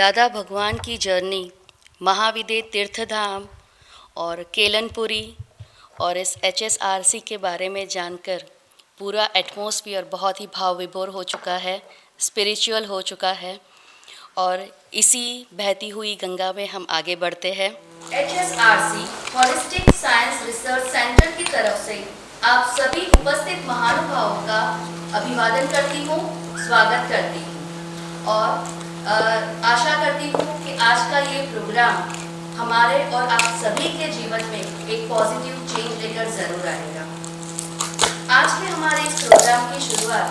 दादा भगवान की जर्नी महाविद्य तीर्थधाम और केलनपुरी और इस HSRC के बारे में जानकर पूरा एटमॉस्फेयर बहुत ही भाव विभोर हो चुका है, स्पिरिचुअल हो चुका है। और इसी बहती हुई गंगा में हम आगे बढ़ते हैं। HSRC holistic science research centre की तरफ से आप सभी उपस्थित महानुभावों का अभिवादन करती हूँ, स्वागत करती हूँ और आशा करती हूँ कि आज का ये प्रोग्राम हमारे और आप सभी के जीवन में एक पॉजिटिव चेंज लेकर जरूर आएगा। आज के हमारे इस प्रोग्राम की शुरुआत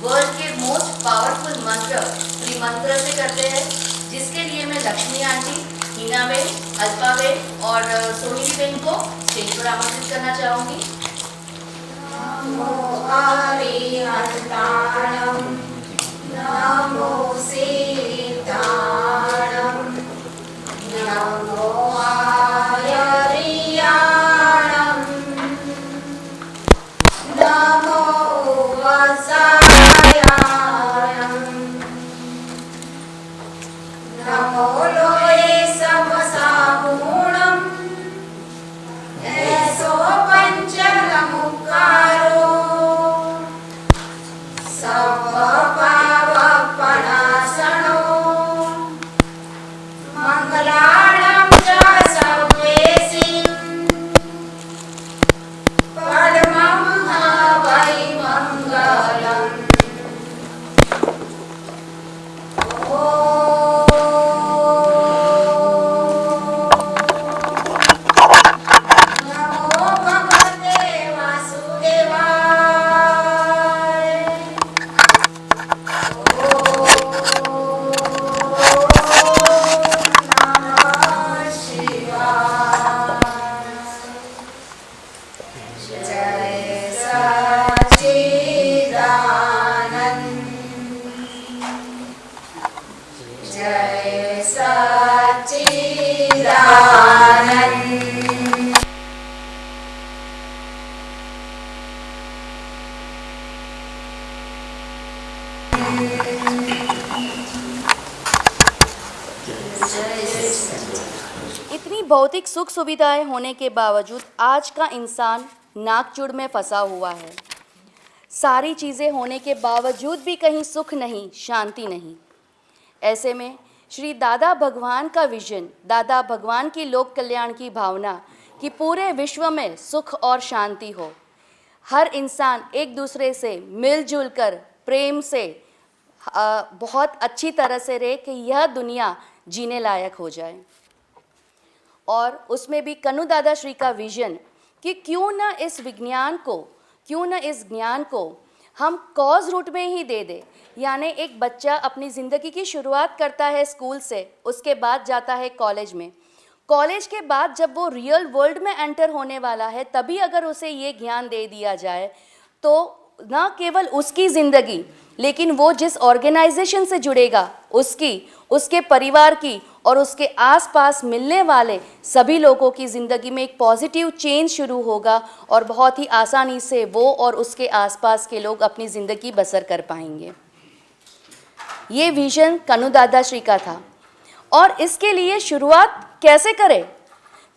वर्ल्ड के मोस्ट पावरफुल मंत्र त्रिमंत्र से करते हैं, जिसके लिए मैं लक्ष्मी आंटी, हीना बेन, अल्पा बेन और सोनी बेन को स्टेज पर आमंत्रित करना चाहूँगी। नमो हरिहरताणं, नमो सीताणं, नमो आयर्याणं, नमो वसायाणं, नमो लोये समसागुणं, ऐसो पंचमुखारो सर्वपावपणासनो, मंगलाणं च सर्वेसिं, परमं वै मंगलम्। इतनी भौतिक सुख सुविधाएं होने के बावजूद आज का इंसान नाकचुड़ में फंसा हुआ है। सारी चीज़ें होने के बावजूद भी कहीं सुख नहीं, शांति नहीं। ऐसे में श्री दादा भगवान का विजन, दादा भगवान की लोक कल्याण की भावना कि पूरे विश्व में सुख और शांति हो, हर इंसान एक दूसरे से मिलजुल कर प्रेम से बहुत अच्छी तरह से रहे कि यह दुनिया जीने लायक हो जाए। और उसमें भी कन्नू दादा श्री का विजन कि क्यों न इस विज्ञान को, क्यों न इस ज्ञान को हम कॉज रूट में ही दे दे। यानी एक बच्चा अपनी ज़िंदगी की शुरुआत करता है स्कूल से, उसके बाद जाता है कॉलेज में। कॉलेज के बाद जब वो रियल वर्ल्ड में एंटर होने वाला है, तभी अगर उसे ये ज्ञान दे दिया जाए तो न केवल उसकी ज़िंदगी, लेकिन वो जिस ऑर्गेनाइजेशन से जुड़ेगा उसकी, उसके परिवार की और उसके आसपास मिलने वाले सभी लोगों की ज़िंदगी में एक पॉजिटिव चेंज शुरू होगा और बहुत ही आसानी से वो और उसके आसपास के लोग अपनी ज़िंदगी बसर कर पाएंगे। ये विजन कन्नू दादा श्री का था। और इसके लिए शुरुआत कैसे करें,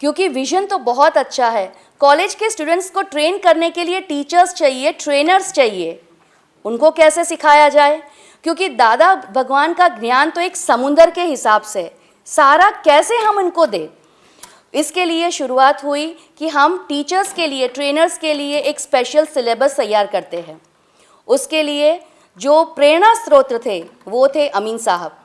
क्योंकि विजन तो बहुत अच्छा है। कॉलेज के स्टूडेंट्स को ट्रेन करने के लिए टीचर्स चाहिए, ट्रेनर्स चाहिए। उनको कैसे सिखाया जाए, क्योंकि दादा भगवान का ज्ञान तो एक समुंदर के हिसाब से, सारा कैसे हम इनको दें। इसके लिए शुरुआत हुई कि हम टीचर्स के लिए, ट्रेनर्स के लिए एक स्पेशल सिलेबस तैयार करते हैं। उसके लिए जो प्रेरणा स्रोत थे वो थे अमीन साहब।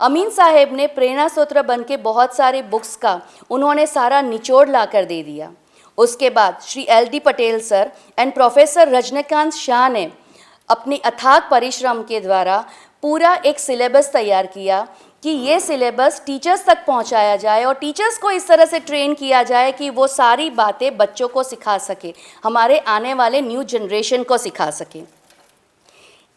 अमीन साहब ने प्रेरणा स्रोत बन के बहुत सारे बुक्स का उन्होंने सारा निचोड़ ला कर दे दिया। उसके बाद Shri LD Patel sir and professor Rajinikanth Shah ने अपनी अथाक परिश्रम के द्वारा पूरा एक सिलेबस तैयार किया कि ये सिलेबस टीचर्स तक पहुंचाया जाए और टीचर्स को इस तरह से ट्रेन किया जाए कि वो सारी बातें बच्चों को सिखा सके, हमारे आने वाले न्यू जनरेशन को सिखा सके।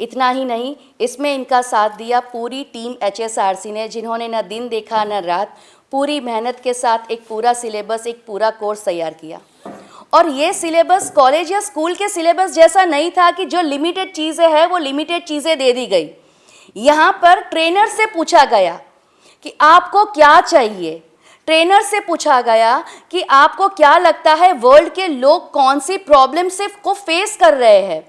इतना ही नहीं, इसमें इनका साथ दिया पूरी टीम HSRC ने, जिन्होंने न दिन देखा न रात, पूरी मेहनत के साथ एक पूरा सिलेबस, एक पूरा कोर्स तैयार किया। और ये सिलेबस कॉलेज या स्कूल के सिलेबस जैसा नहीं था कि जो लिमिटेड चीज़ें हैं वो लिमिटेड चीज़ें दे दी गई। यहाँ पर ट्रेनर से पूछा गया कि आपको क्या चाहिए। ट्रेनर से पूछा गया कि आपको क्या लगता है वर्ल्ड के लोग कौन सी प्रॉब्लम से को फेस कर रहे हैं,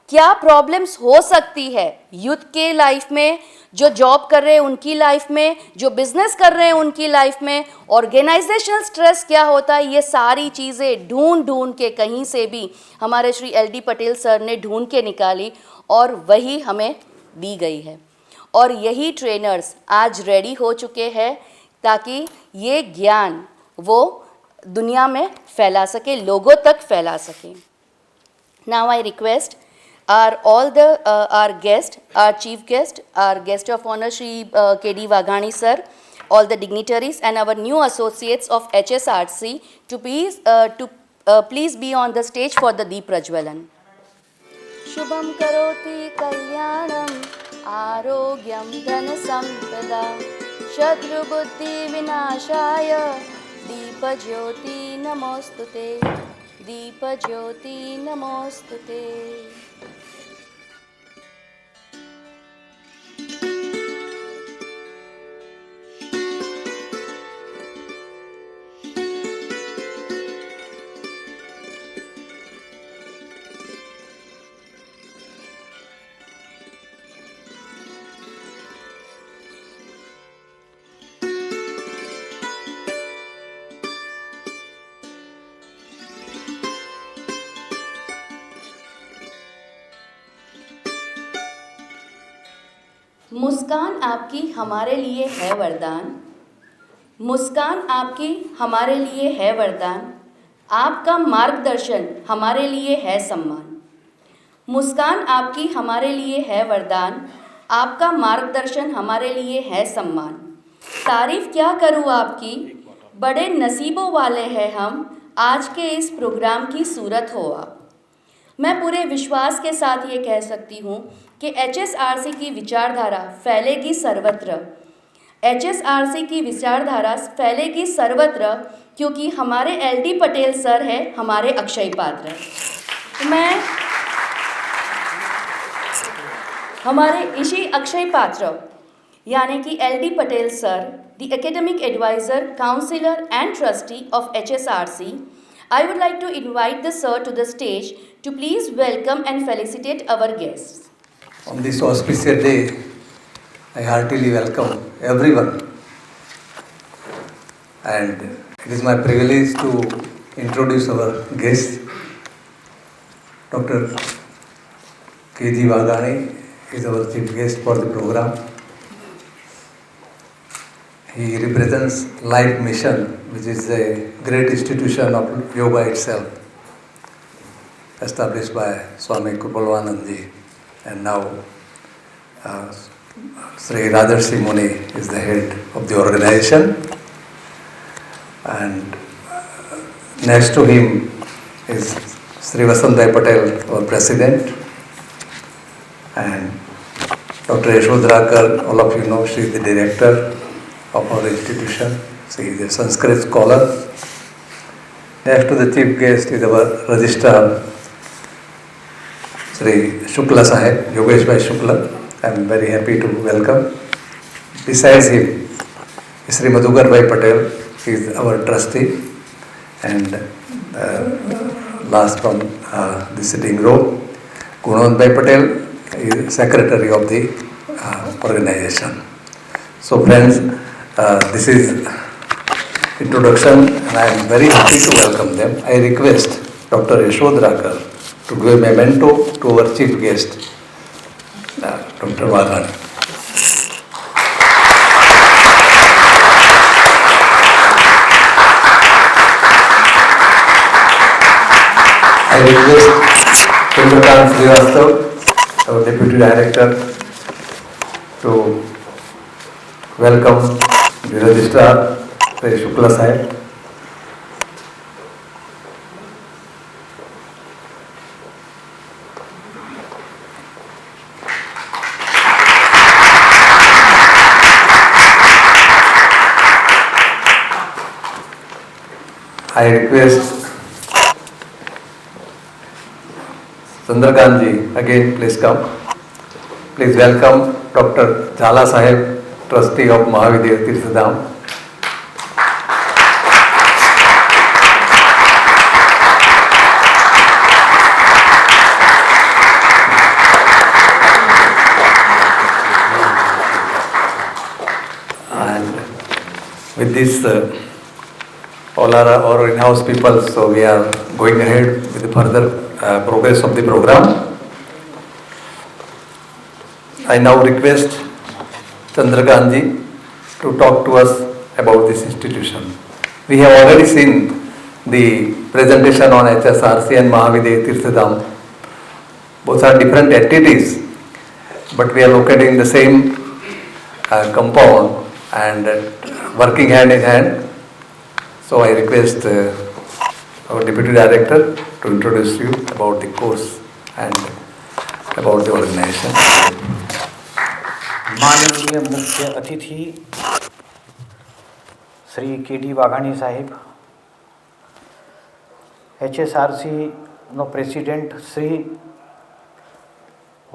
क्या प्रॉब्लम्स हो सकती है यूथ के लाइफ में, जो जॉब कर रहे हैं उनकी लाइफ में, जो बिजनेस कर रहे हैं उनकी लाइफ में, ऑर्गेनाइजेशनल स्ट्रेस क्या होता है। ये सारी चीज़ें ढूंढ के कहीं से भी हमारे श्री LD पटेल सर ने ढूंढ के निकाली और वही हमें दी गई है। और यही ट्रेनर्स आज रेडी हो चुके हैं ताकि ये ज्ञान वो दुनिया में फैला सके, लोगों तक फैला सके। Now I request our guest, our chief guest, our guest of honor Shri KD Waghani sir, all the dignitaries and our new associates of HSRC to please be on the stage for the Deep Prajwalan. Shubham karoti kalyanam arogyam dhan sampada shadru buddhi vinashaya Deepa Jyoti namostute Deepa Jyoti namostute. मुस्कान आपकी हमारे लिए है वरदान, मुस्कान आपकी हमारे लिए है वरदान, आपका मार्गदर्शन हमारे लिए है सम्मान। मुस्कान आपकी हमारे लिए है वरदान, आपका मार्गदर्शन हमारे लिए है सम्मान। तारीफ़ क्या करूँ आपकी, बड़े नसीबों वाले हैं हम, आज के इस प्रोग्राम की सूरत हो आप। मैं पूरे विश्वास के साथ ये कह सकती हूँ कि HSRC की विचारधारा फैलेगी सर्वत्र, HSRC की विचारधारा फैलेगी सर्वत्र, क्योंकि हमारे LD पटेल सर है हमारे अक्षय पात्र। तो मैं हमारे इसी अक्षय पात्र यानी कि LD Patel sir, the academic adviser, counsellor and trustee of HSRC, I would like to invite the sir to the stage to please welcome and felicitate our guests. On this auspicious day, I heartily welcome everyone, and it is my privilege to introduce our guest, Dr. KD Waghani is our chief guest for the program. He represents Life Mission, which is a great institution of yoga itself, established by Swami Krupalavanand ji, and now Sri Rajarshi Muni is the head of the organization, and next to him is Sri Vasantai Patel, our president, and Dr. Yashodharakar, all of you know, she is the director of our institution. She is a Sanskrit scholar. Next to the chief guest is our registrar, Sri Shukla Sahib, Yogesh Bhai Shukla. I am very happy to welcome. Besides him, Sri Madhukar Bhai Patel, he is our trustee, and last from the sitting row, Gunawant Bhai Patel is secretary of the organization. So friends, this is introduction, and I am very happy to welcome them. I request Dr. Yashodharakar to give a memento to our chief guest, Dr. Waghani. I request Chandrakant Srivastav, our deputy director, to welcome the registrar, Sri Shukla Sahib. I request Chandrakant ji, again please come. Please welcome Dr. Jhala Sahib trustee of Mahavidya Tirthadham. And with this, all our in-house people, so we are going ahead with the further progress of the program. I now request Chandrakantji to talk to us about this institution. We have already seen the presentation on HSRC and Mahavidya Tirthadham. Both are different entities, but we are located in the same compound and working hand in hand. So I request our Deputy Director to introduce you about the course and about the organization. माननीय मुख्य अतिथि Shri K D. Vaghani साहेब, HSRC નો president Shri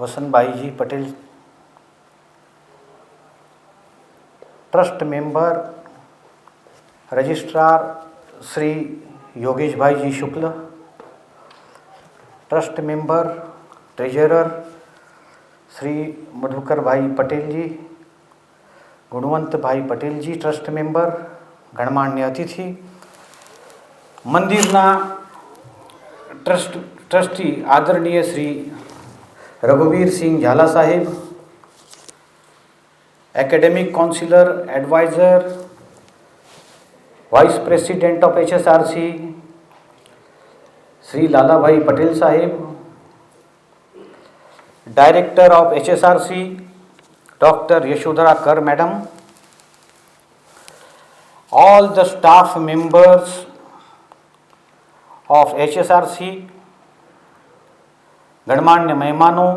Vasantbhaiji Patel, trust member registrar Shri Yogeshbhaiji Shukla, trust member treasurer Shri Madhukar bhai Patel जी, गुणवंत भाई पटेल जी trust member, गणमान्य अतिथि, मंदिरना trustee आदरणीय श्री रघुवीर सिंह झाला साहेब, academic councillor adviser vice president of HSRC Shri Lala bhai Patel Saheb, Director of HSRC Dr. Yashodhara Kar Madam, all the staff members of HSRC, गणमान्य मेहमानों,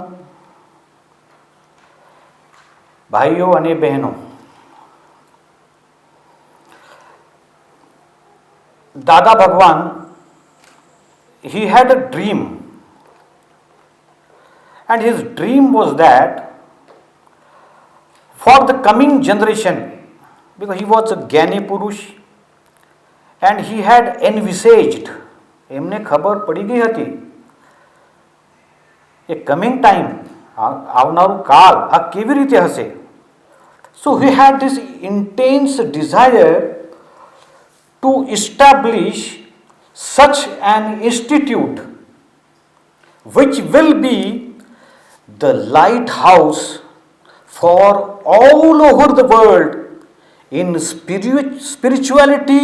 भाइयों અને બહેનો, દાદા ભગવાન, he had a dream. And his dream was that for the coming generation, because he was a Gyani Purush and he had envisaged, એમને ખબર પડી ગઈ હતી એ કમિંગ ટાઈમ, આવનારું કાળ આ કેવી રીતે હશે. So he had this intense desire to establish such an institute which will be the lighthouse for all over the world in spirituality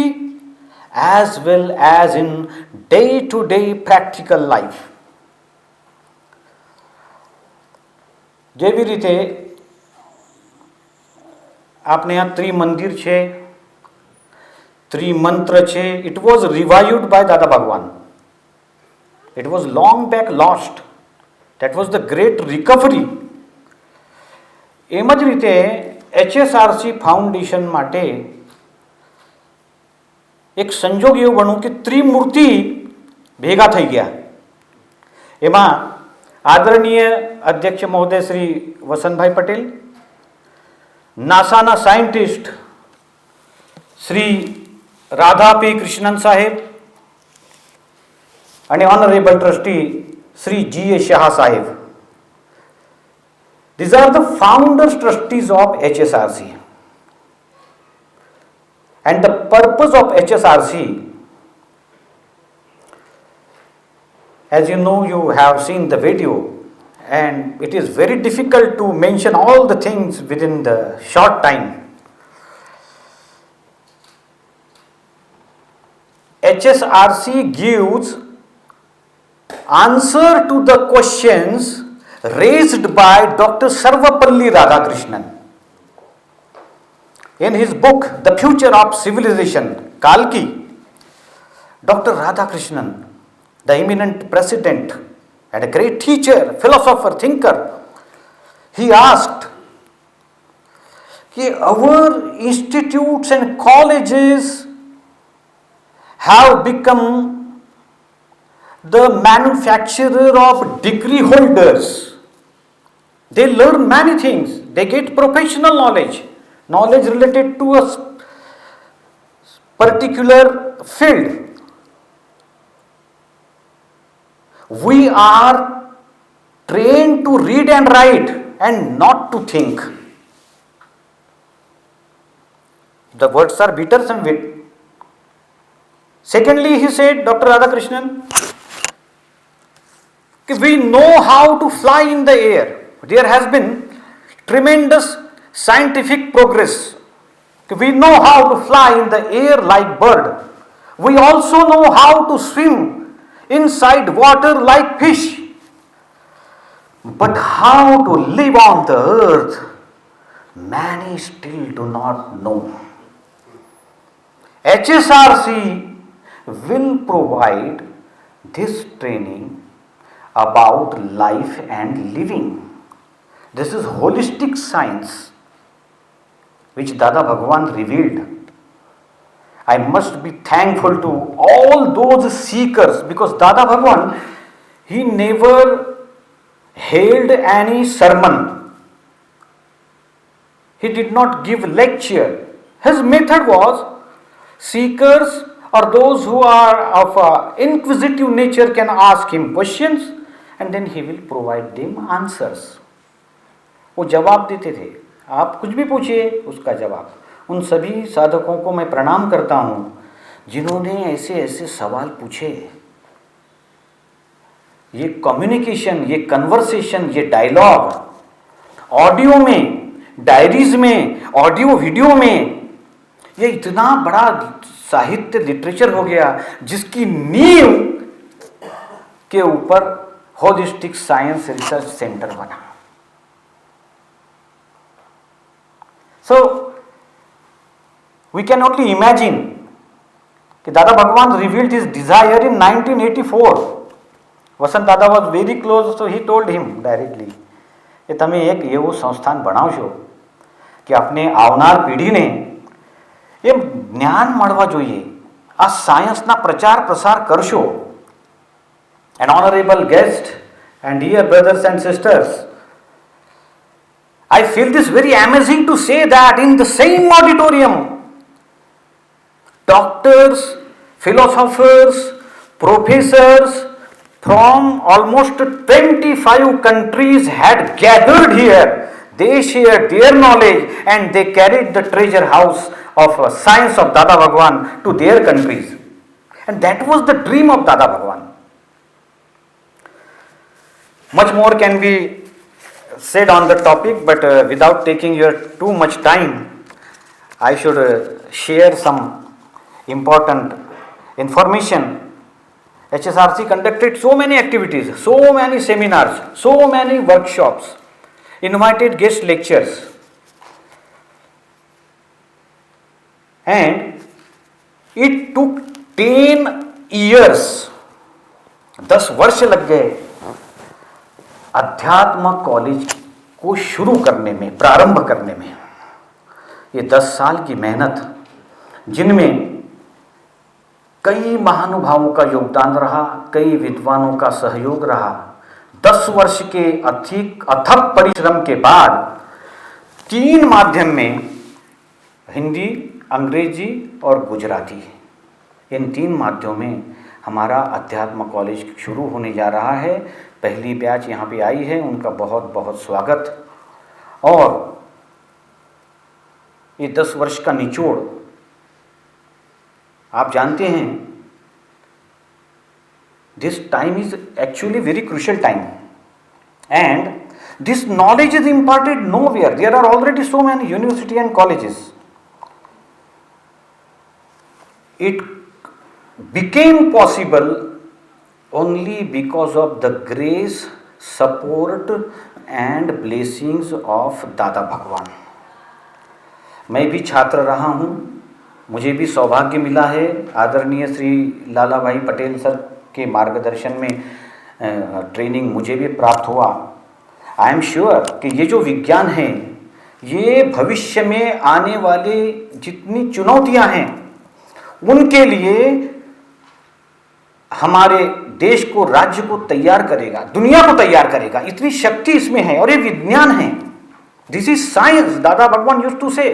as well as in day-to-day practical life. જેવી રીતે આપણે આ ત્રિમંદિર છે, ત્રિમંત્ર છે, it was revived by Dada Bhagwan. It was long back lost. That was the great recovery. એમ જ રીતે HSRC foundation માટે એક સંજોગ એવું બન્યું કે ત્રિમૂર્તિ ભેગા થઈ ગયા. એમાં આદરણીય અધ્યક્ષ મહોદય શ્રી વસંતભાઈ પટેલ, નાસાના સાયન્ટિસ્ટ શ્રી રાધા પી કૃષ્ણન સાહેબ અને honourable trustee Sri G.A. Shah Sahib. These are the founders trustees of HSRC. And the purpose of HSRC, as you know, you have seen the video, and it is very difficult to mention all the things within the short time. HSRC gives answer to the questions raised by Dr. Sarvapalli Radhakrishnan. In his book, The Future of Civilization, Kalki, Dr. Radhakrishnan, the eminent president and a great teacher, philosopher, thinker, he asked, our institutes and colleges have become the manufacturer of degree holders. They learn many things, they get professional knowledge, knowledge related to a particular field. We are trained to read and write and not to think. The words are bitter somewhat. Secondly, he said, Dr. Radhakrishnan, we know how to fly in the air. There has been tremendous scientific progress. We know how to fly in the air like bird. We also know how to swim inside water like fish. But how to live on the earth, many still do not know. HSRC will provide this training about life and living. This is holistic science which Dada Bhagwan revealed. I must be thankful to all those seekers, because Dada Bhagwan, he never held any sermon. He did not give lecture. His method was, seekers or those who are of inquisitive nature can ask him questions and then he will provide them answers. वो जवाब देते थे, आप कुछ भी पूछिए उसका जवाब. उन सभी साधकों को मैं प्रणाम करता हूँ जिन्होंने ऐसे ऐसे सवाल पूछे. ये कम्युनिकेशन, ये कन्वर्सेशन, ये डायलॉग ऑडियो में, डायरीज में, ऑडियो वीडियो में, ये इतना बड़ा साहित्य लिटरेचर हो गया जिसकी नींव के ऊपर होलिस्टिक साइंस रिसर्च सेंटर बना. So we can only imagine कि दादा भगवान revealed his desire in 1984. વસંત દાદા was very close, so he told him directly કે તમે એક એવું સંસ્થાન બનાવશો કે આપણે આવનાર પેઢીને એ જ્ઞાન મળવા જોઈએ, આ સાયન્સના પ્રચાર પ્રસાર કરશો. An honorable guest and dear brothers and sisters, I feel this very amazing to say that in the same auditorium, doctors, philosophers, professors from almost 25 countries had gathered here. They shared their knowledge and they carried the treasure house of science of Dada Bhagwan to their countries. And that was the dream of Dada Bhagwan. Much more can be said on the topic, but without taking your too much time, I should share some important information. HSRC conducted so many activities, so many seminars, so many workshops, invited guest lectures, and it took 10 years, 10 वर्ष लग गए अध्यात्म college को शुरू करने में, प्रारंभ करने में. ये 10 साल की मेहनत, जिनमें कई महानुभावों का योगदान रहा, कई विद्वानों का सहयोग रहा. 10 वर्ष के अथक परिश्रम के बाद 3 माध्यम में, हिंदी, अंग्रेजी और गुजराती, इन 3 माध्यमों में हमारा अध्यात्म कॉलेज शुरू होने जा रहा है. पहली बैच यहाँ पे आई है, उनका बहुत बहुत स्वागत. और ये 10 वर्ष का निचोड़, आप जानते हैं, this time is actually very crucial time and this knowledge is imparted nowhere. There are already so many university and colleges. It became possible only because of the grace, support and blessings of दादा भगवान. मैं भी छात्र रहा हूँ, मुझे भी सौभाग्य मिला है आदरणीय श्री लाला भाई पटेल सर के मार्गदर्शन में ट्रेनिंग मुझे भी प्राप्त हुआ. आई एम श्योर कि ये जो विज्ञान है, ये भविष्य में आने वाले जितनी चुनौतियाँ हैं उनके लिए हमारे देश को, राज्य को तैयार करेगा, दुनिया को तैयार करेगा. इतनी शक्ति इसमें है और ये विज्ञान है. This is science. दादा भगवान यूज्ड टू से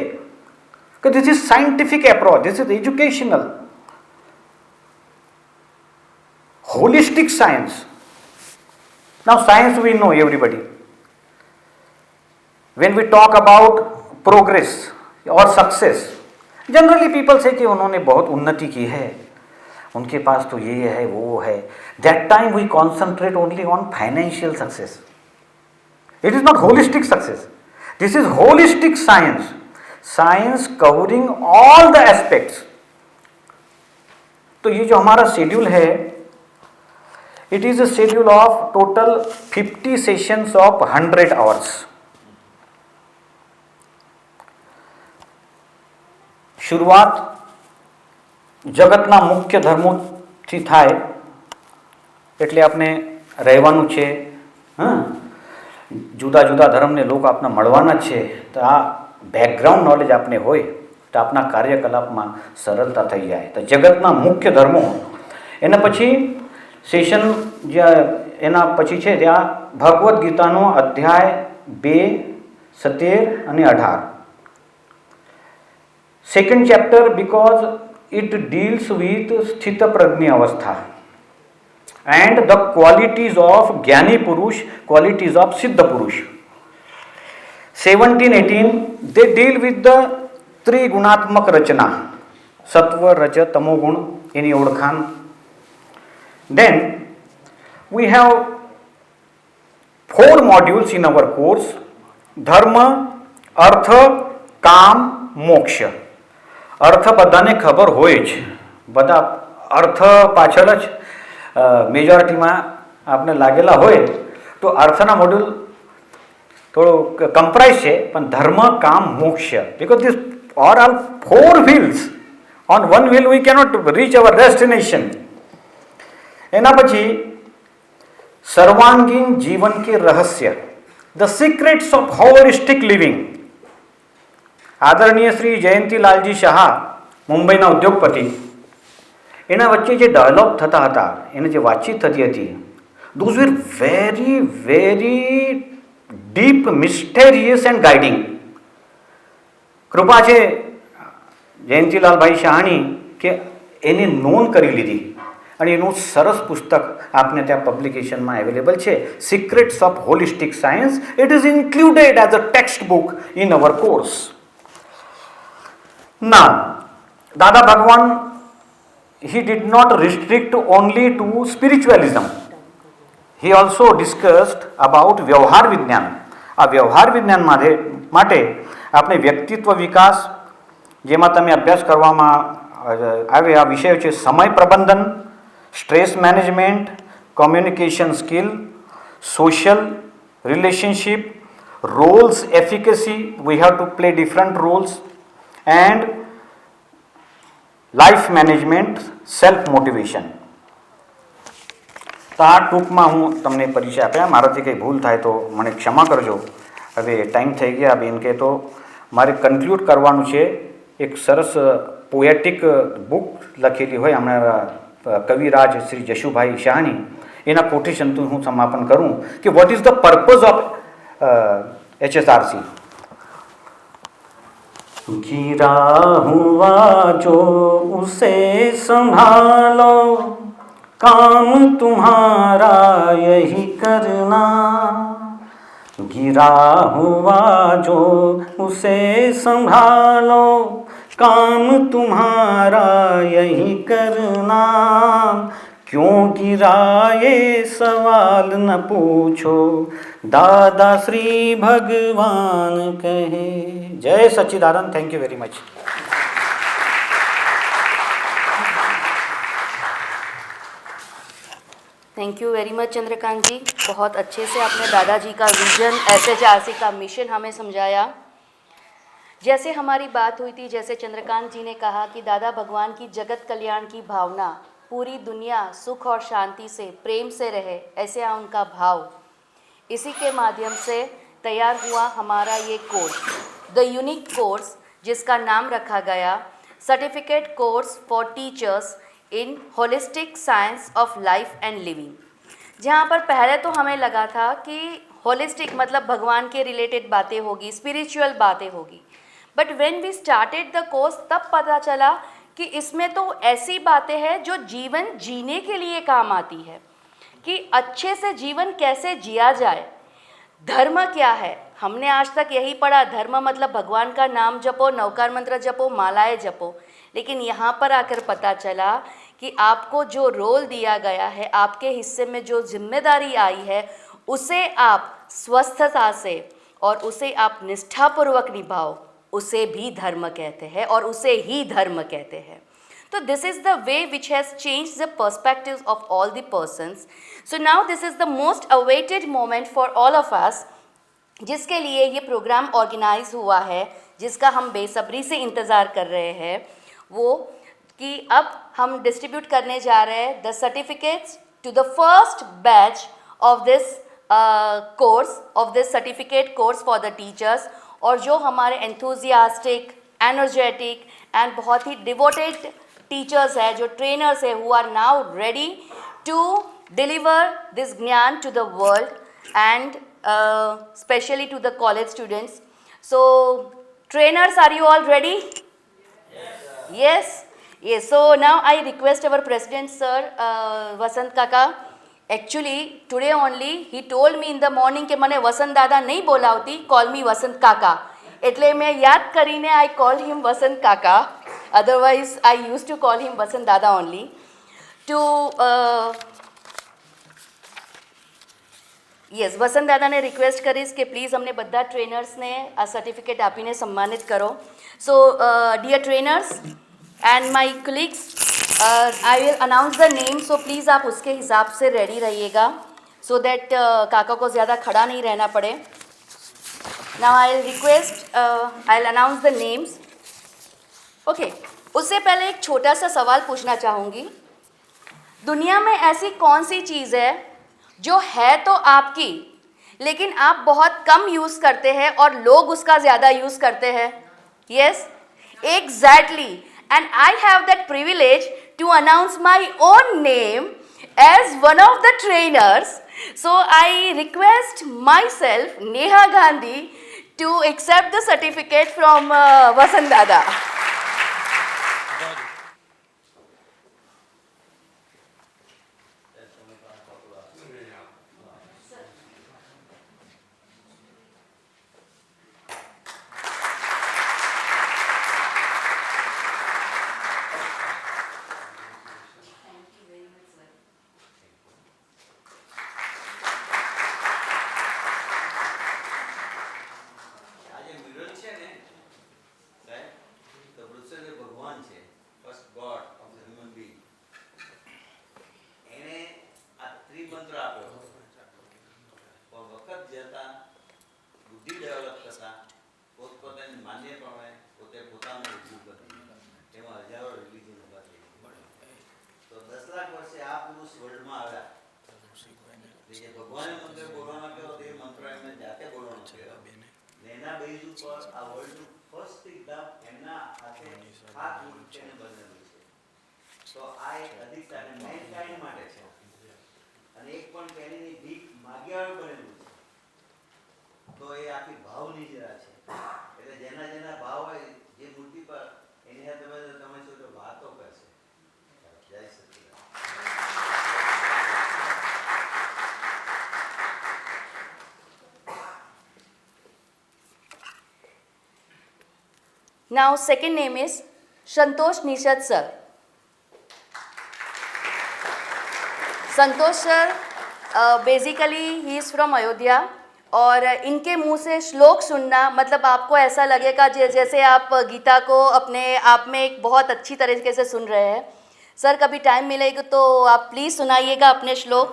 This is scientific approach, this is educational, holistic science. Now science we know everybody. When we talk about progress or success, generally people से कि उन्होंने बहुत उन्नति की है, उनके पास तो ये है वो है. That time we concentrate only on financial success. It is not holistic success. This is holistic science, science covering all the aspects. तो ये जो हमारा शेड्यूल है, it is a schedule of total 50 sessions of 100 hours. શરૂઆત જગતના મુખ્ય ધર્મોથી થાય, એટલે આપણે રહેવાનું છે. જુદા જુદા ધર્મને લોકો આપને મળવાના છે. તો આ બેકગ્રાઉન્ડ નોલેજ આપણે હોય તો આપણા કાર્યકલાપમાં સરળતા થઈ જાય. તો જગતના મુખ્ય ધર્મો, એના પછી સેશન એના પછી છે ત્યાં ભગવદ્ ગીતાનો અધ્યાય 2, 17 અને 18. Second chapter, because it deals with sthita prajna avastha and the qualities of Jnani Purush, qualities of Siddha Purush. 17, 18, they deal with the ત્રિગુણાત્મક રચના, સત્વ રજ તમો ગુણ, એની ઓળખાણ. Then we have 4 modules in our course: ધર્મ, અર્થ, કામ, મોક્ષ. અર્થ બધાને ખબર હોય જ, બધા અર્થ પાછળ જ મેજોરિટીમાં આપણે લાગેલા હોય. તો અર્થના મોડ્યુલ થોડો કમ્પ્રાઇઝ છે, પણ ધર્મ, કામ, મોક્ષ, because this are all 4 wheels. On 1 wheel we cannot reach our destination. એના પછી સર્વાંગીણ જીવન કે રહસ્ય, the secrets of holistic living. આદરણીય શ્રી જયંતીલાલજી શાહ, મુંબઈના ઉદ્યોગપતિ, એના વચ્ચે જે ડાયલોગ થતા હતા, એને જે વાતચીત થતી હતી, those were very very deep, mysterious and guiding. કૃપા છે જયંતીલાલભાઈ શાહની કે એને નોંધ કરી લીધી અને એનું સરસ પુસ્તક આપને ત્યાં પબ્લિકેશનમાં અવેલેબલ છે, secrets of holistic science. It is included as a text book in our course. Now, Dada Bhagwan, he did not restrict only to spiritualism. He also discussed about વ્યવહાર વિજ્ઞાન. આ વ્યવહાર વિજ્ઞાન માટે આપણે વ્યક્તિત્વ વિકાસ, જેમાં તમે અભ્યાસ કરવામાં આવે આ વિષયો છે: સમય પ્રબંધન, stress management, communication skill, social relationship, roles efficacy, we have to play different roles, and life management, self motivation. તો આ ટૂંકમાં હું તમને પરિચય આપ્યા. મારાથી કંઈ ભૂલ થાય તો મને ક્ષમા કરજો. હવે ટાઈમ થઈ ગયા બેન કે, તો મારે કન્ક્લુડ કરવાનું છે. એક સરસ પોએટિક બુક લખેલી હોય હમણાં કવિરાજ શ્રી જશુભાઈ શાહની, એના કોટેશનથી હું સમાપન કરું કે what is the purpose of HSRC. गिरा हुआ जो उसे संभालो, काम तुम्हारा यही करना. गिरा हुआ जो उसे संभालो, काम तुम्हारा यही करना. क्यों गिरा ये सवाल न पूछो, दादा श्री भगवान कहे. जय Sachchidanand. Thank you very much. Thank you very much Chandrakant ji. बहुत अच्छे से आपने दादाजी का विजन, SHRC का मिशन हमें समझाया. जैसे हमारी बात हुई थी, जैसे चंद्रकांत जी ने कहा कि दादा भगवान की जगत कल्याण की भावना, पूरी दुनिया सुख और शांति से, प्रेम से रहे, ऐसे उनका भाव, इसी के माध्यम से तैयार हुआ हमारा ये कोर्स, द यूनिक कोर्स, जिसका नाम रखा गया certificate course for teachers in holistic science of life and living. जहाँ पर पहले तो हमें लगा था कि होलिस्टिक मतलब भगवान के रिलेटेड बातें होगी, स्पिरिचुअल बातें होगी, but when we started the course तब पता चला कि इसमें तो ऐसी बातें हैं जो जीवन जीने के लिए काम आती है, कि अच्छे से जीवन कैसे जिया जाए। धर्म क्या है, हमने आज तक यही पढ़ा, धर्म मतलब भगवान का नाम जपो, नवकार मंत्र जपो, मालाएं जपो। लेकिन यहाँ पर आकर पता चला कि आपको जो रोल दिया गया है, आपके हिस्से में जो जिम्मेदारी आई है, उसे आप स्वस्थता से और उसे आप निष्ठापूर्वक निभाओ, उसे भी धर्म कहते हैं और उसे ही धर्म कहते हैं। तो this is the way which has change the perspectives of all the persons. So now this is the most awaited moment for all of us, जिसके लिए ये प्रोग्राम ऑर्गेनाइज हुआ है, जिसका हम बेसब्री से इंतज़ार कर रहे हैं, वो कि अब हम डिस्ट्रीब्यूट करने जा रहे हैं the certificates to the first batch of this course, of this certificate course for the teachers. और जो हमारे एंथुजियास्टिक, एनर्जेटिक एंड बहुत ही डिवोटेड टीचर्स हैं, जो ट्रेनर्स हैं, who are now ready to deliver this ज्ञान to the world and specially to the college students. So trainers, are you all ready? Yes. Yes. So now I request our president sir, Vasant Kaka. Actually today only he told me in the morning કે મને વસંત દાદા નહીં બોલાવતી, call me વસંત કાકા. એટલે મેં યાદ કરીને I called him વસંત કાકા. Otherwise I used to call him વસંત દાદા only. To યસ, વસંત દાદાને રિક્વેસ્ટ કરીશ કે પ્લીઝ અમને બધા ટ્રેનર્સને આ સર્ટિફિકેટ આપીને સન્માનિત કરો. So dear trainers and my colleagues, I will announce the name, so please आप उसके हिसाब से रेडी रहिएगा, सो दैट काका को ज़्यादा खड़ा नहीं रहना पड़े. Now I request, I will announce the names. Okay, उससे पहले एक छोटा सा सवाल पूछना चाहूँगी. दुनिया में ऐसी कौन सी चीज़ है जो है तो आपकी, लेकिन आप बहुत कम यूज़ करते हैं और लोग उसका ज़्यादा यूज़ करते हैं? Yes, exactly. And I have that privilege to announce my own name as one of the trainers. So I request myself, Neha Gandhi, to accept the certificate from Vasant Dada. તો આ એક અધિકાર mankind માટે છે અને એક પણ પેલીની ભીખ માગ્યા બનેલું છે. તો એ આખી ભાવની જરા છે. એટલે જેના જેના ભાવ હોય જે મૂર્તિ પર એની સાથે તમે શું તો વાતો કરશે. જય સચિદાનંદ. Now second name is Santosh Nishad sir. Santosh sir basically he is from Ayodhya, और इनके मुंह से श्लोक सुनना मतलब आपको ऐसा लगेगा जैसे आप गीता को अपने आप में एक बहुत अच्छी तरीके से सुन रहे हैं. सर कभी टाइम मिलेगा तो आप प्लीज़ सुनाइएगा अपने श्लोक.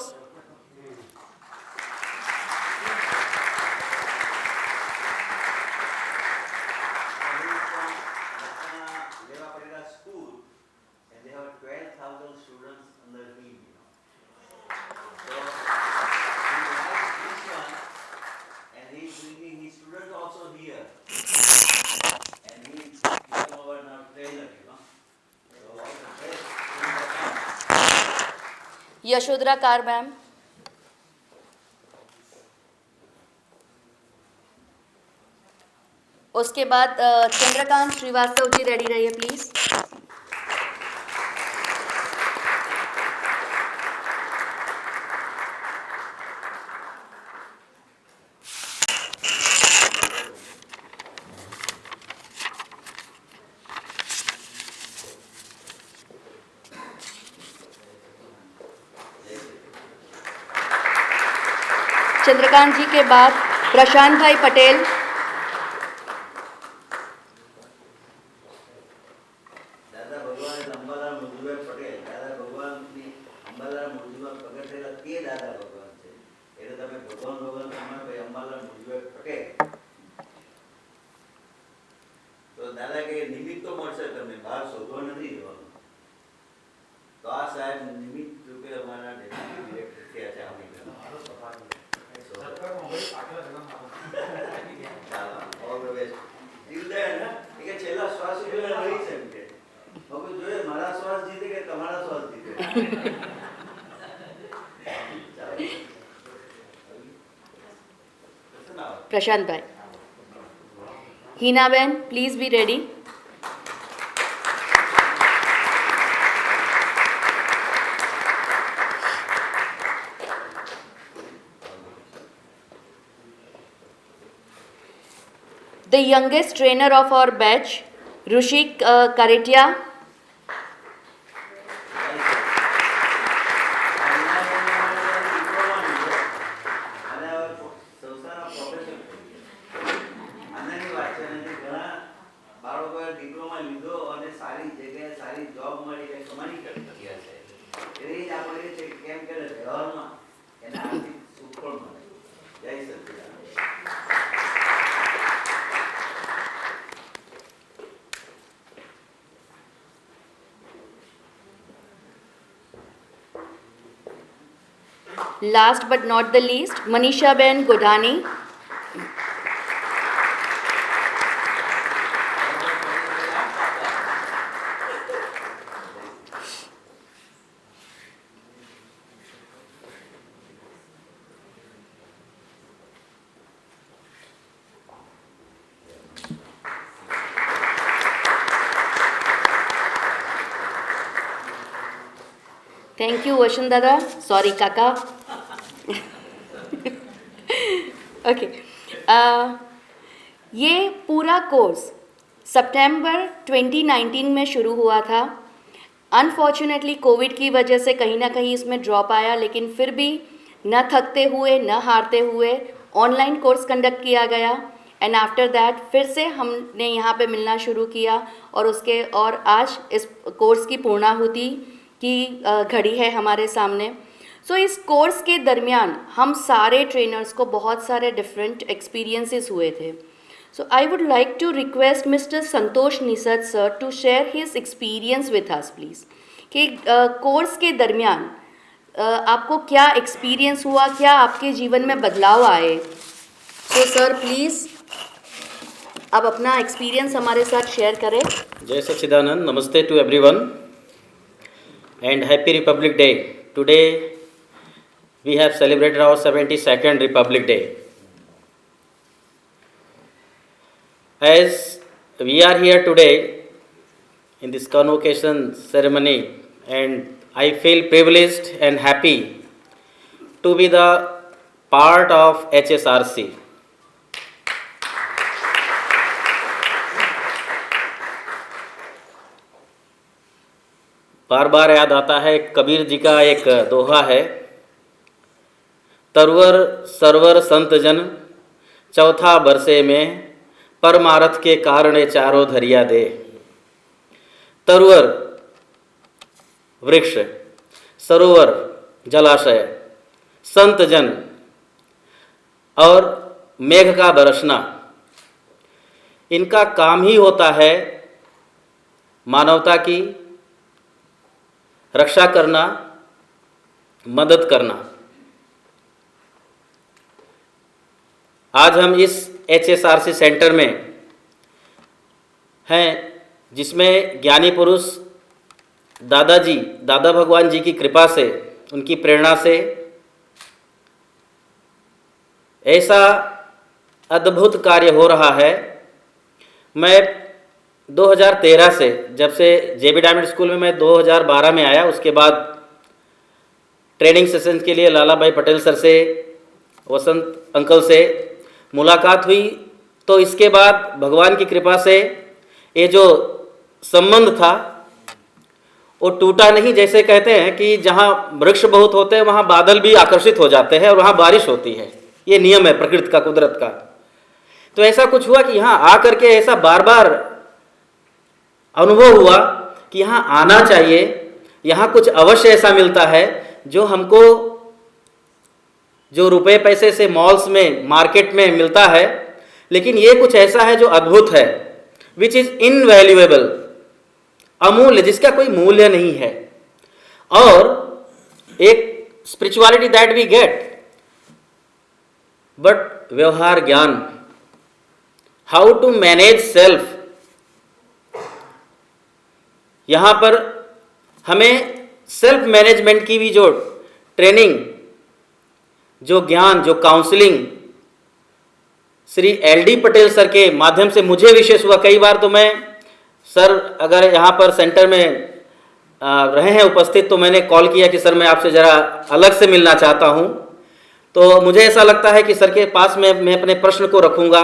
यशोधरा कार मैम. उसके बाद चंद्रकांत श्रीवास्तव जी रेडी रहिए प्लीज़। चंद्रकांत जी के बाद प्रशांत भाई पटेल, દાદા ભગવાન અંબાલાલ મુરજીભાઈ પટેલ, દાદા ભગવાનની અંબાલાલ મુરજીભાઈ પ્રગટેલા તે દાદા ભગવાન છે. એટલે તમે ભગવાન ભગવાન તમારા ભાઈ અંબાલાલ મુરજીભાઈ પટેલ. તો દાદા કે નિમિત્ત તો મળશે તમને, બહાર શોધવા નથી જવાનું. તો આ સાહેબ નિમિત્ત રૂપે અમારા ડેપ્યુટી ડિરેક્ટર થયા છે આમની ચાલો ઓલ ધ બેસ્ટ. દિલદાર ને કે છેલ્લા શ્વાસ સુધી રહી શકે. હવે જોઈએ મારા શ્વાસ જીતે કે તમારા શ્વાસ જીતે. Prashant bhai. Hinaben please be ready. The youngest trainer of our batch, Rushik Karetia. ડિપ્લોમા લીધો અને સારી જગ્યાએ સારી જોબ મળી એટલે કમાણી કરી શક્યા છે. એટલે જ આપણે એ છે કે કેમ કરે વ્યવહારમાં એને આર્થિક સુખ પણ મળે. જય સચિદાનંદ. Last but not the least, Manisha Ben Godhani. Thank you वसंत दादा, सॉरी काका. ओके, ये पूरा कोर्स सितंबर 2019 में शुरू हुआ था. अनफॉर्चुनेटली कोविड की वजह से कहीं ना कहीं इसमें ड्रॉप आया, लेकिन फिर भी न थकते हुए न हारते हुए ऑनलाइन कोर्स कंडक्ट किया गया. एंड आफ्टर दैट फिर से हमने यहाँ पे मिलना शुरू किया और आज इस कोर्स की पूर्णाहुति की घड़ी है हमारे सामने. सो इस कोर्स के दरमियान हम सारे ट्रेनर्स को बहुत सारे डिफरेंट एक्सपीरियंसेस हुए थे. So I would like to request mister Santosh Nisad sir to share his experience with us please, कि कोर्स के दरमियान आपको क्या एक्सपीरियंस हुआ, क्या आपके जीवन में बदलाव आए. सो सर प्लीज़ आप अपना एक्सपीरियंस हमारे साथ शेयर करें. जय सच्चिदानंद. नमस्ते to everyone and happy Republic Day. Today we have celebrated our 72nd Republic Day. As we are here today in this convocation ceremony, and I feel privileged and happy to be the part of HSRC. बार बार याद आता है, कबीर जी का एक दोहा है, तरवर server संत जन चौथा बरसे में परमारथ के कारण चारों धरिया दे. तरवर वृक्ष, सरोवर जलाशय, संत जन और मेघ का बरसना, इनका काम ही होता है मानवता की रक्षा करना, मदद करना. आज हम इस HSRC सेंटर में हैं, जिसमें ज्ञानी पुरुष दादा भगवान जी की कृपा से, उनकी प्रेरणा से ऐसा अद्भुत कार्य हो रहा है मैं 2013 से, जब से JB डायमंड स्कूल में मैं 2012 में आया, उसके बाद ट्रेनिंग सेशन के लिए लाला भाई पटेल सर से, वसंत अंकल से मुलाकात हुई, तो इसके बाद भगवान की कृपा से ये जो संबंध था वो टूटा नहीं। जैसे कहते हैं कि जहाँ वृक्ष बहुत होते हैं वहाँ बादल भी आकर्षित हो जाते हैं और वहाँ बारिश होती है, ये नियम है प्रकृति का, कुदरत का। तो ऐसा कुछ हुआ कि यहाँ आकर के ऐसा बार बार अनुभव हुआ कि यहाँ आना चाहिए, यहाँ कुछ अवश्य ऐसा मिलता है जो हमको, जो रुपए पैसे से मॉल्स में, मार्केट में मिलता है, लेकिन ये कुछ ऐसा है जो अद्भुत है, विच इज इनवैल्यूएबल, अमूल्य, जिसका कोई मूल्य नहीं है। और एक spirituality that we get, but व्यवहार ज्ञान, हाउ टू मैनेज सेल्फ, यहां पर हमें सेल्फ मैनेजमेंट की भी जो ट्रेनिंग, जो ज्ञान, जो counselling Shri LD Patel sir के माध्यम से मुझे विशेष हुआ। कई बार तो मैं, सर अगर यहाँ पर सेंटर में रहे हैं उपस्थित, तो मैंने कॉल किया कि सर मैं आपसे ज़रा अलग से मिलना चाहता हूँ। तो मुझे ऐसा लगता है कि सर के पास मैं अपने प्रश्न को रखूँगा,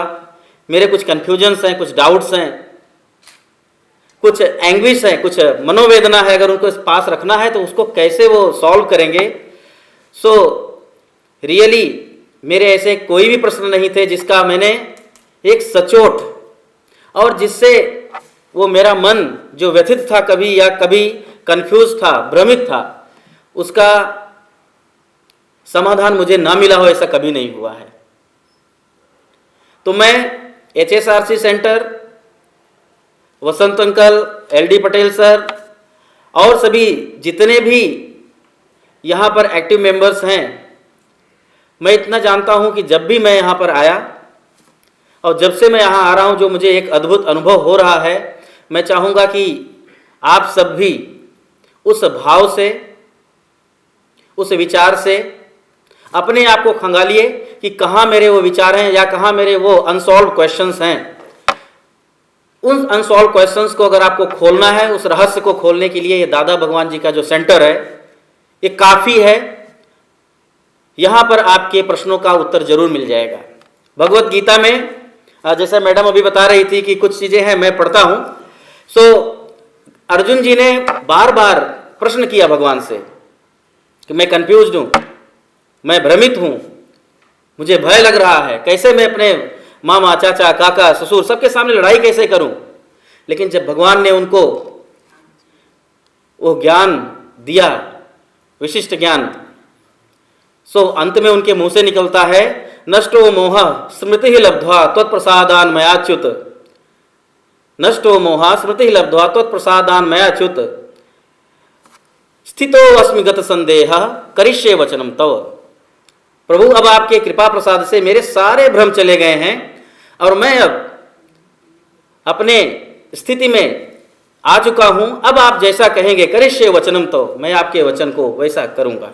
मेरे कुछ कन्फ्यूजन्स हैं, कुछ डाउट्स हैं, कुछ एंग्विश है, कुछ मनोवेदना है, अगर उनको इस पास रखना है तो उसको कैसे वो सॉल्व करेंगे। सो रियली मेरे ऐसे कोई भी प्रश्न नहीं थे जिसका मैंने एक सचोट, और जिससे वो मेरा मन जो व्यथित था कभी, या कभी कंफ्यूज था, भ्रमित था, उसका समाधान मुझे ना मिला हो, ऐसा कभी नहीं हुआ है। तो मैं HSRC सेंटर, वसंत अंकल, LD पटेल सर और सभी जितने भी यहाँ पर एक्टिव मेंबर्स हैं, मैं इतना जानता हूँ कि जब भी मैं यहाँ पर आया और जब से मैं यहाँ आ रहा हूँ, जो मुझे एक अद्भुत अनुभव हो रहा है, मैं चाहूँगा कि आप सब भी उस भाव से, उस विचार से अपने आप को खंगालिए कि कहाँ मेरे वो विचार हैं या कहाँ मेरे वो अनसॉल्व क्वेश्चंस हैं। उन अनसॉल्व क्वेश्चंस को अगर आपको खोलना है, उस रहस्य को खोलने के लिए ये दादा भगवान जी का जो सेंटर है, ये काफ़ी है। यहाँ पर आपके प्रश्नों का उत्तर जरूर मिल जाएगा। भगवत गीता में जैसा मैडम अभी बता रही थी कि कुछ चीज़ें हैं, मैं पढ़ता हूँ। सो अर्जुन जी ने बार बार प्रश्न किया भगवान से कि मैं कंफ्यूज्ड हूँ, मैं भ्रमित हूँ, मुझे भय लग रहा है, कैसे मैं अपने मामा, चाचा, काका, ससुर सबके सामने लड़ाई कैसे करूं। लेकिन जब भगवान ने उनको वो ज्ञान दिया, विशिष्ट ज्ञान, सो अंत में उनके मुंह से निकलता है, नष्टो मोह स्मृति ही लब्ध्वा त्वत्प्रसादान मयाच्युत, नष्टो मोह स्मृति ही लब्ध्वा त्वत्प्रसादान मयाच्युत, स्थितो अस्मि गत संदेह करिष्ये वचनम तव। प्रभु, अब आपके कृपा प्रसाद से मेरे सारे भ्रम चले गए हैं और मैं अब अपने स्थिति में आ चुका हूं। अब आप जैसा कहेंगे, करिष्ये वचनम तो, मैं आपके वचन को वैसा करूंगा।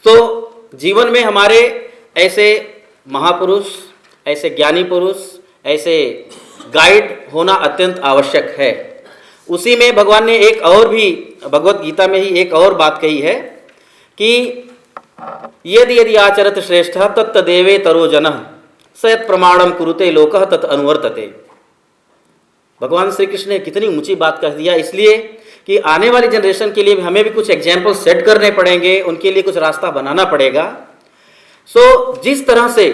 तो जीवन में हमारे ऐसे महापुरुष, ऐसे ज्ञानी पुरुष, ऐसे गाइड होना अत्यंत आवश्यक है। उसी में भगवान ने एक और भी, भगवत गीता में ही एक और बात कही है कि यदि यदि आचरत श्रेष्ठ तत्तदेवे तरो जनः सयत प्रमाणम कुरुते लोकः तत् अनुवर्तते। भगवान श्री कृष्ण ने कितनी ऊंची बात कह दिया, इसलिए कि आने वाली जनरेशन के लिए हमें भी कुछ एग्जाम्पल सेट करने पड़ेंगे, उनके लिए कुछ रास्ता बनाना पड़ेगा। सो जिस तरह से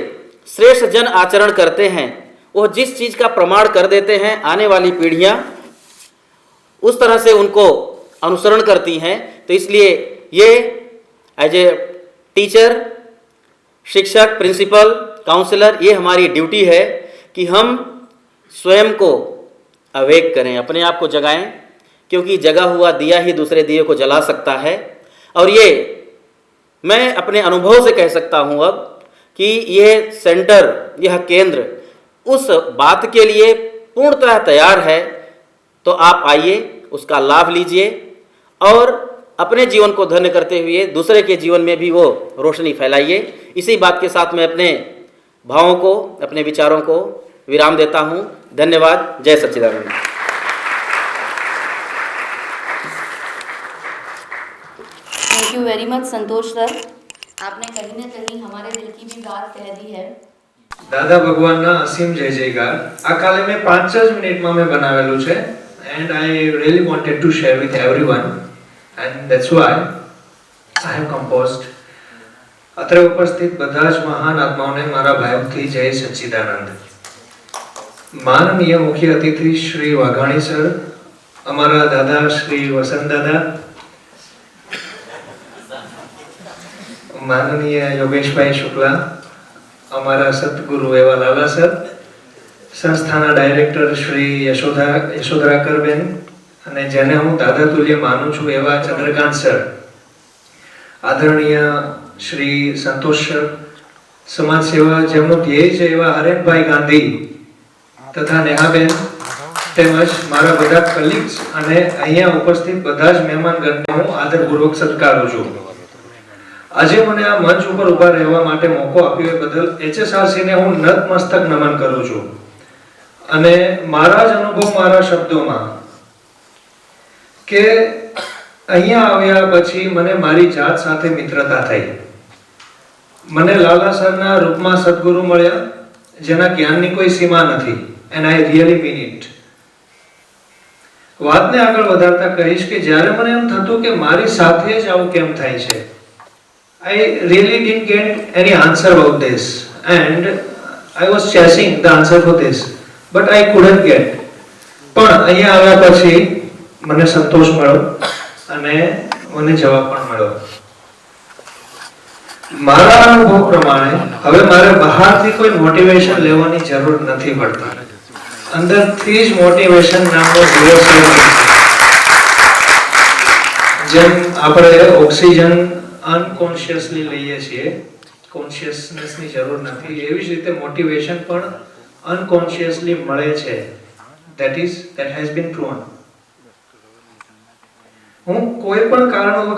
श्रेष्ठ जन आचरण करते हैं, वो जिस चीज का प्रमाण कर देते हैं, आने वाली पीढ़ियां उस तरह से उनको अनुसरण करती हैं। तो इसलिए ये एज ए टीचर, शिक्षक, प्रिंसिपल, काउंसलर, ये हमारी ड्यूटी है कि हम स्वयं को अवेक करें, अपने आप को जगाएं, क्योंकि जगा हुआ दिया ही दूसरे दिए को जला सकता है। और ये मैं अपने अनुभव से कह सकता हूँ अब कि यह सेंटर, यह केंद्र उस बात के लिए पूर्णतः तैयार है। तो आप आइए, उसका लाभ लीजिए और अपने जीवन को धन्य करते हुए दूसरे के जीवन में भी वो रोशनी फैलाइए। इसी बात के साथ मैं अपने भावों को, अपने विचारों को विराम देता हूँ। धन्यवाद। जय Sachchidanand. Thank you very much Santosh sir, आपने कहीं ना कहीं हमारे दिल की भी बात कह दी है। દાદા ભગવાનના અસીમ જય જયકાર આ કાલે મેં 5 જ મિનિટમાં મેં બનાવેલું છે and I really wanted to share with everyone and that's why I have composed. અત્રે ઉપસ્થિત બધા જ મહાન આત્માઓને મારા ભાવથી જય સચ્ચિદાનંદ. માનનીય મુખ્ય અતિથિ શ્રી વાઘાણી સર, અમારા દાદા શ્રી વસંત દાદા, માનનીય યોગેશભાઈ શુક્લા, અમારા સદગુરુ એવા લાલા સર, સંસ્થાના ડાયરેક્ટર શ્રી યશોધરાકરબેન અને જેને હું દાદા તુલ્ય માનું છું એવા ચંદ્રકાંત સર, આદરણીય શ્રી સંતોષ સર, સમાજ સેવા જેમનું ધ્યેય છે એવા હરેનભાઈ ગાંધી તથા નેહાબેન, તેમજ મારા બધા કલીગ્સ અને અહીંયા ઉપસ્થિત બધા જ મહેમાનગણને હું આદરપૂર્વક સત્કારું છું. આજે મને આ મંચ ઉપર ઊભા રહેવા માટે મોકો આપ્યો એ બદલ HSRC ને હું નતમસ્તક નમન કરું છું. અને મારા જ અનુભવ, મારા શબ્દોમાં કે અહીંયા આવ્યા પછી મને મારી જાત સાથે મિત્રતા થઈ. મને લાલા સરના રૂપમાં સદગુરુ મળ્યા જેના જ્ઞાનની કોઈ સીમા નથી and I really mean it. વાતને આગળ વધારતા કહીશ કે જ્યારે મને એમ થતું કે મારી સાથે જ આવું કેમ થાય છે, I really didn't get any answer about this and I was chasing the answer for this but I couldn't get. પણ અહીંયા આવ્યા પછી મને સંતોષ મળ્યો અને મને જવાબ પણ મળ્યો. મારા અનુભવ પ્રમાણે હવે મારે બહારથી કોઈ મોટિવેશન લેવાની જરૂર નથી પડતી. અંદરથી જ મોટિવેશન નામનો દિવસ જેમ આપણે ઓક્સિજન અનકોન્શિયસલી લઈએ છીએ, કોન્શિયસનેસની જરૂર નથી, એવી જ રીતે મોટિવેશન પણ અનકોન્શિયસલી મળે છે. that has been proven. હું કોઈ પણ કારણ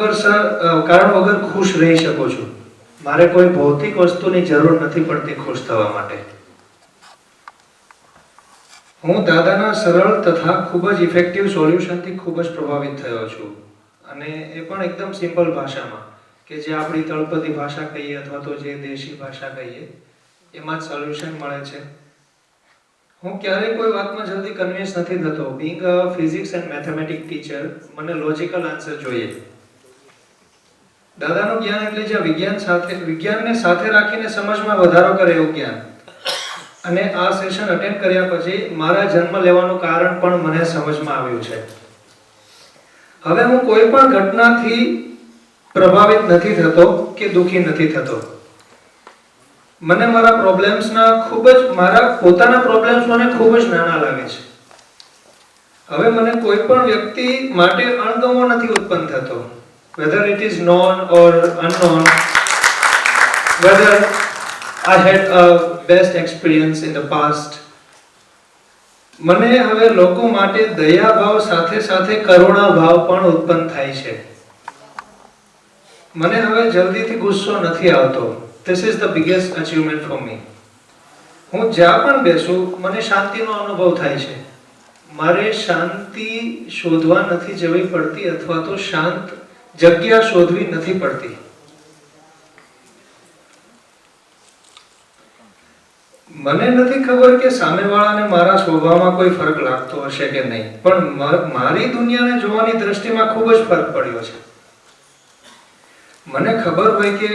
વગર ખુશ રહી શકું છું. મારે કોઈ ભૌતિક વસ્તુની જરૂર નથી પડતી ખુશ થવા માટે. હું દાદાના સરળ તથા ખૂબ જ ઇફેક્ટિવ સોલ્યુશનથી ખૂબ જ પ્રભાવિત થયો છું અને એ પણ એકદમ સિમ્પલ ભાષામાં કે જે આપણી તળપદી ભાષા કહીએ અથવા તો જે દેશી ભાષા કહીએ એમાં જ સોલ્યુશન મળે છે. હું ક્યારેય કોઈ વાતમાં જલ્દી કન્વિન્સ નથી થતો. Being a physics and mathematic teacher મને લોજિકલ આન્સર જોઈએ. દાદાનું જ્ઞાન એટલે જે વિજ્ઞાનને સાથે રાખીને સમજમાં વધારો કરે એવું જ્ઞાન. અને આ સેશન અટેન્ડ કર્યા પછી મારા જન્મ લેવાનું કારણ પણ મને સમજમાં આવ્યું છે. હવે હું કોઈ પણ ઘટનાથી પ્રભાવિત નથી થતો કે દુખી નથી થતો. મને મારા પોતાના પ્રોબ્લેમ્સ મને ખૂબ જ નાના લાગે છે. હવે મને કોઈ પણ વ્યક્તિ માટે અણગમો નથી ઉત્પન્ન થતો, whether it is known or unknown, whether I had a best experience in the past. મને હવે લોકો માટે દયા ભાવ સાથે સાથે કરુણા ભાવ પણ ઉત્પન્ન થાય છે. મને હવે જલ્દીથી ગુસ્સો નથી આવતો. This is the biggest achievement for me. હું જ્યાં પણ બેસું મને શાંતિનો અનુભવ થાય છે. મારે શાંતિ શોધવા નથી જવી પડતી અથવા તો શાંત જગ્યા શોધવી નથી પડતી. મને નથી ખબર કે સામેવાળાને મારા સ્વભાવમાં કોઈ ફરક લાગતો હશે કે નહીં, પણ મારી દુનિયાને જોવાની દ્રષ્ટિમાં ખૂબ જ ફરક પડ્યો છે. મને ખબર હોય કે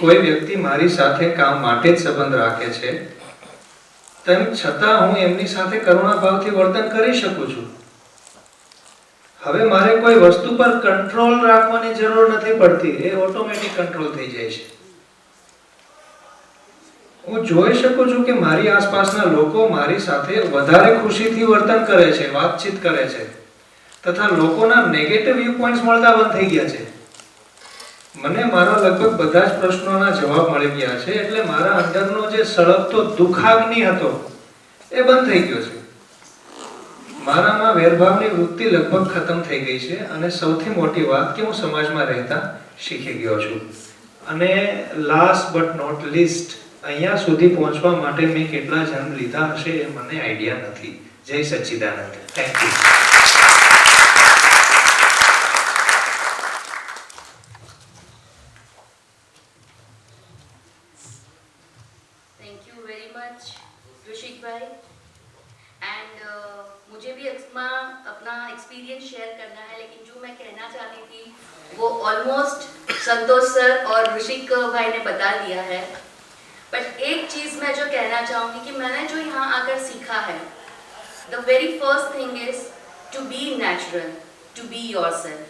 કોઈ વ્યક્તિ મારી સાથે કામ માટે જ સંબંધ રાખે છે, તેમ છતાં હું એમની સાથે કરુણાભાવથી વર્તન કરી શકું છું. હવે મારે કોઈ વસ્તુ પર કંટ્રોલ રાખવાની જરૂર નથી પડતી, એ ઓટોમેટિક કંટ્રોલ થઈ જાય છે. હું જોઈ શકું છું કે મારી આસપાસના લોકો મારી સાથે વધારે ખુશીથી વર્તન કરે છે, વાતચીત કરે છે, તથા લોકોના નેગેટિવ વ્યૂ પોઈન્ટ્સ મળતા બંધ થઈ ગયા છે. મને મારા લગભગ બધા જ પ્રશ્નોના જવાબ મળી ગયા છે, એટલે મારા અંદરનો જે સળગતો દુખાગ્નિ હતો એ બંધ થઈ ગયો છે. મારામાં વેરભાવની વૃત્તિ લગભગ ખતમ થઈ ગઈ છે અને સૌથી મોટી વાત કે હું સમાજમાં રહેતા શીખી ગયો છું. અને લાસ્ટ બટ નોટ લીસ્ટ અહીંયા સુધી પહોંચવા માટે મેં કેટલા જન્મ લીધા હશે એ મને આઈડિયા નથી. જય Sachchidanand. Thank you. Thank you very much Rishik bhai and मुझे भी अपना एक्सपीरियंस शेयर करना है, लेकिन जो मैं कहना चाहती थी वो ऑलमोस्ट संतोष सर और ऋषिक भाई ने बता दिया है. बट एक चीज़ मैं जो कहना चाहूँगी कि मैंने जो यहाँ आकर सीखा है, the very first thing is to be natural, to be yourself.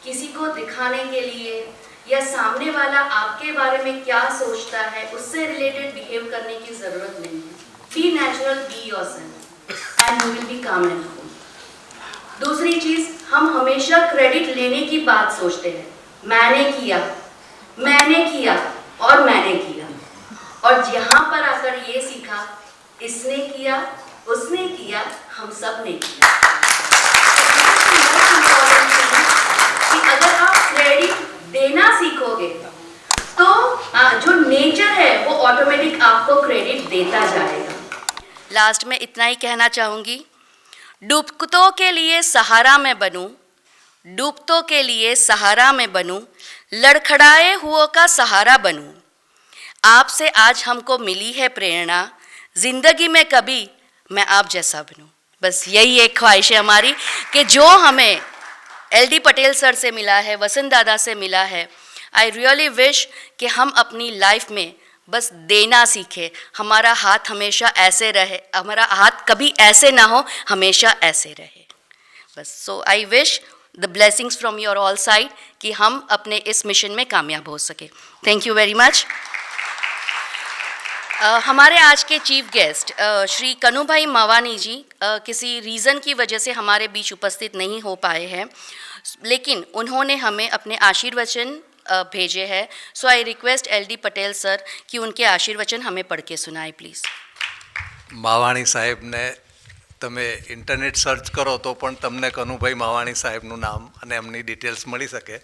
किसी को दिखाने के लिए या सामने वाला आपके बारे में क्या सोचता है उससे रिलेटेड बिहेव करने की ज़रूरत नहीं है. Be natural, be yourself and you will be calm and cool. दूसरी चीज़, हम हमेशा क्रेडिट लेने की बात सोचते हैं. मैंने किया और मैंने किया, और यहाँ पर आकर ये सीखा इसने किया, उसने किया, हम सब ने किया. कि अगर आप क्रेडिट देना सीखोगे तो जो नेचर है वो ऑटोमेटिक आपको क्रेडिट देता जाएगा. लास्ट में इतना ही कहना चाहूँगी, डूबतों के लिए सहारा मैं बनूं, डूबतों के लिए सहारा मैं बनूं, लड़खड़ाए हुओं का सहारा बनूं. आपसे आज हमको मिली है प्रेरणा, ज़िंदगी में कभी मैं आप जैसा बनूं. बस यही एक ख्वाहिश है हमारी कि जो हमें LD पटेल सर से मिला है, वसंत दादा से मिला है, आई रियली विश कि हम अपनी लाइफ में बस देना सीखें. हमारा हाथ हमेशा ऐसे रहे, हमारा हाथ कभी ऐसे ना हो, हमेशा ऐसे रहे. बस so I wish the blessings from your all side कि हम अपने इस मिशन में कामयाब हो सके. Thank you very much. हमारे आज के चीफ गेस्ट श्री कनु भाई मावानी जी किसी रीज़न की वजह से हमारे बीच उपस्थित नहीं हो पाए हैं, लेकिन उन्होंने हमें अपने आशीर्वचन भेजे हैं. So I request LD Patel sir कि उनके आशीर्वचन हमें पढ़ के सुनाए प्लीज़. માવાણી સાહેબને તમે ઇન્ટરનેટ સર્ચ કરો તો પણ તમને કનુભાઈ માવાણી સાહેબનું નામ અને એમની ડિટેલ્સ મળી શકે.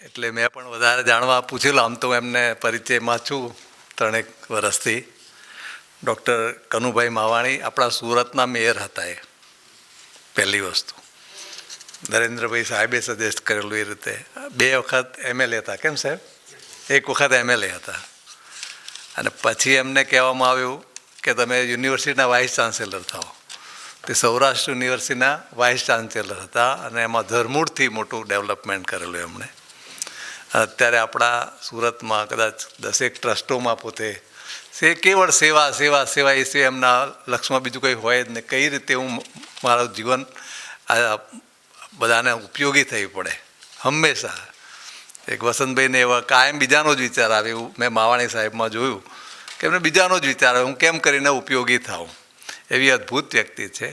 એટલે મેં પણ વધારે જાણવા પૂછેલું. આમ તો એમને પરિચયમાં છું 3 વર્ષથી. ડૉક્ટર કનુભાઈ માવાણી આપણા સુરતના મેયર હતા. એ પહેલી વસ્તુ નરેન્દ્રભાઈ સાહેબે સજેસ્ટ કરેલું એ રીતે. 2 વખત MLA હતા. કેમ સાહેબ? 1 વખત MLA હતા. અને પછી એમને કહેવામાં આવ્યું કે તમે યુનિવર્સિટીના વાઇસ ચાન્સેલર થાઓ. તે સૌરાષ્ટ્ર યુનિવર્સિટીના વાઇસ ચાન્સેલર હતા અને એમાં ધરમૂળથી મોટું ડેવલપમેન્ટ કરેલું એમણે. અત્યારે આપણા સુરતમાં કદાચ 10 ટ્રસ્ટોમાં પોતે કેવળ સેવા સેવા સેવા એ સિવાય એમના લક્ષ્યમાં બીજું કંઈ હોય જ નહીં. કઈ રીતે હું મારું જીવન બધાને ઉપયોગી થઈ પડે હંમેશા. એક વસંતભાઈને એવા કાયમ બીજાનો જ વિચાર આવે એવું મેં માવાણી સાહેબમાં જોયું કે એમને બીજાનો જ વિચાર આવે, હું કેમ કરીને ઉપયોગી થાઉં. એવી અદ્ભુત વ્યક્તિ છે.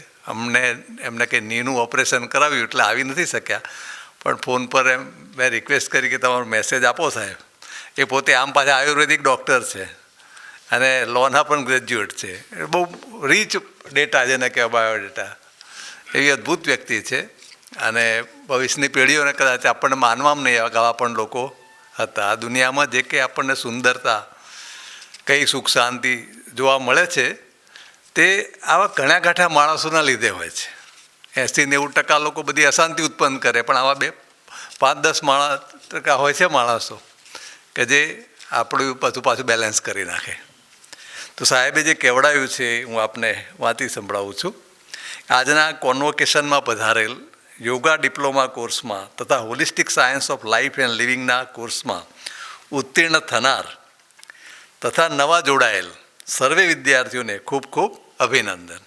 એમને કંઈ નીનું ઓપરેશન કરાવ્યું એટલે આવી નથી શક્યા, પણ ફોન પર મેં રિક્વેસ્ટ કરી કે તમારો મેસેજ આપો સાહેબ. એ પોતે આમ પાછા આયુર્વેદિક ડૉક્ટર છે અને લોના પણ ગ્રેજ્યુએટ છે. બહુ રીચ ડેટા જેને કહેવાય, બાયોડેટા. એવી અદ્ભુત વ્યક્તિ છે અને ભવિષ્યની પેઢીઓને કદાચ આપણને માનવામાં નહીં આવે આવા પણ લોકો હતા. આ દુનિયામાં જે કંઈ આપણને સુંદરતા, કઈ સુખ શાંતિ જોવા મળે છે તે આવા ઘણા ગાંઠા માણસોના લીધે હોય છે. 80-90% લોકો બધી અશાંતિ ઉત્પન્ન કરે, પણ આવા 5-10% હોય છે માણસો કે જે આપણું પાછું બેલેન્સ કરી નાખે. તો સાહેબે જે કહેવડાવ્યું છે હું આપને વાંચી સંભળાવું છું. આજના કોન્વોકેશનમાં પધારેલ યોગા ડિપ્લોમા કોર્સમાં તથા holistic science of life and લિવિંગના કોર્સમાં ઉત્તીર્ણ થનાર તથા નવા જોડાયેલ સર્વે વિદ્યાર્થીઓને ખૂબ ખૂબ અભિનંદન.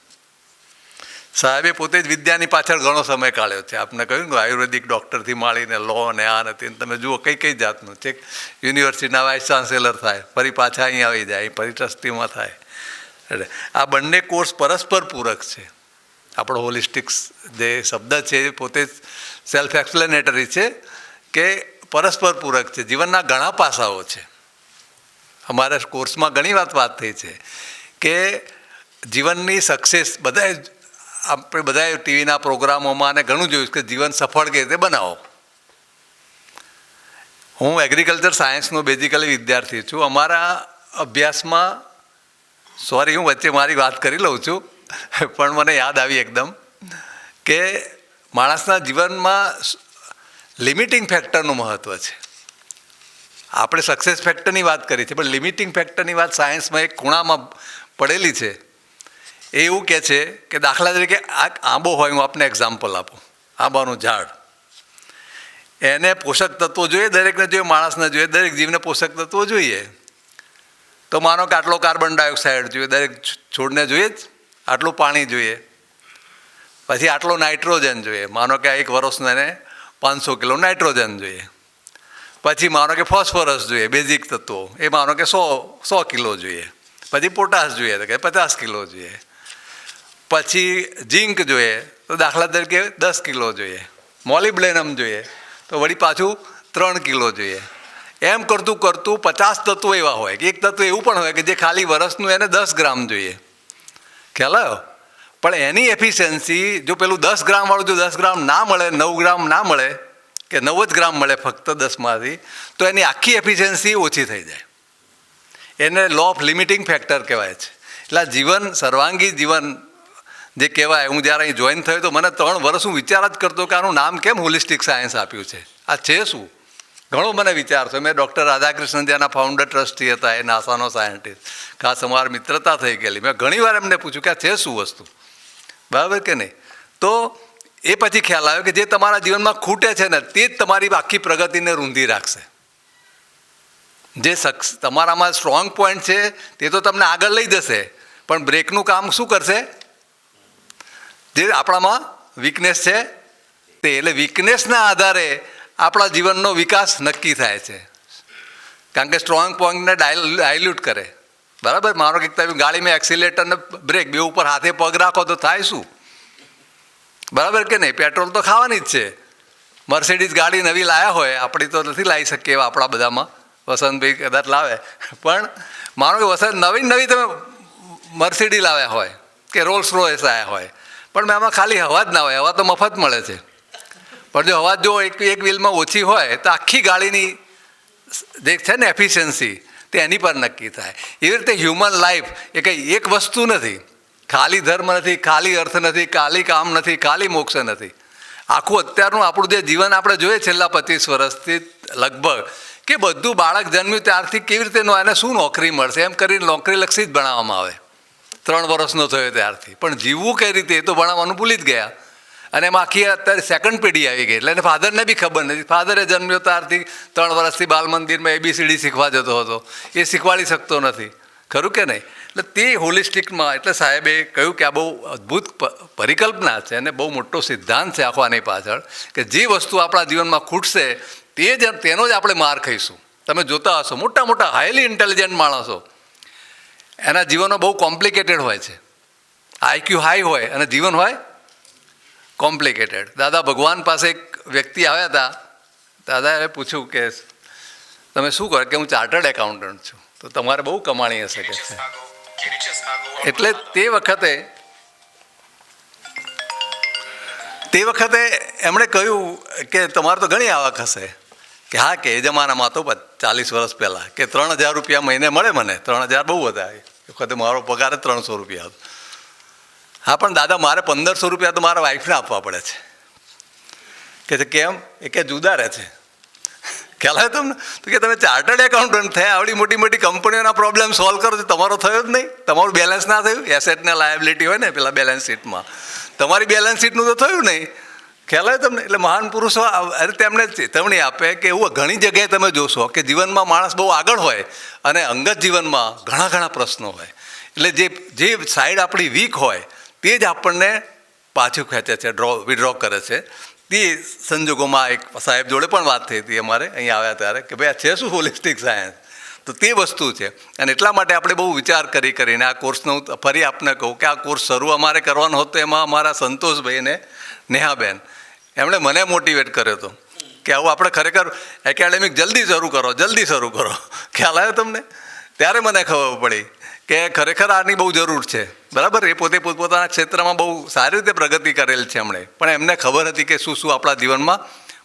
સાહેબે પોતે જ વિદ્યાની પાછળ ઘણો સમય કાઢ્યો છે. આપને કહ્યું કે આયુર્વેદિક ડૉક્ટરથી માંડીને લો ને આ નથી, તમે જુઓ કઈ જાતનું છે. યુનિવર્સિટીના વાઇસ ચાન્સેલર થાય, ફરી પાછા અહીં આવી જાય, ફરી ટ્રસ્ટીમાં થાય. એટલે આ બંને કોર્સ પરસ્પર પૂરક છે. આપણો હોલિસ્ટિક્સ જે શબ્દ છે એ પોતે જ સેલ્ફ એક્સપ્લેનેટરી છે કે પરસ્પર પૂરક છે. જીવનના ઘણા પાસાઓ છે. અમારા કોર્સમાં ઘણી વાત થઈ છે કે જીવનની સક્સેસ આપણે બધાએ ટીવીના પ્રોગ્રામોમાં અને ઘણું જોયું કે જીવન સફળ કેવી રીતે બનાવો. હું એગ્રીકલ્ચર સાયન્સનો બેઝિકલી વિદ્યાર્થી છું. અમારા અભ્યાસમાં સોરી હું વચ્ચે મારી વાત કરી લઉં છું પણ મને યાદ આવી એકદમ કે માણસના જીવનમાં લિમિટિંગ ફેક્ટરનું મહત્ત્વ છે. આપણે સક્સેસ ફેક્ટરની વાત કરી છે પણ લિમિટિંગ ફેક્ટરની વાત સાયન્સમાં એક ખૂણામાં પડેલી છે. એ એવું કહે છે કે દાખલા તરીકે આ આંબો હોય, હું આપને એક્ઝામ્પલ આપું. આંબાનું ઝાડ, એને પોષક તત્વો જોઈએ, દરેકને જોઈએ, માણસને જોઈએ, દરેક જીવને પોષક તત્વો જોઈએ. તો માનો કે આટલો કાર્બન ડાયોક્સાઇડ જોઈએ, દરેક છોડને જોઈએ જ, આટલું પાણી જોઈએ, પછી આટલો નાઇટ્રોજન જોઈએ. માનો કે એક વર્ષનું એને 500 કિલો નાઇટ્રોજન જોઈએ. પછી માનો કે ફોસ્ફરસ જોઈએ, બેઝિક તત્વો, એ માનો કે 100 કિલો જોઈએ. પછી પોટાશ જોઈએ તો કે 50 કિલો જોઈએ. પછી ઝીંક જોઈએ તો દાખલા તરીકે 10 કિલો જોઈએ. મોલિબ્ડેનમ જોઈએ તો વળી પાછું 3 કિલો જોઈએ. એમ કરતું કરતું 50 તત્વો એવા હોય કે એક તત્વ એવું પણ હોય કે જે ખાલી વર્ષનું એને 10 ગ્રામ જોઈએ. ખ્યાલ આવ્યો? પણ એની એફિશિયન્સી જો પેલું 10 ગ્રામવાળું જો 10 ગ્રામ ના મળે, 9 ગ્રામ ના મળે કે 9 જ ગ્રામ મળે ફક્ત 10માંથી, તો એની આખી એફિશિયન્સી ઓછી થઈ જાય. એને લો ઓફ લિમિટિંગ ફેક્ટર કહેવાય છે. એટલે આ જીવન, સર્વાંગી જીવન જે કહેવાય, હું જ્યારે અહીં જોઈન થયો તો મને 3 વર્ષ હું વિચાર જ કરતો કે આનું નામ કેમ હોલિસ્ટિક સાયન્સ આપ્યું છે, આ છે શું? ઘણો મને વિચાર થયો. મેં ડૉક્ટર રાધાકૃષ્ણન જેના ફાઉન્ડર ટ્રસ્ટી હતા, એ નાસાનો સાયન્ટિસ્ટ, ખાસ અમારી મિત્રતા થઈ ગયેલી. મેં ઘણીવાર એમને પૂછ્યું કે આ છે શું વસ્તુ, બરાબર કે નહીં? તો એ પછી ખ્યાલ આવ્યો કે જે તમારા જીવનમાં ખૂટે છે ને તે જ તમારી આખી પ્રગતિને રૂંધી રાખશે. જે તમારામાં સ્ટ્રોંગ પોઈન્ટ છે તે તો તમને આગળ લઈ જશે, પણ બ્રેકનું કામ શું કરશે? જે આપણામાં વીકનેસ છે તે. એટલે વીકનેસના આધારે આપણા જીવનનો વિકાસ નક્કી થાય છે, કારણ કે સ્ટ્રોંગ પોઈન્ટને ડાયલ્યુટ કરે. બરાબર? માનો કે તમે ગાડીમાં એક્સિલેટર ને બ્રેક બે ઉપર હાથે પગ રાખો તો થાય શું? બરાબર કે નહીં? પેટ્રોલ તો ખાવાની જ છે. મર્સિડીઝ ગાડી નવી લાવ્યા હોય, આપણી તો નથી લાવી શકીએ એવા આપણા બધામાં, વસંતભાઈ કદાચ લાવે, પણ માનો કે નવી તમે મર્સિડીઝ લાવ્યા હોય કે રોલ્સ રોયસ આવ્યા હોય, પણ એમાં ખાલી હવા જ ના હોય. હવા તો મફત મળે છે, પણ જો હવા જો એક વ્હીલમાં ઓછી હોય તો આખી ગાડીની જે છે ને એફિશિયન્સી તે એની પર નક્કી થાય. એવી રીતે હ્યુમન લાઈફ એ કંઈ એક વસ્તુ નથી. ખાલી ધર્મ નથી, ખાલી અર્થ નથી, ખાલી કામ નથી, ખાલી મોક્ષ નથી. આખું અત્યારનું આપણું જે જીવન આપણે જોઈએ છેલ્લા 25 વર્ષથી લગભગ, કે બધું બાળક જન્મ્યું ત્યારથી કેવી રીતે એને શું નોકરી મળશે એમ કરીને નોકરીલક્ષી જ ભણાવવામાં આવે 3 વર્ષનો થયો ત્યારથી. પણ જીવવું કઈ રીતે એ તો ભણાવવાનું ભૂલી જ ગયા. અને એમાં આખી અત્યારે સેકન્ડ પેઢી આવી ગઈ. એટલે એને ફાધરને બી ખબર નથી. ફાધરે જન્મ્યો ત્યારથી 3 વર્ષથી બાલ મંદિરમાં ABCD શીખવા જતો હતો, એ શીખવાડી શકતો નથી. ખરું કે નહીં? એટલે તે હોલિસ્ટિકમાં, એટલે સાહેબે કહ્યું કે આ બહુ અદ્ભુત પરિકલ્પના છે અને બહુ મોટો સિદ્ધાંત છે આખો આની પાછળ, કે જે વસ્તુ આપણા જીવનમાં ખૂટશે તેનો જ આપણે માર ખાઈશું. તમે જોતા હશો મોટા મોટા હાઈલી ઇન્ટેલિજન્ટ માણસો, એના જીવનો બહુ કોમ્પ્લિકેટેડ હોય છે. IQ હાઈ હોય અને જીવન હોય કોમ્પ્લિકેટેડ. દાદા ભગવાન પાસે એક વ્યક્તિ આવ્યા હતા. દાદાએ પૂછ્યું કે તમે શું કરો? કે હું ચાર્ટર્ડ એકાઉન્ટન્ટ છું. તો તમારે બહુ કમાણી હશે કે છે. એટલે તે વખતે એમણે કહ્યું કે તમારે તો ઘણી આવક હશે. કે હા, કે એ જમાનામાં તો 40 વર્ષ પહેલાં કે 3000 રૂપિયા મહિને મળે મને. 3000 બહુ બધા. એ વખતે મારો પગાર જ 300 રૂપિયા હતો. હા, પણ દાદા મારે 1500 રૂપિયા તો મારા વાઈફને આપવા પડે છે. કે છે કેમ? એ કે જુદા રહે છે. ખ્યાલ આવે તમને? તો કે તમે ચાર્ટર્ડ એકાઉન્ટન્ટ થયા, આવડી મોટી મોટી કંપનીઓના પ્રોબ્લેમ સોલ્વ કરો છો, તમારો થયો જ નહીં. તમારું બેલેન્સ ના થયું. એસેટ ને લાયબિલિટી હોય ને પેલા બેલેન્સ શીટમાં, તમારી બેલેન્સ શીટનું તો થયું નહીં. ખ્યાલ આવે તમને? એટલે મહાન પુરુષો તેમને ચેતવણી આપે કે એવું ઘણી જગ્યાએ તમે જોશો કે જીવનમાં માણસ બહુ આગળ હોય અને અંગત જીવનમાં ઘણા ઘણા પ્રશ્નો હોય. એટલે જે સાઈડ આપણી વીક હોય તે જ આપણને પાછું ખેંચે છે, વિડ્રો કરે છે. તે સંજોગોમાં એક સાહેબ જોડે પણ વાત થઈ હતી અમારે અહીંયા આવ્યા ત્યારે, કે ભાઈ આ છે શું હોલિસ્ટિક સાયન્સ? તો તે વસ્તુ છે. અને એટલા માટે આપણે બહુ વિચાર કરીને આ કોર્સનો હું ફરી આપને કહું કે આ કોર્સ શરૂ અમારે કરવાનો હતો, એમાં અમારા સંતોષભાઈ અને નેહાબેન એમણે મને મોટિવેટ કર્યો હતો કે આવું આપણે ખરેખર એકેડેમિક જલ્દી શરૂ કરો. ખ્યાલ આવ્યો તમને? ત્યારે મને ખબર પડી કે ખરેખર આની બહુ જરૂર છે. બરાબર? એ પોતે પોતપોતાના ક્ષેત્રમાં બહુ સારી રીતે પ્રગતિ કરેલ છે એમણે, પણ એમને ખબર હતી કે શું શું આપણા જીવનમાં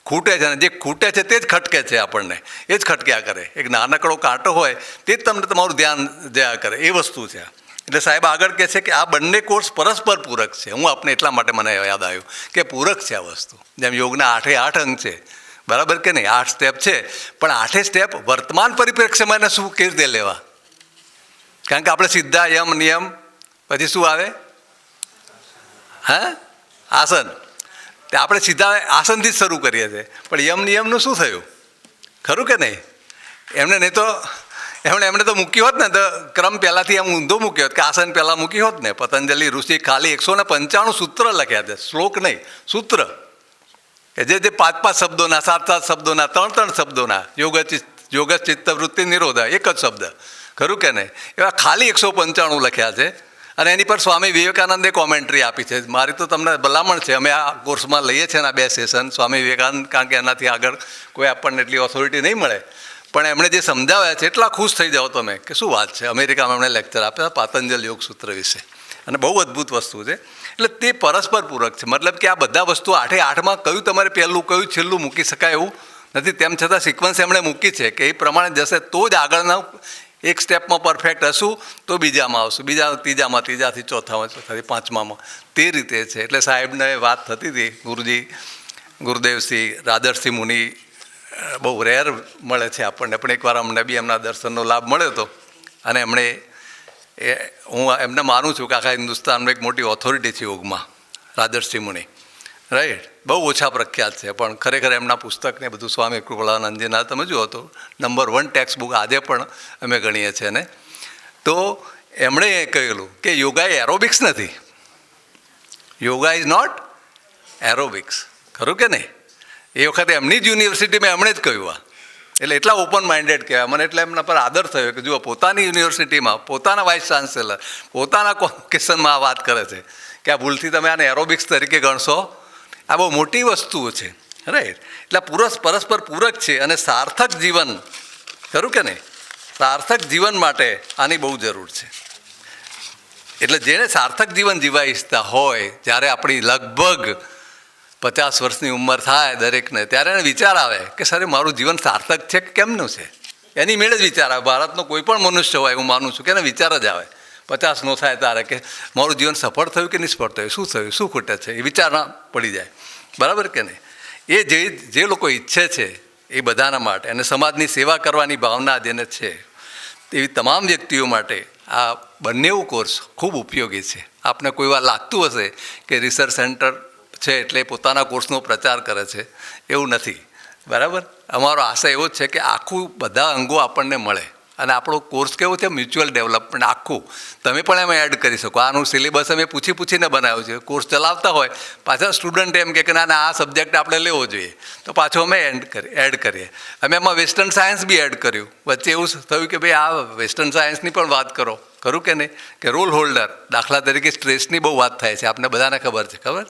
ખૂટે છે, અને જે ખૂટે છે તે જ ખટકે છે, આપણને એ જ ખટક્યા કરે. એક નાનકડો કાંટો હોય તે જ તમને તમારું ધ્યાન જયા કરે, એ વસ્તુ છે. એટલે સાહેબ આગળ કહે છે કે આ બંને કોર્સ પરસ્પર પૂરક છે. હું આપને એટલા માટે મને યાદ આવ્યું કે પૂરક છે આ વસ્તુ. જેમ યોગના 8 અંગ છે, બરાબર કે નહીં, 8 સ્ટેપ છે, પણ 8 સ્ટેપ વર્તમાન પરિપ્રેક્ષ્યમાં એને શું કેવી રીતે લેવા? કારણ કે આપણે સીધા યમ નિયમ પછી શું આવે? હા, આસન. તે આપણે સીધા આસનથી જ શરૂ કરીએ છીએ, પણ યમ નિયમનું શું થયું? ખરું કે નહીં? નહીં તો એમણે તો મૂકી હોત ને, તો ક્રમ પહેલાંથી એમ ઊંધો મૂક્યો હોત કે આસન પહેલાં મૂકી હોત ને. પતંજલિ ઋષિ ખાલી 195 સૂત્ર લખ્યા છે, શ્લોક નહીં, સૂત્ર. કે જે 5 શબ્દોના, 7 શબ્દોના, 3 શબ્દોના, યોગ ચિત્ત વૃત્તિ નિરોધ, એક જ શબ્દ. ખરું કે નહીં? એવા ખાલી 195 લખ્યા છે. અને એની પર સ્વામી વિવેકાનંદે કોમેન્ટ્રી આપી છે. મારી તો તમને ભલામણ છે, અમે આ કોર્સમાં લઈએ છીએ ને આ 2 સેશન સ્વામી વિવેકાનંદ, કારણ કે એનાથી આગળ કોઈ આપણને એટલી ઓથોરિટી નહીં મળે. પણ એમણે જે સમજાવ્યા છે એટલા ખુશ થઈ જાઓ તમે કે શું વાત છે. અમેરિકામાં એમણે લેક્ચર આપ્યા પાતંજલ યોગ સૂત્ર વિશે, અને બહુ અદ્ભુત વસ્તુ છે. એટલે તે પરસ્પર પૂરક છે. મતલબ કે આ બધા વસ્તુ 8 કયું તમારે પહેલું કયું છેલ્લું મૂકી શકાય એવું નથી. તેમ છતાં સિક્વન્સ એમણે મૂકી છે કે એ પ્રમાણે જશે તો જ આગળના એક સ્ટેપમાં પરફેક્ટ હશું તો બીજામાં આવશું, ત્રીજામાં, ત્રીજાથી ચોથામાં, ચોથાથી પાંચમામાં, તે રીતે છે. એટલે સાહેબને વાત થતી હતી, ગુરુદેવસિંહ, રાજર્ષિ મુનિ બહુ રેર મળે છે આપણને, પણ એકવાર અમને બી એમના દર્શનનો લાભ મળ્યો હતો. અને હું એમને માનું છું કે આખા હિન્દુસ્તાનમાં એક મોટી ઓથોરિટી છે યોગમાં, રાજર્ષિ મુનિ, રાઈટ. બહુ ઓછા પ્રખ્યાત છે, પણ ખરેખર એમના પુસ્તકને બધું સ્વામી કૃપાળાનંદજીના તમે જુઓ તો નંબર 1 ટેક્સ્ટ બુક આજે પણ અમે ગણીએ છીએ ને. તો એમણે એ કહેલું કે યોગા એ એરોબિક્સ નથી, યોગા ઇઝ નોટ એરોબિક્સ. ખરું કે નહીં? એ વખતે એમની જ યુનિવર્સિટીમાં એમણે જ કહ્યું. એટલે એટલા ઓપન માઇન્ડેડ કહેવાય. મને એટલે એમના પર આદર થયો કે જુઓ, પોતાની યુનિવર્સિટીમાં પોતાના વાઇસ ચાન્સેલર પોતાના કોન્વોકેશનમાં આ વાત કરે છે કે આ ભૂલથી તમે આને એરોબિક્સ તરીકે ગણશો. આ બહુ મોટી વસ્તુઓ છે, રાઈટ. એટલે પરસ્પર પૂરક છે અને સાર્થક જીવન, ખરું કે નહીં, સાર્થક જીવન માટે આની બહુ જરૂર છે. એટલે જેને સાર્થક જીવન જીવવા ઈચ્છતા હોય, જ્યારે આપણી લગભગ 50 વર્ષની ઉંમર થાય દરેકને, ત્યારે એને વિચાર આવે કે સર મારું જીવન સાર્થક છે કે કેમનું છે. એની મેળે જ વિચાર આવે. ભારતનો કોઈ પણ મનુષ્ય હોય હું માનું છું કે એને વિચાર જ આવે 50 નો થાય ત્યારે કે મારું જીવન સફળ થયું કે નિષ્ફળ થયું, શું થયું, શું ખૂટે છે, એ વિચારના પડી જાય. બરાબર કે નહીં? એ જે લોકો ઈચ્છે છે એ બધાના માટે, અને સમાજની સેવા કરવાની ભાવના જેને છે એવી તમામ વ્યક્તિઓ માટે આ બંને કોર્સ ખૂબ ઉપયોગી છે. આપને કોઈ વાર લાગતું હશે કે રિસર્ચ સેન્ટર છે એટલે પોતાના કોર્સનો પ્રચાર કરે છે, એવું નથી. બરાબર? અમારો આશય એવો જ છે કે આખું બધા અંગો આપણને મળે. અને આપણો કોર્સ કેવો છે? મ્યુચ્યુઅલ ડેવલપમેન્ટ આખું. તમે પણ એમાં એડ કરી શકો. આનું સિલેબસ અમે પૂછીને બનાવ્યું છે. કોર્સ ચલાવતા હોય પાછા સ્ટુડન્ટ એમ કે ના આ સબ્જેક્ટ આપણે લેવો જોઈએ, તો પાછો અમે એડ કરીએ. અમે એમાં વેસ્ટર્ન સાયન્સ બી એડ કર્યું. વચ્ચે એવું થયું કે ભાઈ આ વેસ્ટર્ન સાયન્સની પણ વાત કરો. ખરું કે નહીં? કે રોલ હોલ્ડર, દાખલા તરીકે સ્ટ્રેસની બહુ વાત થાય છે, આપને બધાને ખબર છે. ખબર?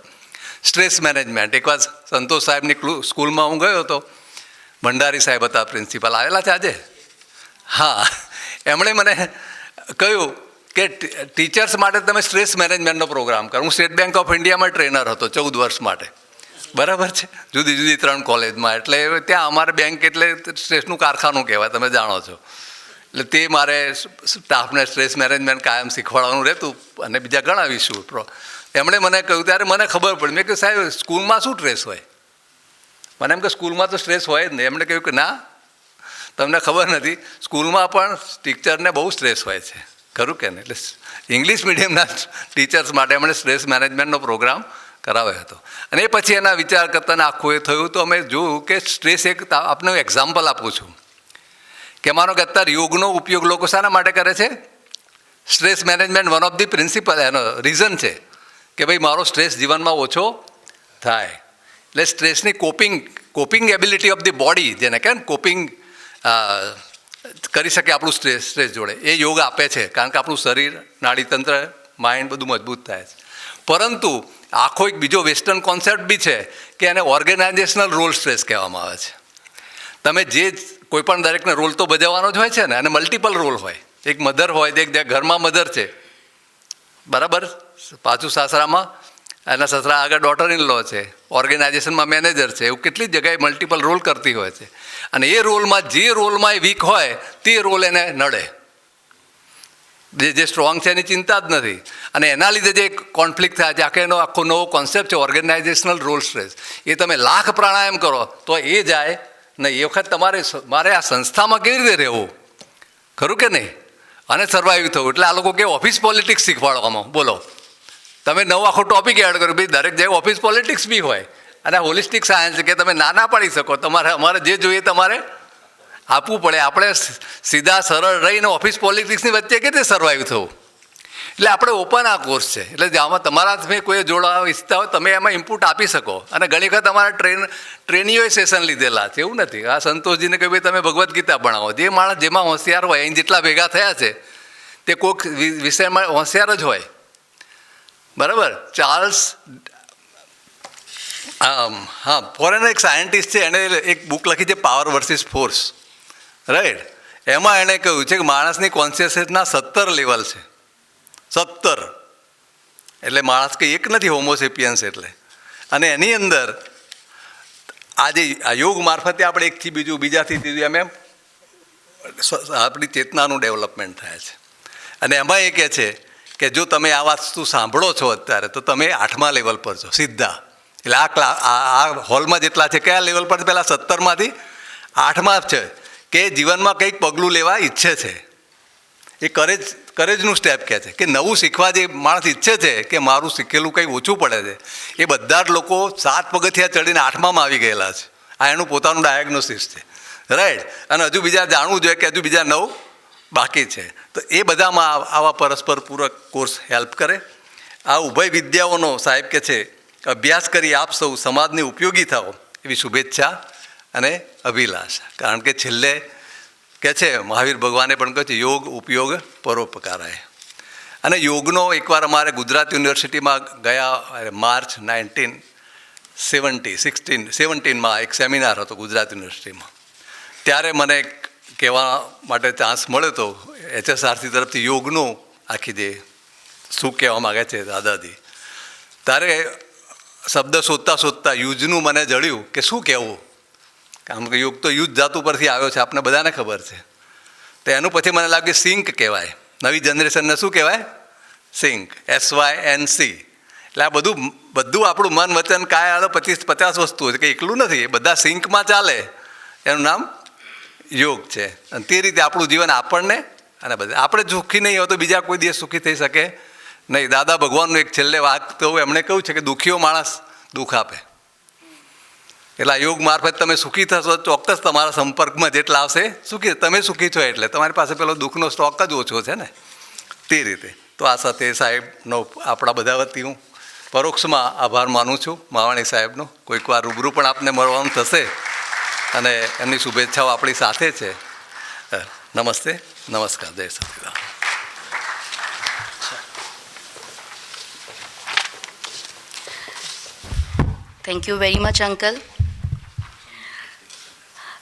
Stress management. એકવાર સંતોષ સાહેબની સ્કૂલમાં હું ગયો હતો, ભંડારી સાહેબ હતા પ્રિન્સિપાલ, આવેલા છે આજે. હા, એમણે મને કહ્યું કે ટીચર્સ માટે તમે સ્ટ્રેસ મેનેજમેન્ટનો પ્રોગ્રામ કરો. હું સ્ટેટ બેંક ઓફ ઇન્ડિયામાં ટ્રેનર હતો 14 વર્ષ માટે. બરાબર છે? જુદી જુદી 3 કોલેજમાં. એટલે ત્યાં અમારે બેંક એટલે સ્ટ્રેસનું કારખાનું કહેવાય, તમે જાણો છો. એટલે તે મારે સ્ટાફને સ્ટ્રેસ મેનેજમેન્ટ કાયમ શીખવાડવાનું રહેતું, અને બીજા ઘણા વિષયો. એમણે મને કહ્યું ત્યારે મને ખબર પડી. મેં કહ્યું સાહેબ સ્કૂલમાં શું સ્ટ્રેસ હોય? મને એમ કે સ્કૂલમાં તો સ્ટ્રેસ હોય જ નહીં. એમણે કહ્યું કે ના, તમને ખબર નથી, સ્કૂલમાં પણ ટીચરને બહુ સ્ટ્રેસ હોય છે. ખરું કે નહીં? એટલે ઇંગ્લિશ મીડિયમના ટીચર્સ માટે એમણે સ્ટ્રેસ મેનેજમેન્ટનો પ્રોગ્રામ કરાવ્યો હતો. અને એ પછી એના વિચાર કરતાને આખું એ થયું તો અમે જોયું કે સ્ટ્રેસ એક આપને એક્ઝામ્પલ આપું છું કે માનો કે અત્યારે યોગનો ઉપયોગ લોકો શાના માટે કરે છે? Stress management one of the principal એનો રીઝન છે કે ભાઈ મારો સ્ટ્રેસ જીવનમાં ઓછો થાય. એટલે સ્ટ્રેસની coping ability of the body, જેને કહે ને કોપિંગ કરી શકે આપણું સ્ટ્રેસ જોડે, એ યોગ આપે છે. કારણ કે આપણું શરીર, નાડીતંત્ર, માઇન્ડ બધું મજબૂત થાય છે. પરંતુ આખો એક બીજો વેસ્ટર્ન કોન્સેપ્ટ બી છે કે એને ઓર્ગેનાઇઝેશનલ રોલ સ્ટ્રેસ કહેવામાં આવે છે. તમે જે કોઈ પણ દરેકને રોલ તો ભજવવાનો જ હોય છે ને, અને મલ્ટિપલ રોલ હોય. એક મધર હોય, એક ઘરમાં મધર છે, બરાબર, પાછું સાસરામાં એના સસરા આગળ ડોટર ઇન લો છે, ઓર્ગેનાઇઝેશનમાં મેનેજર છે, એવું કેટલી જગ્યાએ મલ્ટિપલ રોલ કરતી હોય છે. અને એ રોલમાં જે રોલમાં એ વીક હોય તે રોલ એને નડે. જે સ્ટ્રોંગ છે એની ચિંતા જ નથી. અને એના લીધે જે કોન્ફ્લિક્ટ થાય છે, આખો એનો આખો નવો કોન્સેપ્ટ છે ઓર્ગેનાઇઝેશનલ રોલ સ્ટ્રેસ. એ તમે લાખ પ્રાણાયામ કરો તો એ જાય નહીં. એ વખત મારે આ સંસ્થામાં કેવી રીતે રહેવું, ખરું કે નહીં, અને સર્વાઈવ થવું. એટલે આ લોકો કે ઓફિસ પોલિટિક્સ શીખવાડવામાં, બોલો તમે નવો આખો ટોપિક એડ કરો ભાઈ દરેક જગ્યાએ ઓફિસ પોલિટિક્સ બી હોય. અને હોલિસ્ટિક સાયન્સ કે તમે ના પાડી શકો, અમારે જે જોઈએ તમારે આપવું પડે. આપણે સીધા સરળ રહીને ઓફિસ પોલિટિક્સની વચ્ચે કેવી રીતે સર્વાઈવ થવું. એટલે આપણે ઓપન આ કોર્સ છે, એટલે આમાં તમારા મેં કોઈ જોડાવા ઈચ્છતા હોય તમે એમાં ઇનપુટ આપી શકો. અને ઘણી વખત તમારા ટ્રેનીઓએ સેશન લીધેલા છે, એવું નથી. આ સંતોષજીને કહ્યું ભાઈ તમે ભગવદ્ ગીતા ભણાવો. જે માણસ જેમાં હોશિયાર હોય અહીં જેટલા ભેગા થયા છે તે કોઈક વિષયમાં હોશિયાર જ હોય, બરાબર. ચાર્લ્સ ફોરેન એક સાયન્ટિસ્ટ છે, એણે એક બુક લખી છે પાવર વર્સિસ ફોર્સ, રાઈટ. એમાં એણે કહ્યું છે કે માણસની કોન્શિયસનેસના 17 લેવલ છે. 17 એટલે માણસ કંઈ એક નથી, હોમોસેપિયન્સ એટલે. અને એની અંદર આજે આ યોગ મારફતે આપણે એકથી બીજું, બીજાથી ત્રીજું એમ આપણી ચેતનાનું ડેવલપમેન્ટ થાય છે. અને એમાં એ કહે છે કે જો તમે આ વસ્તુ સાંભળો છો અત્યારે તો તમે 8મા લેવલ પર છો સીધા. એટલે આ હોલમાં જેટલા છે કયા લેવલ પર? પહેલાં 17માંથી 8માં છે કે જીવનમાં કંઈક પગલું લેવા ઈચ્છે છે. એ કરેજનું સ્ટેપ કહે છે કે નવું શીખવા જે માણસ ઈચ્છે છે કે મારું શીખેલું કંઈ ઓછું પડે છે, એ બધા જ લોકો 7 પગથિયા ચડીને 8માં આવી ગયેલા છે. આ એનું પોતાનું ડાયગ્નોસિસ છે, રાઈટ. અને હજુ બીજા જાણવું જોઈએ કે હજુ બીજા 9 બાકી છે. તો એ બધામાં આવા પરસ્પર પૂરક કોર્સ હેલ્પ કરે. આ ઉભય વિદ્યાઓનો સાહેબ કે છે અભ્યાસ કરી આપ સૌ સમાજને ઉપયોગી થાઓ એવી શુભેચ્છા અને અભિલાષા. કારણ કે છેલ્લે કે છે મહાવીર ભગવાને પણ કહે છે યોગ ઉપયોગ પરોપકારાય. અને યોગનો એકવાર અમારે ગુજરાત યુનિવર્સિટીમાં ગયા માર્ચ 1917માં એક સેમિનાર હતો ગુજરાત યુનિવર્સિટીમાં. ત્યારે મને કહેવા માટે ચાન્સ મળ્યો હતો HSRC તરફથી યોગનું આખી જે શું કહેવા માગે છે દાદાજી. ત્યારે શબ્દ શોધતા યુજનું મને જડ્યું કે શું કહેવું. કારણ કે યોગ તો યુદ્ધ જાત ઉપરથી આવ્યો છે, આપણે બધાને ખબર છે. તો એનું પછી મને લાગ્યું સિંક કહેવાય. નવી જનરેશનને શું કહેવાય? Sync, SYNC. એટલે આ બધું આપણું મન વચન કાયા 25-50 વસ્તુઓ છે કે એકલું નથી, એ બધા સિંકમાં ચાલે. એનું નામ યોગ છે. અને તે રીતે આપણું જીવન આપણને અને બધા આપણે સુખી નહીં હોય તો બીજા કોઈ દિવસ સુખી થઈ શકે નહીં. દાદા ભગવાનનું એક છેલ્લે વાત તો એમણે કહ્યું છે કે દુઃખીઓ માણસ દુઃખ આપે. એટલે યોગ મારફત તમે સુખી થશો, ચોક્કસ તમારા સંપર્કમાં જેટલા આવશે સુખી. તમે સુખી છો એટલે તમારી પાસે પેલો દુઃખનો સ્ટોક જ ઓછો છે ને, તે રીતે. તો આ સાથે સાહેબનો આપણા બધા વતી હું પરોક્ષમાં આભાર માનું છું, માવાણી સાહેબનો. કોઈક વાર રૂબરૂ પણ આપને મળવાનું થશે અને એમની શુભેચ્છાઓ આપણી સાથે છે. નમસ્તે, નમસ્કાર, જય Sachidanand. Thank you very much uncle.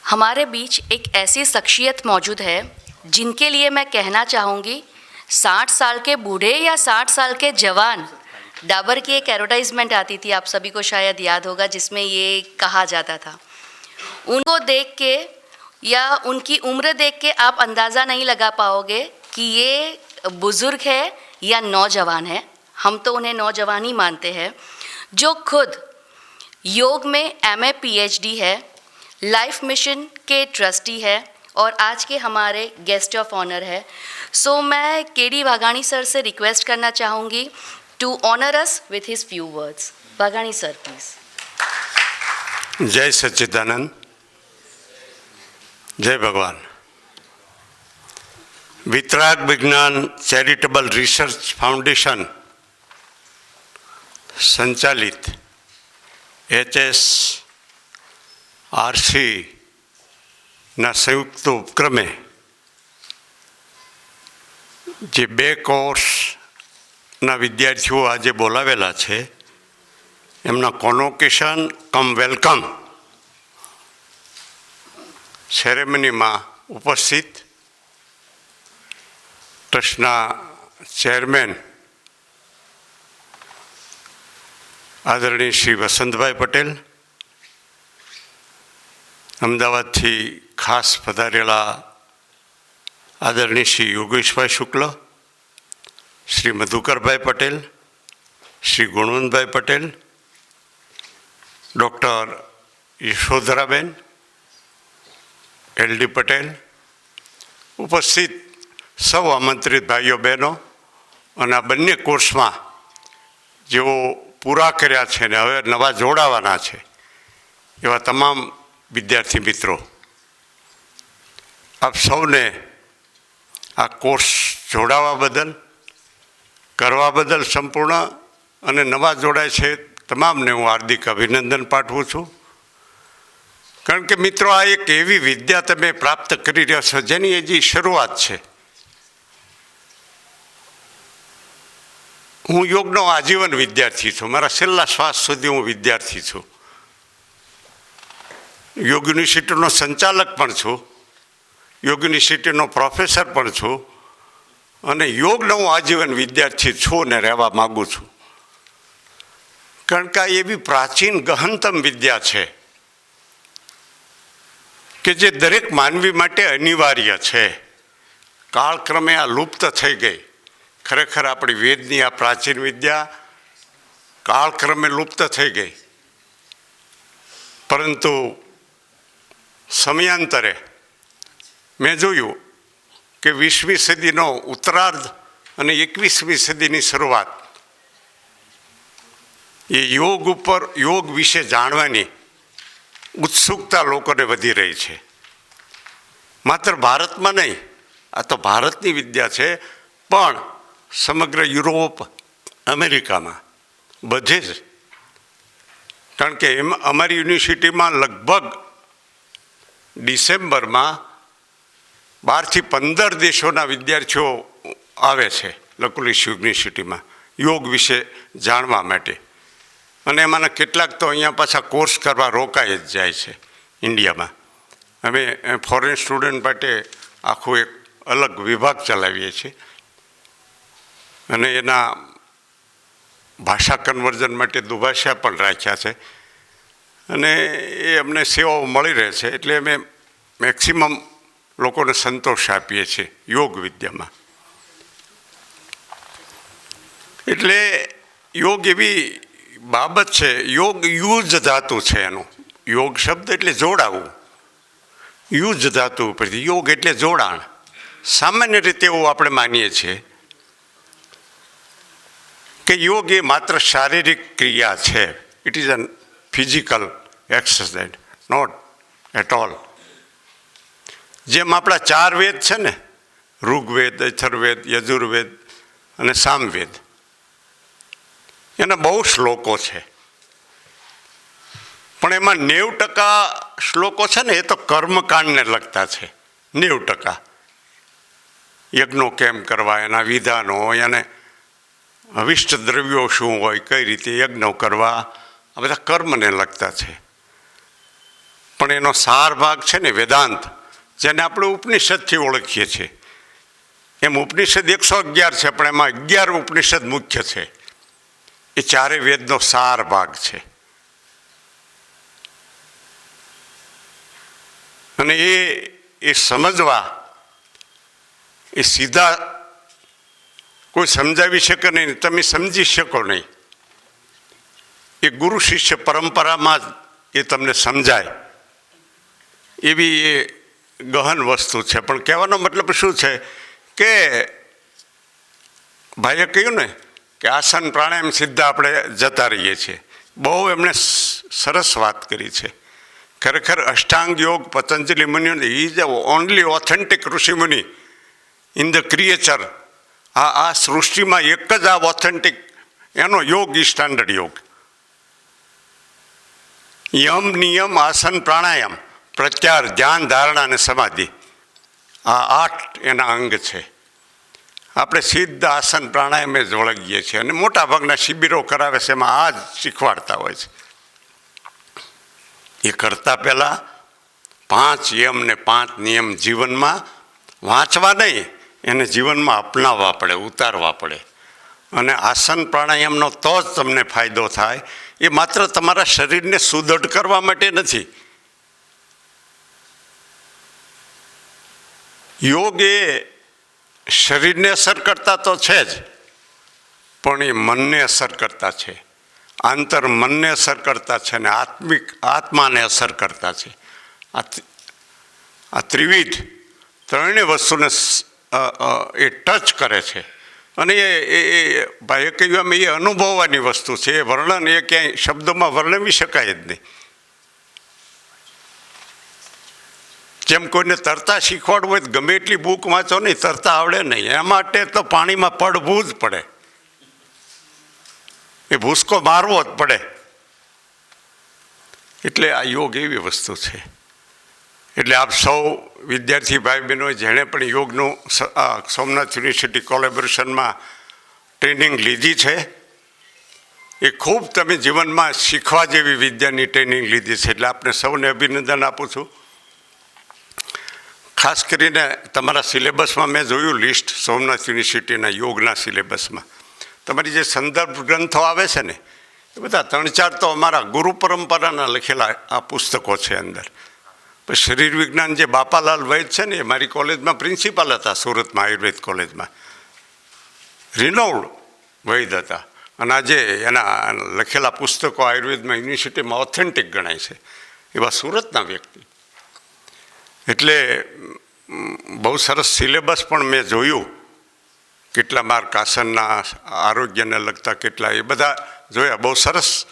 हमारे बीच एक ऐसी शख्सियत मौजूद है जिनके लिए मैं कहना चाहूँगी 60 साल के बूढ़े या 60 साल के जवान. डाबर की एक एडवर्टाइजमेंट आती थी, आप सभी को शायद याद होगा, जिसमें ये कहा जाता था. उनको देख के या उनकी उम्र देख के आप अंदाज़ा नहीं लगा पाओगे कि ये बुज़ुर्ग है या नौजवान है. हम तो उन्हें नौजवान ही मानते हैं. जो खुद योग में MA PhD है, लाइफ मिशन के ट्रस्टी है और आज के हमारे गेस्ट ऑफ ऑनर है. सो मैं KD वाघाणी सर से रिक्वेस्ट करना चाहूँगी to honour us with his few words. Vaghani sir please. जय सच्चिदानंद, जय भगवान. Vitrag Vigyan charitable research foundation संचालित HSRC ના સંયુક્ત ઉપક્રમે જે 2 કોર્સના વિદ્યાર્થીઓ આજે બોલાવેલા છે એમના કોનોકેશન કમ વેલકમ સેરેમનીમાં ઉપસ્થિત ટ્રસ્ટના ચેરમેન આદરણીય શ્રી વસંતભાઈ પટેલ, અમદાવાદથી ખાસ પધારેલા આદરણીય શ્રી યોગેશભાઈ શુક્લ, શ્રી મધુકરભાઈ પટેલ, શ્રી ગુણવંતભાઈ પટેલ, ડૉક્ટર યશોધરાબેન, એલડી પટેલ, ઉપસ્થિત સૌ આમંત્રિત ભાઈઓ બહેનો અને આ બંને કોર્સમાં જેઓ પૂરા કર્યા છે ને હવે નવા જોડાવાના છે એવા તમામ વિદ્યાર્થી મિત્રો, આપ સૌને આ કોર્સ જોડાવા બદલ, કરવા બદલ સંપૂર્ણ અને નવા જોડાય છે તમામને હું હાર્દિક અભિનંદન પાઠવું છું. કારણ કે મિત્રો, આ એક એવી વિદ્યા તમે પ્રાપ્ત કરી રહ્યા છો જેની હજી શરૂઆત છે. હું યોગનો આજીવન વિદ્યાર્થી છું, મારા છેલ્લા શ્વાસ સુધી હું વિદ્યાર્થી છું. યોગ યુનિવર્સિટીનો સંચાલક પણ છું, યોગ યુનિવર્સિટીનો પ્રોફેસર પણ છું અને યોગનો હું આજીવન વિદ્યાર્થી છું અને રહેવા માગું છું. કારણ કે આ એવી પ્રાચીન ગહનતમ વિદ્યા છે કે જે દરેક માનવી માટે અનિવાર્ય છે. કાળક્રમે આ લુપ્ત થઈ ગઈ. ખરેખર આપણી વેદની આ પ્રાચીન વિદ્યા કાળક્રમે લુપ્ત થઈ ગઈ, પરંતુ સમયાંતરે મેં જોયું કે 20મી સદીનો ઉત્તરાર્ધ અને 21મી સદીની શરૂઆત એ યોગ વિશે જાણવાની ઉત્સુકતા લોકોને વધી રહી છે. માત્ર ભારતમાં નહીં, આ તો ભારતની વિદ્યા છે, પણ સમગ્ર યુરોપ, અમેરિકામાં બધે જ. કારણ કે અમારી યુનિવર્સિટીમાં લગભગ ડિસેમ્બરમાં 12 થી 15 દેશોના વિદ્યાર્થીઓ આવે છે લકુલિશ યુનિવર્સિટીમાં યોગ વિશે જાણવા માટે. અને એમાંના કેટલાક તો અહીંયા પાછા કોર્સ કરવા રોકાઈ જ જાય છે ઇન્ડિયામાં. અમે ફોરેન સ્ટુડન્ટ માટે આખું એક અલગ વિભાગ ચલાવીએ છીએ અને એના ભાષા કન્વર્ઝન માટે દુભાષા પણ રાખ્યા છે અને એ અમને સેવાઓ મળી રહે છે. એટલે અમે મેક્સિમમ લોકોને સંતોષ આપીએ છીએ યોગ વિદ્યામાં. એટલે યોગ એવી બાબત છે, યોગ યુજ ધાતુ છે એનું. યોગ શબ્દ એટલે જોડાવું, યુજ ધાતુ ઉપરથી યોગ એટલે જોડાણ. સામાન્ય રીતે એવું આપણે માનીએ છીએ કે યોગ એ માત્ર શારીરિક ક્રિયા છે. It is an physical exercise, not at all. જેમ આપણા 4 વેદ છે ને, ઋગ્વેદ, અથર્વવેદ, યજુર્વેદ અને સામવેદ, એના બહુ શ્લોકો છે, પણ એમાં 90% શ્લોકો છે ને એ તો કર્મકાંડને લગતા છે. 90% યજ્ઞો કેમ કરવા, એના વિધાનો, એને અવિષ્ટ દ્રવ્યો શું હોય, કઈ રીતે યજ્ઞો કરવા, આ બધા કર્મને લગતા છે. પણ એનો સાર ભાગ છે ને વેદાંત, જેને આપણે ઉપનિષદથી ઓળખીએ છીએ. એમ ઉપનિષદ 111 છે, પણ એમાં 11 ઉપનિષદ મુખ્ય છે. એ 4 વેદનો સાર ભાગ છે. અને એ સમજવા એ સીધા કોઈ સમજાવી શકે નહીં, તમે સમજી શકો નહીં. એ ગુરુ શિષ્ય પરંપરામાં જ એ તમને સમજાય એવી એ ગહન વસ્તુ છે. પણ કહેવાનો મતલબ શું છે કે ભાઈએ કહ્યું ને કે આસન પ્રાણાયામ સીધા આપણે જતા રહીએ છીએ. બહુ એમણે સરસ વાત કરી છે. ખરેખર અષ્ટાંગ યોગ પતંજલિ મુનિ ઇઝ ધ ઓનલી ઓથેન્ટિક ઋષિ મુનિ ઇન ધ ક્રિએચર. આ સૃષ્ટિમાં એક જ આ ઓથેન્ટિક એનો યોગ ઈ સ્ટાન્ડર્ડ યોગ. યમ, નિયમ, આસન, પ્રાણાયામ, પ્રત્યાહાર, ધ્યાન, ધારણા અને સમાધિ, આ 8 એના અંગ છે. આપણે સીધા આસન પ્રાણાયામે જ વળગીએ છીએ અને મોટાભાગના શિબિરો કરાવે છે એમાં આ જ શીખવાડતા હોય છે. એ કરતાં પહેલાં 5 યમ ને 5 નિયમ જીવનમાં વાંચવા નહીં, એને જીવનમાં અપનાવવા પડે, ઉતારવા પડે. અને આસન પ્રાણાયામનો તો જ તમને ફાયદો થાય એ માત્ર તમારા શરીરને સુદૃઢ કરવા માટે નથી. યોગ એ શરીરને અસર કરતા તો છે જ, પણ એ મનને અસર કરતા છે, આંતર મનને અસર કરતા છે અને આત્માને અસર કરતા છે. આ ત્રિવિધ ત્રણેય વસ્તુને એ ટચ કરે છે અને એ ભાઈએ કહ્યું એમ એ અનુભવવાની વસ્તુ છે. એ વર્ણન એ ક્યાંય શબ્દોમાં વર્ણવી શકાય જ નહીં. જેમ કોઈને તરતા શીખવાડવું હોય તો ગમે એટલી બુક વાંચો નહીં, તરતા આવડે નહીં. એ માટે તો પાણીમાં પડવું જ પડે, એ ભૂસકો મારવો જ પડે. એટલે આ યોગ એવી વસ્તુ છે. એટલે આપ સૌ વિદ્યાર્થી ભાઈ બહેનો જેણે પણ યોગનું સોમનાથ યુનિવર્સિટી કોલેબોરેશનમાં ટ્રેનિંગ લીધી છે, એ ખૂબ તમે જીવનમાં શીખવા જેવી વિદ્યાની ટ્રેનિંગ લીધી છે. એટલે આપને સૌને અભિનંદન આપું છું. ખાસ કરીને તમારા સિલેબસમાં મેં જોયું લિસ્ટ, સોમનાથ યુનિવર્સિટીના યોગના સિલેબસમાં તમારી જે સંદર્ભ ગ્રંથો આવે છે ને, એ બધા 3-4 તો અમારા ગુરુ પરંપરાના લખેલા આ પુસ્તકો છે અંદર. શરીર વિજ્ઞાન જે બાપાલાલ વૈદ છે ને, એ મારી કોલેજમાં પ્રિન્સિપાલ હતા, સુરતમાં આયુર્વેદ કોલેજમાં રિનોવડ વૈદ હતા. અને આજે એના લખેલા પુસ્તકો આયુર્વેદમાં યુનિવર્સિટીમાં ઓથેન્ટિક ગણાય છે, એવા સુરતના વ્યક્તિ. એટલે બહુ સરસ સિલેબસ પણ મેં જોયું, કેટલા માર્ક આસનના, આરોગ્યને લગતા કેટલા, એ બધા જોયા. બહુ સરસ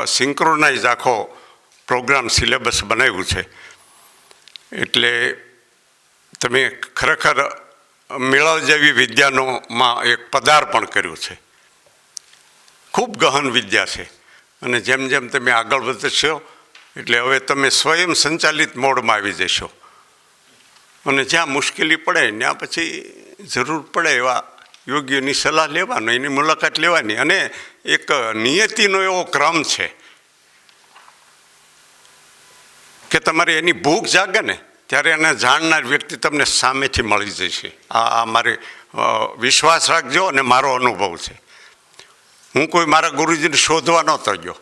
સિંક્રોનાઇઝ આખો પ્રોગ્રામ સિલેબસ બનાવ્યું છે. એટલે તમે ખરેખર મેળવ જેવી વિદ્યાનોમાં એક પદાર્પણ કર્યું છે. ખૂબ ગહન વિદ્યા છે. અને જેમ જેમ તમે આગળ વધશો એટલે હવે તમે સ્વયં સંચાલિત મોડમાં આવી જશો. અને જ્યાં મુશ્કેલી પડે ત્યાં પછી જરૂર પડે એવા યોગ્યની સલાહ લેવાનો, એની મુલાકાત લેવાની. અને એક નિયતિનો એવો ક્રમ છે કે તમારે એની ભૂખ જાગે ને ત્યારે એને જાણનાર વ્યક્તિ તમને સામેથી મળી જશે. આ મારે વિશ્વાસ રાખજો અને મારો અનુભવ છે. હું કોઈ મારા ગુરુજીને શોધવા નહોતો ગયો,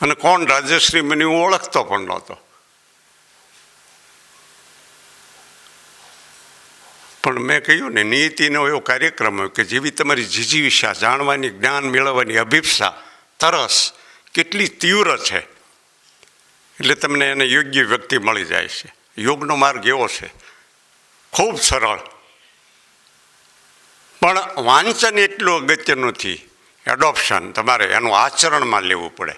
અને કોણ રાજશ્રી મને હું ઓળખતો પણ નહોતો. પણ મેં કહ્યું ને, નીતિનો એવો કાર્યક્રમ હોય કે જેવી તમારી જીજીવિષા, જાણવાની, જ્ઞાન મેળવવાની અભિપ્સા, તરસ કેટલી તીવ્ર છે, એટલે તમને એને યોગ્ય વ્યક્તિ મળી જાય છે. યોગનો માર્ગ એવો છે, ખૂબ સરળ, પણ વાંચન એટલું અગત્યનું નથી. એડોપ્શન તમારે એનું આચરણમાં લેવું પડે,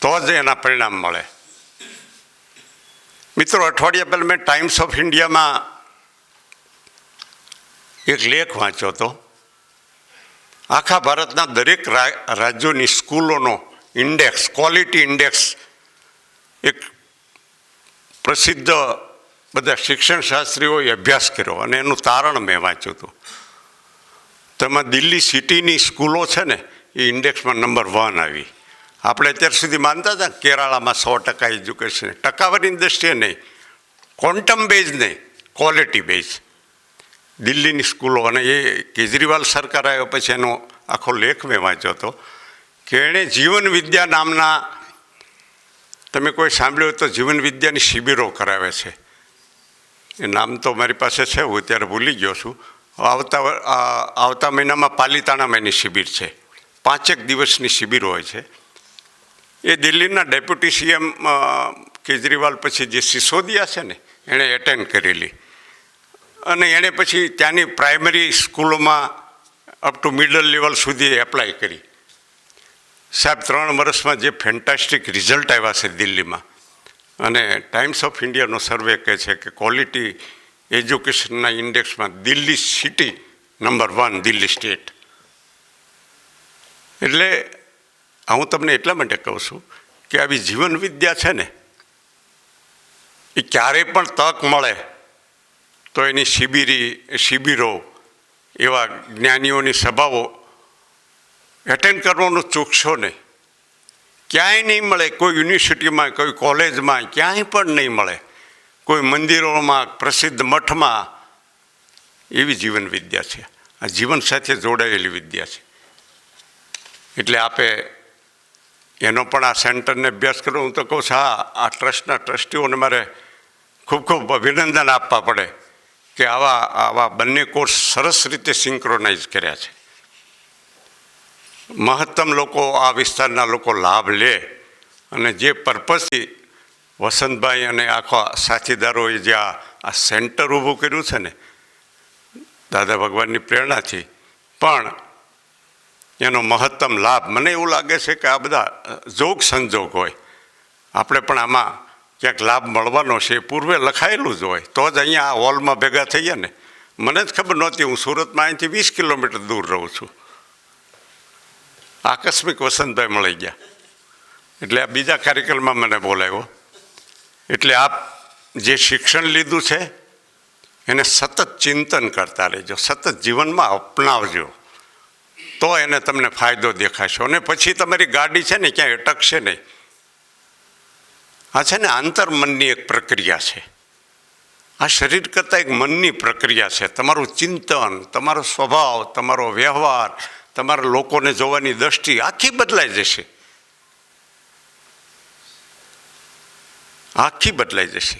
તો જ એના પરિણામ મળે. મિત્રો, અઠવાડિયા પહેલાં મેં ટાઈમ્સ ઓફ ઇન્ડિયામાં એક લેખ વાંચ્યો હતો. આખા ભારતના દરેક રાજ્યોની સ્કૂલોનો ઇન્ડેક્સ, ક્વોલિટી ઇન્ડેક્સ, એક પ્રસિદ્ધ બધા શિક્ષણ શાસ્ત્રીઓએ અભ્યાસ કર્યો અને એનું તારણ મેં વાંચ્યું હતું. તેમાં દિલ્હી સિટીની સ્કૂલો છે ને, એ ઇન્ડેક્સમાં નંબર 1 આવી. આપણે અત્યાર સુધી માનતા હતા કેરાલામાં 100% એજ્યુકેશન, ટકાવારીની દ્રષ્ટિએ નહીં, ક્વોન્ટમ બેઝ નહીં, ક્વોલિટી બેઝ દિલ્હીની સ્કૂલો. અને એ કેજરીવાલ સરકાર આવ્યો પછી એનો આખો લેખ મેં વાંચ્યો હતો કે એણે જીવન વિદ્યા નામના, તમે કોઈ સાંભળ્યું હોય તો જીવન વિદ્યાની શિબિરો કરાવે છે. એ નામ તો મારી પાસે છે, હું અત્યારે ભૂલી ગયો છું. આવતા મહિનામાં પાલિતાણામાં એની શિબિર છે. 5 દિવસની શિબિર હોય છે. એ દિલ્હીના ડેપ્યુટી સીએમ કેજરીવાલ પછી જે સિસોદિયા છે ને, એણે એટેન્ડ કરેલી. અને એણે પછી ત્યાંની પ્રાઇમરી સ્કૂલોમાં અપ ટુ મિડલ લેવલ સુધી એપ્લાય કરી. સાહેબ, 3 વર્ષમાં જે ફેન્ટાસ્ટિક રિઝલ્ટ આવ્યા છે દિલ્હીમાં. અને ટાઈમ્સ ઓફ ઇન્ડિયાનો સર્વે કહે છે કે ક્વોલિટી એજ્યુકેશનના ઇન્ડેક્સમાં Delhi city number 1, Delhi state. એટલે હું તમને એટલા માટે કહું છું કે આવી જીવન વિદ્યા છે ને, એ ક્યારેય પણ તક મળે તો એની શિબિરો, એવા જ્ઞાનીઓની સભાઓ એટેન્ડ કરવાનું ચૂકશો નહીં. ક્યાંય નહીં મળે, કોઈ યુનિવર્સિટીમાં, કોઈ કોલેજમાં, ક્યાંય પણ નહીં મળે. કોઈ મંદિરોમાં, પ્રસિદ્ધ મઠમાં. એવી જીવન વિદ્યા છે. આ જીવન સાથે જોડાયેલી વિદ્યા છે. એટલે આપે એનો પણ આ સેન્ટરને અભ્યાસ કરો. હું તો કહું છું આ ટ્રસ્ટના ટ્રસ્ટીઓને મારે ખૂબ ખૂબ અભિનંદન આપવા પડે કે આવા બંને કોર્સ સરસ રીતે સિંક્રોનાઇઝ કર્યા છે. મહત્તમ લોકો આ વિસ્તારના લોકો લાભ લે અને જે પર્પઝથી વસંતભાઈ અને આખા સાથીદારોએ જે આ સેન્ટર ઊભું કર્યું છે ને દાદા ભગવાનની પ્રેરણાથી, પણ એનો મહત્તમ લાભ મને એવું લાગે છે કે આ બધા જોગ સંજોગ હોય. આપણે પણ આમાં ક્યાંક લાભ મળવાનો છે, પૂર્વે લખાયેલું જ હોય તો જ અહીંયા આ હોલમાં ભેગા થઈએ ને. મને જ ખબર નહોતી, હું સુરતમાં અહીંથી 20 કિલોમીટર દૂર રહું છું. આકસ્મિક વસંતભાઈ મળી ગયા એટલે આ બીજા કાર્યક્રમમાં મને બોલાવ્યો. એટલે આપ જે શિક્ષણ લીધું છે એને સતત ચિંતન કરતા રહેજો, સતત જીવનમાં અપનાવજો, તો એને તમને ફાયદો દેખાશો. અને પછી તમારી ગાડી છે ને ક્યાંય અટકશે નહીં. આ છે ને આંતરમનની એક પ્રક્રિયા છે. આ શરીર કરતાં એક મનની પ્રક્રિયા છે. તમારું ચિંતન, તમારો સ્વભાવ, તમારો વ્યવહાર, તમારા લોકોને જોવાની દ્રષ્ટિ આખી બદલાઈ જશે, આખી બદલાઈ જશે.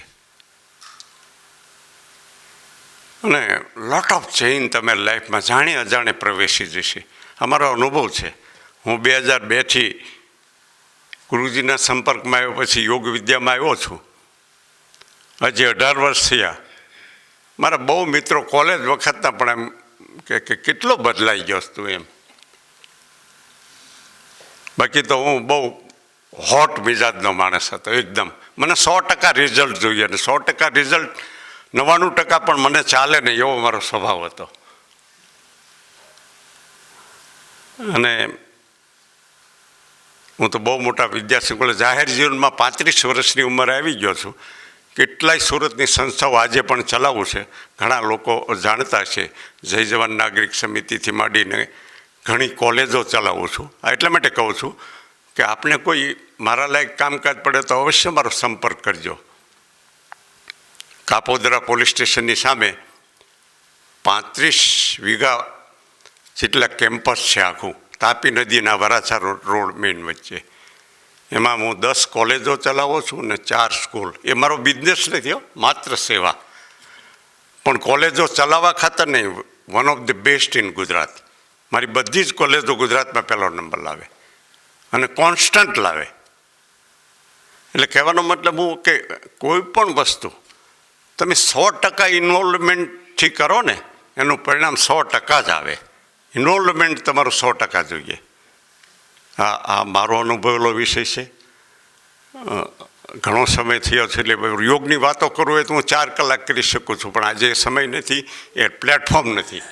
અને લોટ ઓફ ચેન્જ તમે લાઈફમાં જાણે અજાણે પ્રવેશી જશે. અમારો અનુભવ છે. હું 2002થી ગુરુજીના સંપર્કમાં આવ્યો, પછી યોગ વિદ્યામાં આવ્યો છું. હજી 18 વર્ષ થયા. મારા બહુ મિત્રો કોલેજ વખતના પણ એમ કે કેટલો બદલાઈ ગયો તું એમ. બાકી તો હું બહુ હોટ મિજાજનો માણસ હતો એકદમ. મને 100% રિઝલ્ટ જોઈએ અને 100% રિઝલ્ટ 99% પણ મને ચાલે નહીં એવો મારો સ્વભાવ હતો. અને હું તો બહુ મોટા વિદ્યાર્થી જાહેર જીવનમાં 35 વર્ષની ઉંમરે આવી ગયો છું. કેટલાય સુરતની સંસ્થાઓ આજે પણ ચલાવું છે. ઘણા લોકો જાણતા છે. જય જવાન નાગરિક સમિતિથી માંડીને ઘણી કોલેજો ચલાવું છું. એટલા માટે કહું છું કે આપને કોઈ મારા લાયક કામકાજ પડે તો અવશ્ય મારો સંપર્ક કરજો. કાપોદરા પોલીસ સ્ટેશનની સામે 35 વીઘા જેટલા કેમ્પસ છે આખું, તાપી નદીના વરાછા રોડ મેઇન વચ્ચે. એમાં હું 10 કોલેજો ચલાવું છું ને 4 સ્કૂલ. એ મારો બિઝનેસ નથી, માત્ર સેવા. પણ કોલેજો ચલાવવા ખાતર નહીં, one of the best in Gujarat. મારી બધી જ કોલેજો ગુજરાતમાં પહેલો નંબર લાવે અને કોન્સ્ટન્ટ લાવે. એટલે કહેવાનો મતલબ હું કે કોઈ પણ વસ્તુ તમે 100% ઇન્વોલ્વમેન્ટથી કરો ને એનું પરિણામ 100% જ આવે. ઇન્વોલ્વમેન્ટ તમારું 100% જોઈએ. આ મારો અનુભવેલો વિષય છે. ઘણો સમય થયો છે એટલે યોગની વાતો કરવું હોય તો હું 4 કલાક કરી શકું છું, પણ આજે સમય નથી, એ પ્લેટફોર્મ નથી.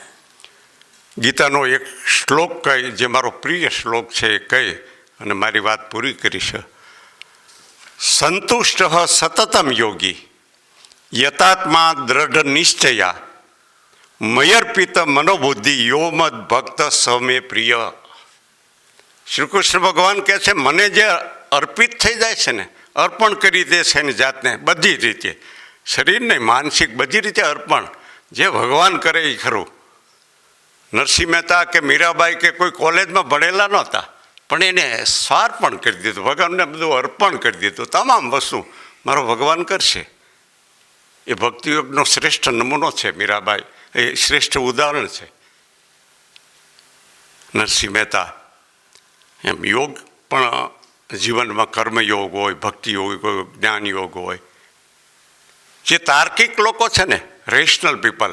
ગીતાનો એક શ્લોક કહી, જે મારો પ્રિય શ્લોક છે એ કહી અને મારી વાત પૂરી કરીશ. સંતુષ્ટ સતતમ યોગી યતાત્મા દ્રઢ નિશ્ચયા મયર્પિત મનોબુદ્ધિ યોમદ ભક્ત સમે પ્રિય. શ્રી કૃષ્ણ ભગવાન કહે છે, મને જે અર્પિત થઈ જાય છે ને, અર્પણ કરી દે છે એની જાતને બધી રીતે, શરીરને માનસિક બધી રીતે અર્પણ, જે ભગવાન કરે એ ખરું. નરસિંહ મહેતા કે મીરાબાઈ કે કોઈ કોલેજમાં ભણેલા નહોતા, પણ એને સ્વાર્પણ કરી દીધું, ભગવાનને બધું અર્પણ કરી દીધું. તમામ વસ્તુ મારો ભગવાન કરશે. એ ભક્તિયોગનો શ્રેષ્ઠ નમૂનો છે મીરાબાઈ, એ શ્રેષ્ઠ ઉદાહરણ છે નરસિંહ મહેતા. એમ યોગ પણ જીવનમાં કર્મયોગ હોય, ભક્તિ યોગ હોય, જ્ઞાન યોગ હોય. જે તાર્કિક લોકો છે ને, રેશનલ પીપલ,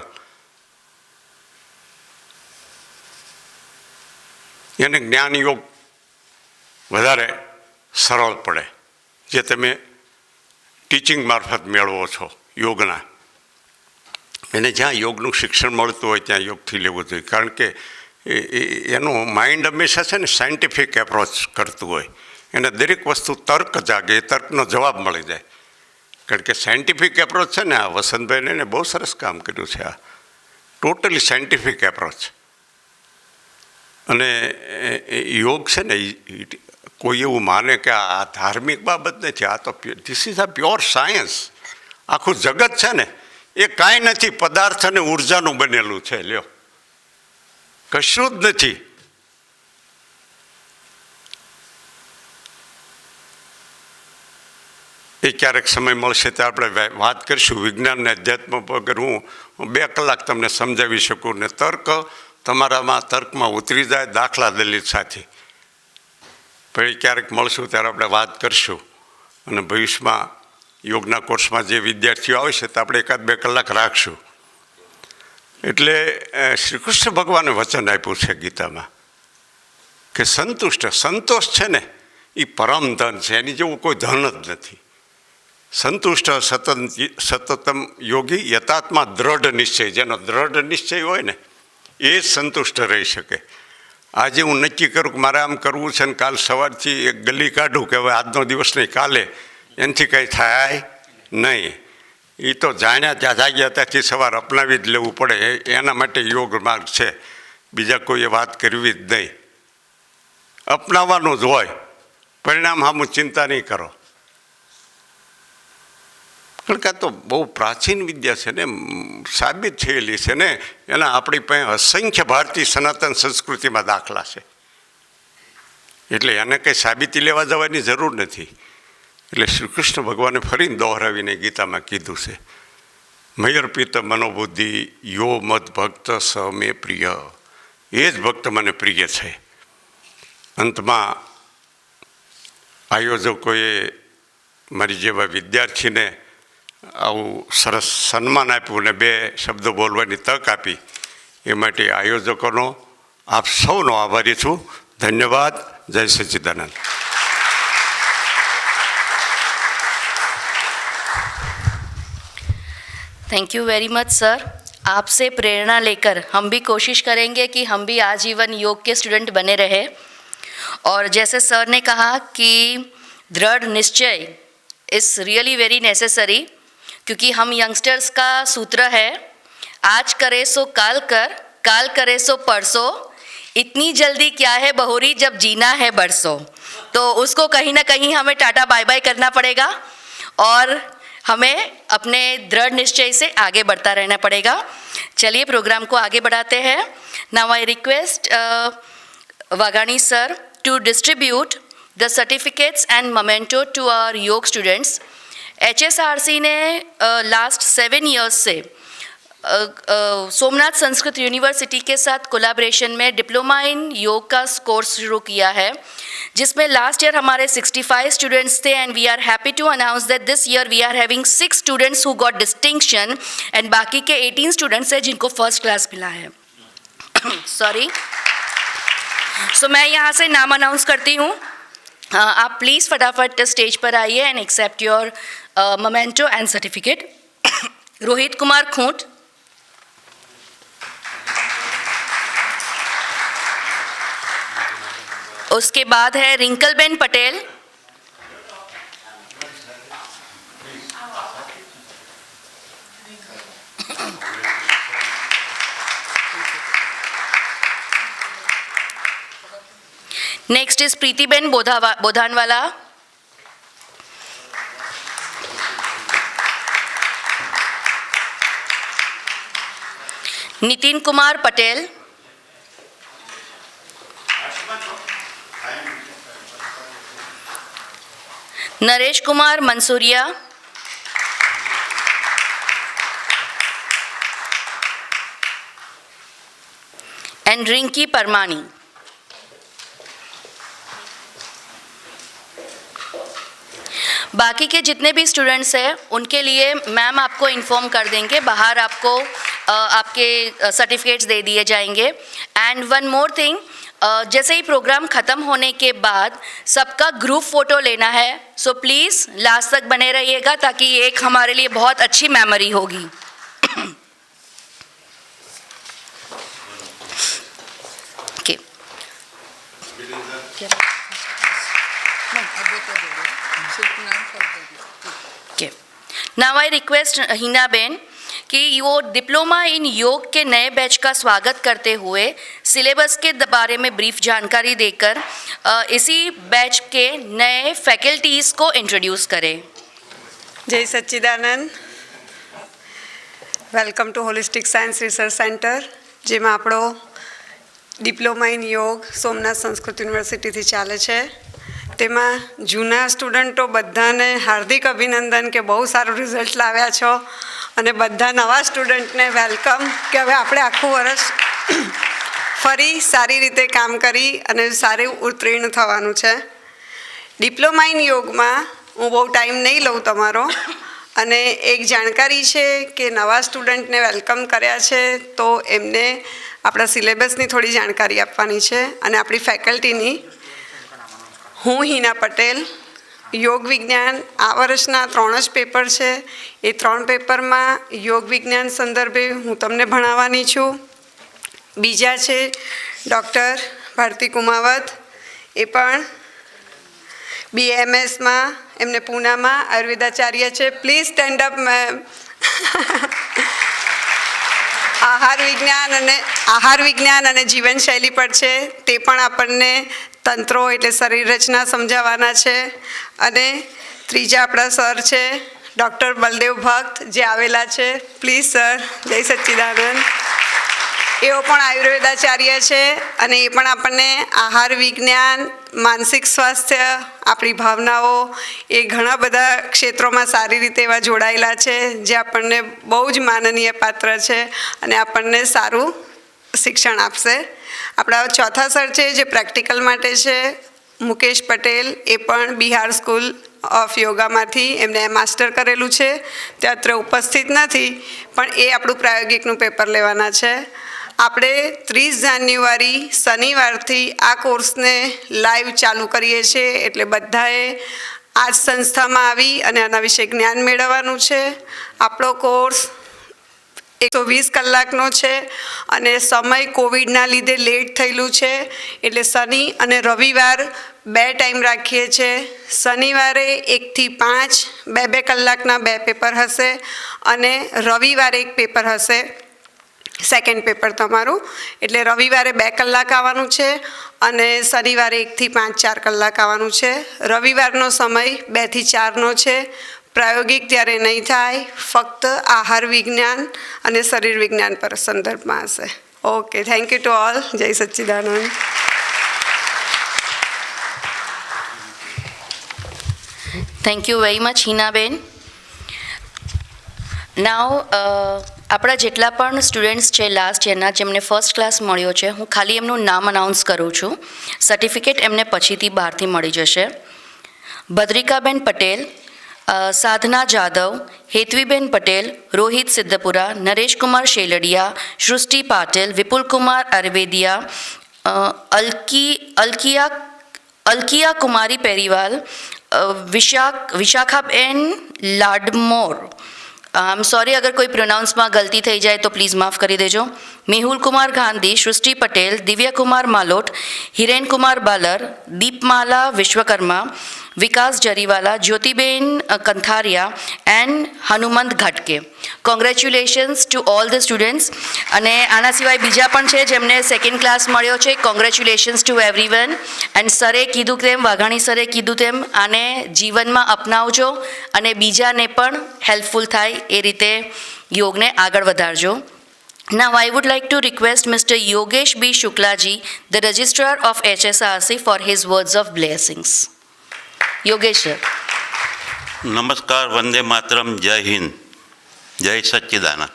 એને જ્ઞાન યોગ વધારે સરળ પડે, જે તમે ટીચિંગ મારફત મેળવો છો યોગના. એને જ્યાં યોગનું શિક્ષણ મળતું હોય ત્યાં યોગથી લેવું જોઈએ, કારણ કે એનું માઇન્ડ હંમેશા છે ને સાયન્ટિફિક એપ્રોચ કરતું હોય. એને દરેક વસ્તુ તર્ક જાગે, એ તર્કનો જવાબ મળી જાય. કારણ કે સાયન્ટિફિક એપ્રોચ છે ને, આ વસંતભાઈને એને બહુ સરસ કામ કર્યું છે. આ ટોટલી સાયન્ટિફિક એપ્રોચ. અને યોગ છે ને, કોઈ એવું માને કે આ ધાર્મિક બાબત નથી, આ તો this is a pure science. આખું જગત છે ને એ કાંઈ નથી, પદાર્થ અને ઉર્જાનું બનેલું છે. લ્યો, કશું જ નથી. એ ક્યારેક સમય મળશે તો આપણે વાત કરીશું. વિજ્ઞાન અને અધ્યાત્મ વગર હું 2 કલાક તમને સમજાવી શકું ને તર્ક તમારામાં તર્કમાં ઉતરી જાય દાખલા દલીલ સાથે. પછી ક્યારેક મળશું ત્યારે આપણે વાત કરીશું. અને ભવિષ્યમાં યોગના કોર્સમાં જે વિદ્યાર્થીઓ આવશે તો આપણે 1-2 કલાક રાખશું. એટલે શ્રી કૃષ્ણ ભગવાને વચન આપ્યું છે ગીતામાં કે સંતોષ છે ને એ પરમ ધન છે, એની જેવું કોઈ ધન જ નથી. સંતુષ્ટ સતતમ યોગી યતાત્મા દ્રઢ નિશ્ચય, જેનો દ્રઢ નિશ્ચય હોય ને એ જ સંતુષ્ટ રહી શકે. આજે હું નક્કી કરું કે મારે આમ કરવું છે ને કાલ સવારથી એક ગલી કાઢું કે હવે આજનો દિવસ નહીં કાલે, એનાથી કંઈ થાય નહીં. એ તો જાણ્યા ત્યાં જાગ્યા ત્યાંથી સવાર અપનાવી જ લેવું પડે. એના માટે યોગ માર્ગ છે, બીજા કોઈએ વાત કરવી જ નહીં. અપનાવવાનું જ હોય, પરિણામ સામું ચિંતા નહીં કરો. કારણ કે આ તો બહુ પ્રાચીન વિદ્યા છે ને, સાબિત થયેલી છે ને, એના આપણી પાસે અસંખ્ય ભારતીય સનાતન સંસ્કૃતિમાં દાખલા છે. એટલે એને કંઈ સાબિતી લેવા જવાની જરૂર નથી. એટલે શ્રી કૃષ્ણ ભગવાને ફરીને દોહરાવીને ગીતામાં કીધું છે, મયર્પિત મનોબુદ્ધિ યો મદ ભક્ત સ મે પ્રિય. એ જ ભક્ત મને પ્રિય છે. અંતમાં આયોજકોએ મારી જેવા વિદ્યાર્થીને આવું સરસ સન્માન આપ્યું ને 2 શબ્દો બોલવાની તક આપી, એ માટે આયોજકોનો આપ સૌનો આભારી છું. ધન્યવાદ. જય Sachchidanand. Thank you very much sir. आपसे प्रेरणा लेकर हम भी कोशिश करेंगे कि हम भी आजीवन योग के स्टूडेंट बने रहे. और जैसे सर ने कहा कि दृढ़ निश्चय इज़ रियली वेरी नेसेसरी, क्योंकि हम यंगस्टर्स का सूत्र है आज करे सो काल कर, काल करे सो परसों, इतनी जल्दी क्या है बहुरी जब जीना है बरसों. तो उसको कहीं ना कहीं हमें टाटा बाय बाय करना पड़ेगा और हमें अपने दृढ़ निश्चय से आगे बढ़ता रहना पड़ेगा. चलिए प्रोग्राम को आगे बढ़ाते हैं. Now I request Vaghani sir to distribute the certificates and memento to our yoga students. HSRC ने लास्ट 7 ईयर्स से सोमनाथ संस्कृत यूनिवर्सिटी के साथ कोलैबोरेशन में डिप्लोमा इन योग का कोर्स शुरू किया है, जिसमें लास्ट ईयर हमारे 65 स्टूडेंट्स थे. And we are happy to announce that this year we are having 6 students who got distinction and बाकी के 18 स्टूडेंट्स हैं जिनको फर्स्ट क्लास मिला है. सॉरी. सो मैं यहाँ से नाम अनाउंस करती हूँ. आप प्लीज़ फटाफट स्टेज पर आइए and accept your memento and certificate. Rohit Kumar Khunt, उसके बाद है Rinkalben Patel, next is Pritiben Bodhanwala, Nitin Kumar Patel, Naresh Kumar Mansuriya, and Rinki Parmani. बाकी के जितने भी स्टूडेंट्स हैं उनके लिए मैम आपको इन्फॉर्म कर देंगे, बाहर आपको आपके सर्टिफिकेट्स दे दिए जाएंगे. एंड वन मोर थिंग, जैसे ही प्रोग्राम ख़त्म होने के बाद सबका ग्रुप फ़ोटो लेना है. सो प्लीज़ लास्ट तक बने रहिएगा ताकि ये एक हमारे लिए बहुत अच्छी मेमोरी होगी. Okay. Now I request Hina Ben कि वो डिप्लोमा इन योग के नए बैच का स्वागत करते हुए सिलेबस के बारे में ब्रीफ जानकारी देकर इसी बैच के नए फैकल्टीज़ को इंट्रोड्यूस करें. जय Sachchidanand. Welcome to holistic science research centre, जेमां આપણો ડિપ્લોમા ઇન યોગ સોમનાથ સંસ્કૃત યુનિવર્સિટીથી ચાલે છે. તેમાં જૂના સ્ટુડન્ટો બધાને હાર્દિક અભિનંદન કે બહુ સારું રિઝલ્ટ લાવ્યા છો, અને બધા નવા સ્ટુડન્ટને વેલકમ કે હવે આપણે આખું વર્ષ ફરી સારી રીતે કામ કરી અને સારું ઉત્તીર્ણ થવાનું છે. ડિપ્લોમા ઇન યોગમાં હું બહુ ટાઈમ નહીં લઉં તમારો, અને એક જાણકારી છે કે નવા સ્ટુડન્ટને વેલકમ કર્યા છે તો એમને આપણા સિલેબસની થોડી જાણકારી આપવાની છે અને આપણી ફેકલ્ટીની. હું હિના પટેલ, યોગ વિજ્ઞાન આ વર્ષના 3 જ પેપર છે. એ 3 પેપરમાં યોગ વિજ્ઞાન સંદર્ભે હું તમને ભણાવવાની છું. બીજા છે ડૉક્ટર ભારતી કુમાવત, એ પણ BMSમાં, એમને પૂનામાં આયુર્વેદાચાર્ય છે. Please stand up ma'am. આહાર વિજ્ઞાન અને જીવનશૈલી પર છે, તે પણ આપણને તંત્રો એટલે શરીર રચના સમજાવવાના છે. અને ત્રીજા આપણા સર છે ડૉક્ટર બલદેવ ભક્ત, જે આવેલા છે. પ્લીઝ સર, જય સચ્ચિદાનંદ. એઓ પણ આયુર્વેદાચાર્ય છે અને એ પણ આપણને આહાર વિજ્ઞાન, માનસિક સ્વાસ્થ્ય, આપણી ભાવનાઓ, એ ઘણા બધા ક્ષેત્રોમાં સારી રીતે એવા જોડાયેલા છે જે આપણને બહુ જ માનનીય પાત્ર છે અને આપણને સારું શિક્ષણ આપશે. આપણા ચોથા સર છે જે પ્રેક્ટિકલ માટે છે, મુકેશ પટેલ, એ પણ બિહાર સ્કૂલ ઓફ યોગામાંથી એમને માસ્ટર કરેલું છે. તે અત્રે ઉપસ્થિત નથી, પણ એ આપણું પ્રાયોગિકનું પેપર લેવાના છે. આપણે 30 જાન્યુઆરી શનિવારથી આ કોર્સને લાઈવ ચાલુ કરીએ છીએ, એટલે બધાએ આ જ સંસ્થામાં આવી અને આના વિશે જ્ઞાન મેળવવાનું છે. આપણો કોર્સ 120 કલાકનો છે અને સમય કોવિડના લીધે લેટ થયેલું છે, એટલે શનિ અને રવિવાર 2 ટાઈમ રાખીએ છીએ. શનિવારે 1 થી 5 2 કલાકના 2 પેપર હશે અને રવિવારે 1 પેપર હશે, સેકન્ડ પેપર તમારું. એટલે રવિવારે 2 કલાક આવવાનું છે અને શનિવારે 1 થી 5 4 કલાક આવવાનું છે. રવિવારનો સમય 2 થી 4નો છે. પ્રાયોગિક ત્યારે નહીં થાય, ફક્ત આહાર વિજ્ઞાન અને શરીર વિજ્ઞાન પર સંદર્ભમાં હશે. Okay, thank you to all. જય Sachchidanand. Thank you very much હિનાબેન. નાવ આપણા જેટલા પણ સ્ટુડન્ટ્સ છે લાસ્ટ યરના જેમને ફર્સ્ટ ક્લાસ મળ્યો છે, હું ખાલી એમનું નામ અનાઉન્સ કરું છું. સર્ટિફિકેટ એમને પછીથી બહારથી મળી જશે. ભદ્રિકાબેન પટેલ, સાધના જાદવ, હેતવીબેન પટેલ, રોહિત સિદ્ધપુરા, નરેશકુમાર શેલડિયા, સૃષ્ટિ પાટીલ, વિપુલકુમાર અરવેદિયા, અલ્કિયા કુમારી પેરીવાલ, વિશાખાબેન લાડમોર. આઈ એમ સોરી અગર કોઈ પ્રોનાઉન્સમાં ગલતી થઈ જાય તો પ્લીઝ માફ કરી દેજો. Mehul Kumar Gandhi, Srishti Patel, Divyakumar Malot, Hirenkumar Balar, Deepmala Vishwakarma, Vikas Jariwala, Jyotiben Kantharia and Hanumant Ghatke. Congratulations to all the students. અને આના સિવાય બીજા પણ છે જેમને સેકન્ડ ક્લાસ મળ્યો છે. Congratulations two everyone. એન્ડ સરે કીધું તેમ, વાઘાણી સરે કીધું તેમ, આને જીવનમાં અપનાવજો અને બીજાને પણ હેલ્પફુલ થાય એ રીતે યોગને આગળ વધારજો. Now I would like to request Mr. Yogesh B. Shuklaji, the Registrar of HSRC, for his words of blessings. Yogesh sir. નમસ્કાર, વંદે માતરમ, જય હિન્દ, જય સચ્ચિદાનંદ.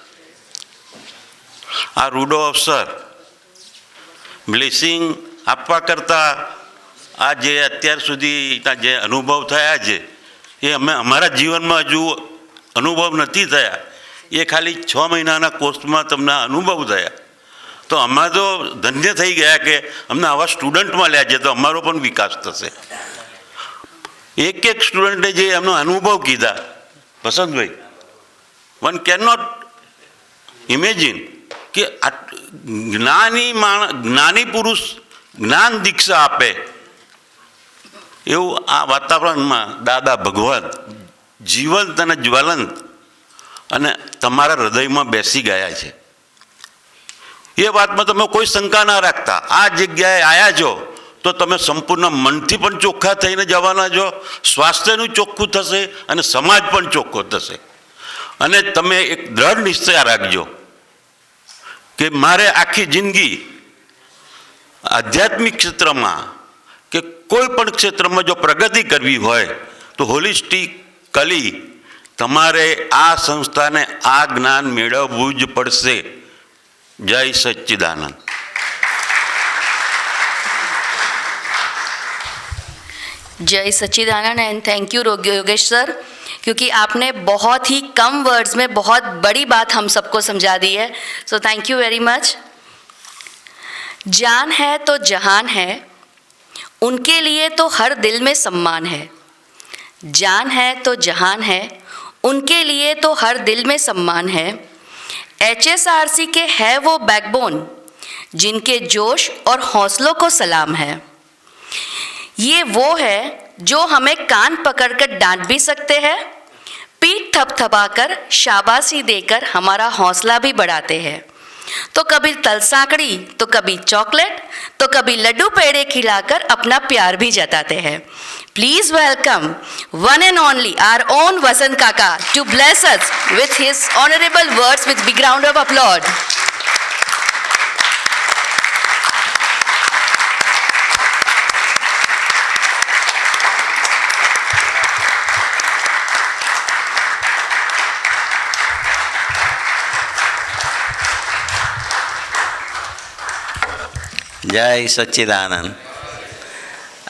આ રૂડો અવસર બ્લેસિંગ આપવા કરતાં આ જે અત્યાર સુધીના જે અનુભવ થયા છે એ અમે અમારા જીવનમાં હજુ અનુભવ નથી થયા. એ ખાલી 6 મહિનાના કોર્સમાં તમને અનુભવ થયા. તો અમારે તો ધન્ય થઈ ગયા કે અમને આવા સ્ટુડન્ટ મળ્યા છે, તો અમારો પણ વિકાસ થશે. એક સ્ટુડન્ટે જે એમનો અનુભવ કીધા, Vasantbhai, one cannot imagine કે જ્ઞાની પુરુષ જ્ઞાન દીક્ષા આપે એવું આ વાતાવરણમાં દાદા ભગવાન જીવંત અને જ્વલંત અને તમારા હૃદયમાં બેસી ગયા છે. એ વાતમાં તમે કોઈ શંકા ના રાખતા. આ જગ્યાએ આવ્યા છો તો તમે સંપૂર્ણ મનથી પણ ચોખ્ખા થઈને જવાના છો. સ્વાસ્થ્યનું ચોખ્ખું થશે અને સમાજ પણ ચોખ્ખો થશે. અને તમે એક દ્રઢ નિશ્ચય રાખજો કે મારે આખી જિંદગી આધ્યાત્મિક ક્ષેત્રમાં કે કોઈ પણ ક્ષેત્રમાં જો પ્રગતિ કરવી હોય તો હોલિસ્ટિકલી તમારે આ સંસ્થાને આ જ્ઞાન મેળવવું જ પડશે. જય સચ્ચિદાનંદ. जय Sachchidanand and thank you Yogesh sir, क्योंकि आपने बहुत ही कम वर्ड्स में बहुत बड़ी बात हम सबको समझा दी है. So thank you very much. जान है तो जहान है, उनके लिए तो हर दिल में सम्मान है. जान है तो जहान है, उनके लिए तो हर दिल में सम्मान है. HSRC के है वो बैकबोन, जिनके जोश और हौसलों को सलाम है. ये वो है जो हमें कान पकड़कर डांट भी सकते हैं, पीठ थपथपाकर शाबाशी देकर हमारा हौसला भी बढ़ाते हैं. तो कभी तलसाकड़ी, तो कभी चॉकलेट, तो कभी लड्डू पेड़े खिलाकर अपना प्यार भी जताते हैं. Please welcome one and only our own Vasant काका to bless us with his honourable words with big round of applause. જય સચ્ચિદાનંદ.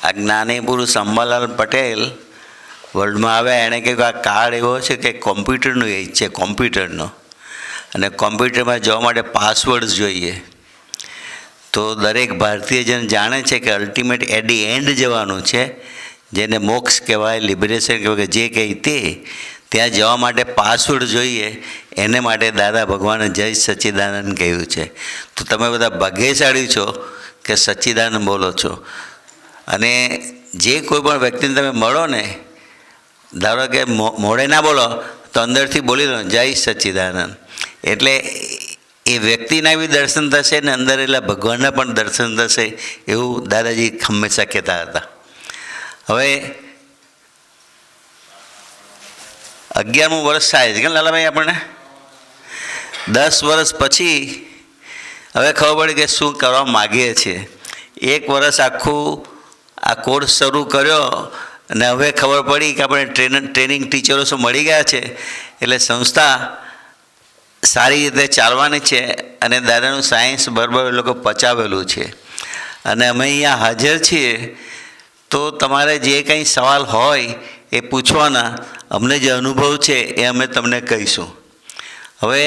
આ જ્ઞાની પુરુષ અંબાલાલ પટેલ વર્લ્ડમાં આવ્યા, એણે કહ્યું કે આ કાર્ડ એવો છે કે કોમ્પ્યુટરનો એજ છે, કોમ્પ્યુટરનો, અને કોમ્પ્યુટરમાં જવા માટે પાસવર્ડ જોઈએ. તો દરેક ભારતીયજન જાણે છે કે અલ્ટિમેટ એટ ધી એન્ડ જવાનું છે, જેને મોક્ષ કહેવાય, લિબરેશન કહેવાય, કે જે કહે તે, ત્યાં જવા માટે પાસવર્ડ જોઈએ. એને માટે દાદા ભગવાને જય સચ્ચિદાનંદ કહ્યું છે. તો તમે બધા ભાગ્યશાળી છો કે સચ્ચિદાનંદ બોલો છો. અને જે કોઈ પણ વ્યક્તિને તમે મળો ને, ધારો કે મોઢે ના બોલો તો અંદરથી બોલી લો જય સચ્ચિદાનંદ, એટલે એ વ્યક્તિના બી દર્શન થશે ને અંદર એટલે ભગવાનના પણ દર્શન થશે, એવું દાદાજી હંમેશા કહેતા હતા. હવે 11મું વર્ષ થાય છે કે લાલાભાઈ, આપણને 10 વર્ષ પછી હવે ખબર પડી કે શું કરવા માગીએ છીએ. 1 વર્ષ આખું આ કોર્સ શરૂ કર્યો અને હવે ખબર પડી કે આપણે ટ્રેનિંગ ટીચરો શું મળી ગયા છે, એટલે સંસ્થા સારી રીતે ચાલવાની છે. અને દાદાનું સાયન્સ બરાબર એ લોકો પચાવેલું છે. અને અમે અહીંયા હાજર છીએ, તો તમારે જે કંઈ સવાલ હોય એ પૂછવાના. અમને જે અનુભવ છે એ અમે તમને કહીશું. હવે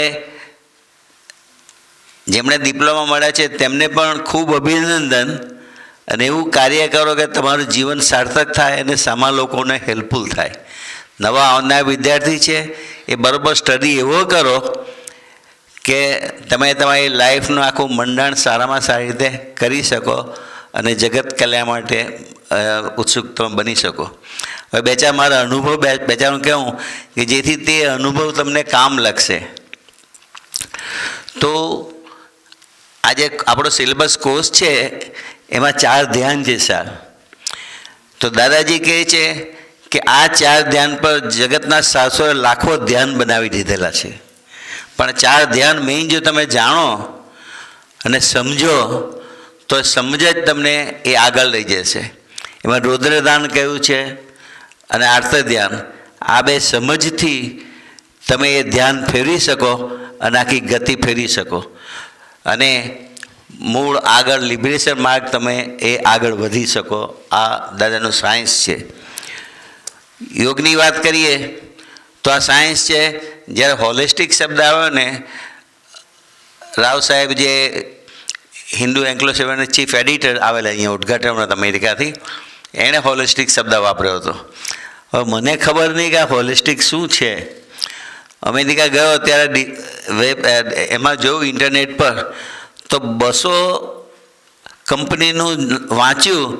જેમણે ડિપ્લોમા મળ્યા છે તેમને પણ ખૂબ અભિનંદન, અને એવું કાર્ય કરો કે તમારું જીવન સાર્થક થાય અને સામા લોકોને હેલ્પફુલ થાય. નવા આવનાર વિદ્યાર્થી છે એ બરાબર સ્ટડી એવો કરો કે તમે તમારી લાઈફનું આખું મંડાણ સારામાં સારી રીતે કરી શકો અને જગત કલ્યાણ માટે ઉત્સુક તમે બની શકો. હવે બેચાર મારા અનુભવ બેચારું કહેવું કે જેથી તે અનુભવ તમને કામ લાગશે. તો આજે આપણો સિલેબસ કોર્સ છે એમાં 4 ધ્યાન છે સર. તો દાદાજી કહે છે કે આ 4 ધ્યાન પર જગતના શાસ્ત્રોએ લાખો ધ્યાન બનાવી દીધેલા છે, પણ 4 ધ્યાન મેઇન જો તમે જાણો અને સમજો તો સમજ જ તમને એ આગળ લઈ જશે. એમાં રુદ્રદાન કહ્યું છે અને આર્ત ધ્યાન, આ 2 સમજથી તમે એ ધ્યાન ફેરવી શકો અને આખી ગતિ ફેરવી શકો અને મૂળ આગળ લિબરેશન માર્ગ તમે એ આગળ વધી શકો. આ દાદાનું સાયન્સ છે. યોગની વાત કરીએ તો આ સાયન્સ છે. જ્યારે હોલિસ્ટિક શબ્દ આવ્યો ને, રાવ સાહેબ જે હિન્દુ એન્ક્લોસેવરના ચીફ એડિટર આવેલા અહીંયા ઉદ્ઘાટન અમેરિકાથી, એણે હોલિસ્ટિક શબ્દ વાપર્યો હતો. હવે મને ખબર નહીં કે આ હોલિસ્ટિક શું છે. અમેરિકા ગયો ત્યારે એમાં જોયું ઇન્ટરનેટ પર તો 200 કંપનીનું વાંચ્યું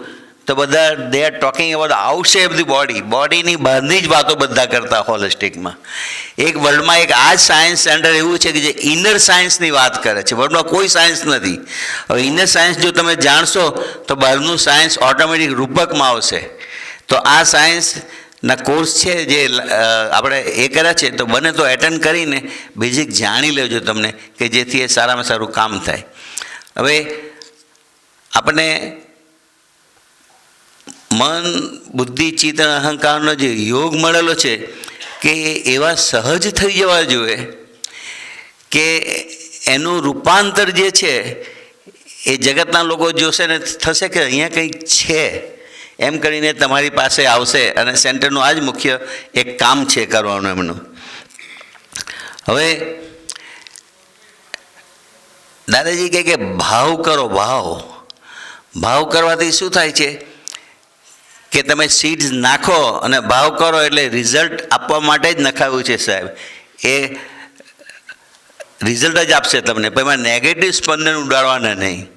તો બધા they are talking about outside the body, બોડીની બહારની જ વાતો બધા કરતા હોલિસ્ટિકમાં. એક વર્લ્ડમાં એક આ જ સાયન્સ સેન્ટર એવું છે કે જે ઇનર સાયન્સની વાત કરે છે. વર્લ્ડમાં કોઈ સાયન્સ નથી. હવે ઇનર સાયન્સ જો તમે જાણશો તો બહારનું સાયન્સ ઓટોમેટિક રૂપકમાં આવશે. તો આ સાયન્સના કોર્સ છે જે આપણે એ કર્યા છે, તો બને તો એટેન્ડ કરીને બેઝિક જાણી લેજો તમને, કે જેથી એ સારામાં સારું કામ થાય. હવે આપણે મન બુદ્ધિ ચિત્ત અને અહંકારનો જે યોગ મળેલો છે કે એ એવા સહજ થઈ જવા જોઈએ કે એનું રૂપાંતર જે છે એ જગતના લોકો જોશે ને થશે કે અહીંયા કંઈક છે એમ કરીને તમારી પાસે આવશે. અને સેન્ટરનું આ જ મુખ્ય એક કામ છે કરવાનું એમનું. હવે દાદાજી કહે કે ભાવ કરો. ભાવ કરવાથી શું થાય છે કે તમે સીડ્સ નાખો અને ભાવ કરો એટલે રિઝલ્ટ આપવા માટે જ નખાવ્યું છે સાહેબ. એ રિઝલ્ટ જ આપશે તમને, પણ એમાં નેગેટિવ સ્પંદન ઉડાડવાના નહીં.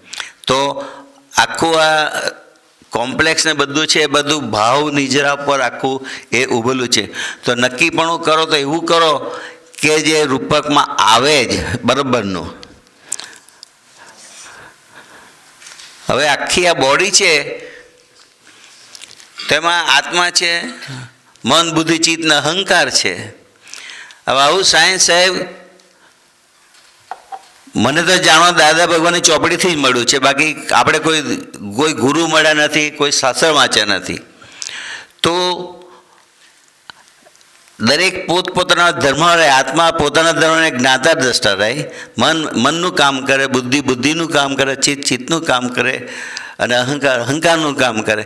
તો આખું આ કોમ્પ્લેક્સ ને બધું છે એ બધું ભાવ નિજરા પર આખું એ ઉભેલું છે. તો નક્કીપણું કરો તો એવું કરો કે જે રૂપકમાં આવે જ બરાબરનું. હવે આખી આ બોડી છે તેમાં આત્મા છે, મન બુદ્ધિ ચિત્ત ને અહંકાર છે. હવે આવું સાયન્સ સાહેબ મને તો જાણવા દાદા ભગવાનની ચોપડીથી જ મળ્યું છે. બાકી આપણે કોઈ ગુરુ મળ્યા નથી, કોઈ શાસ્ત્ર વાંચ્યા નથી. તો દરેક પોતપોતાના ધર્મ રહે, આત્મા પોતાના ધર્મને જ્ઞાતા દ્રષ્ટા રહે. મનનું કામ કરે, બુદ્ધિનું કામ કરે, ચિત્તનું કામ કરે અને અહંકારનું કામ કરે.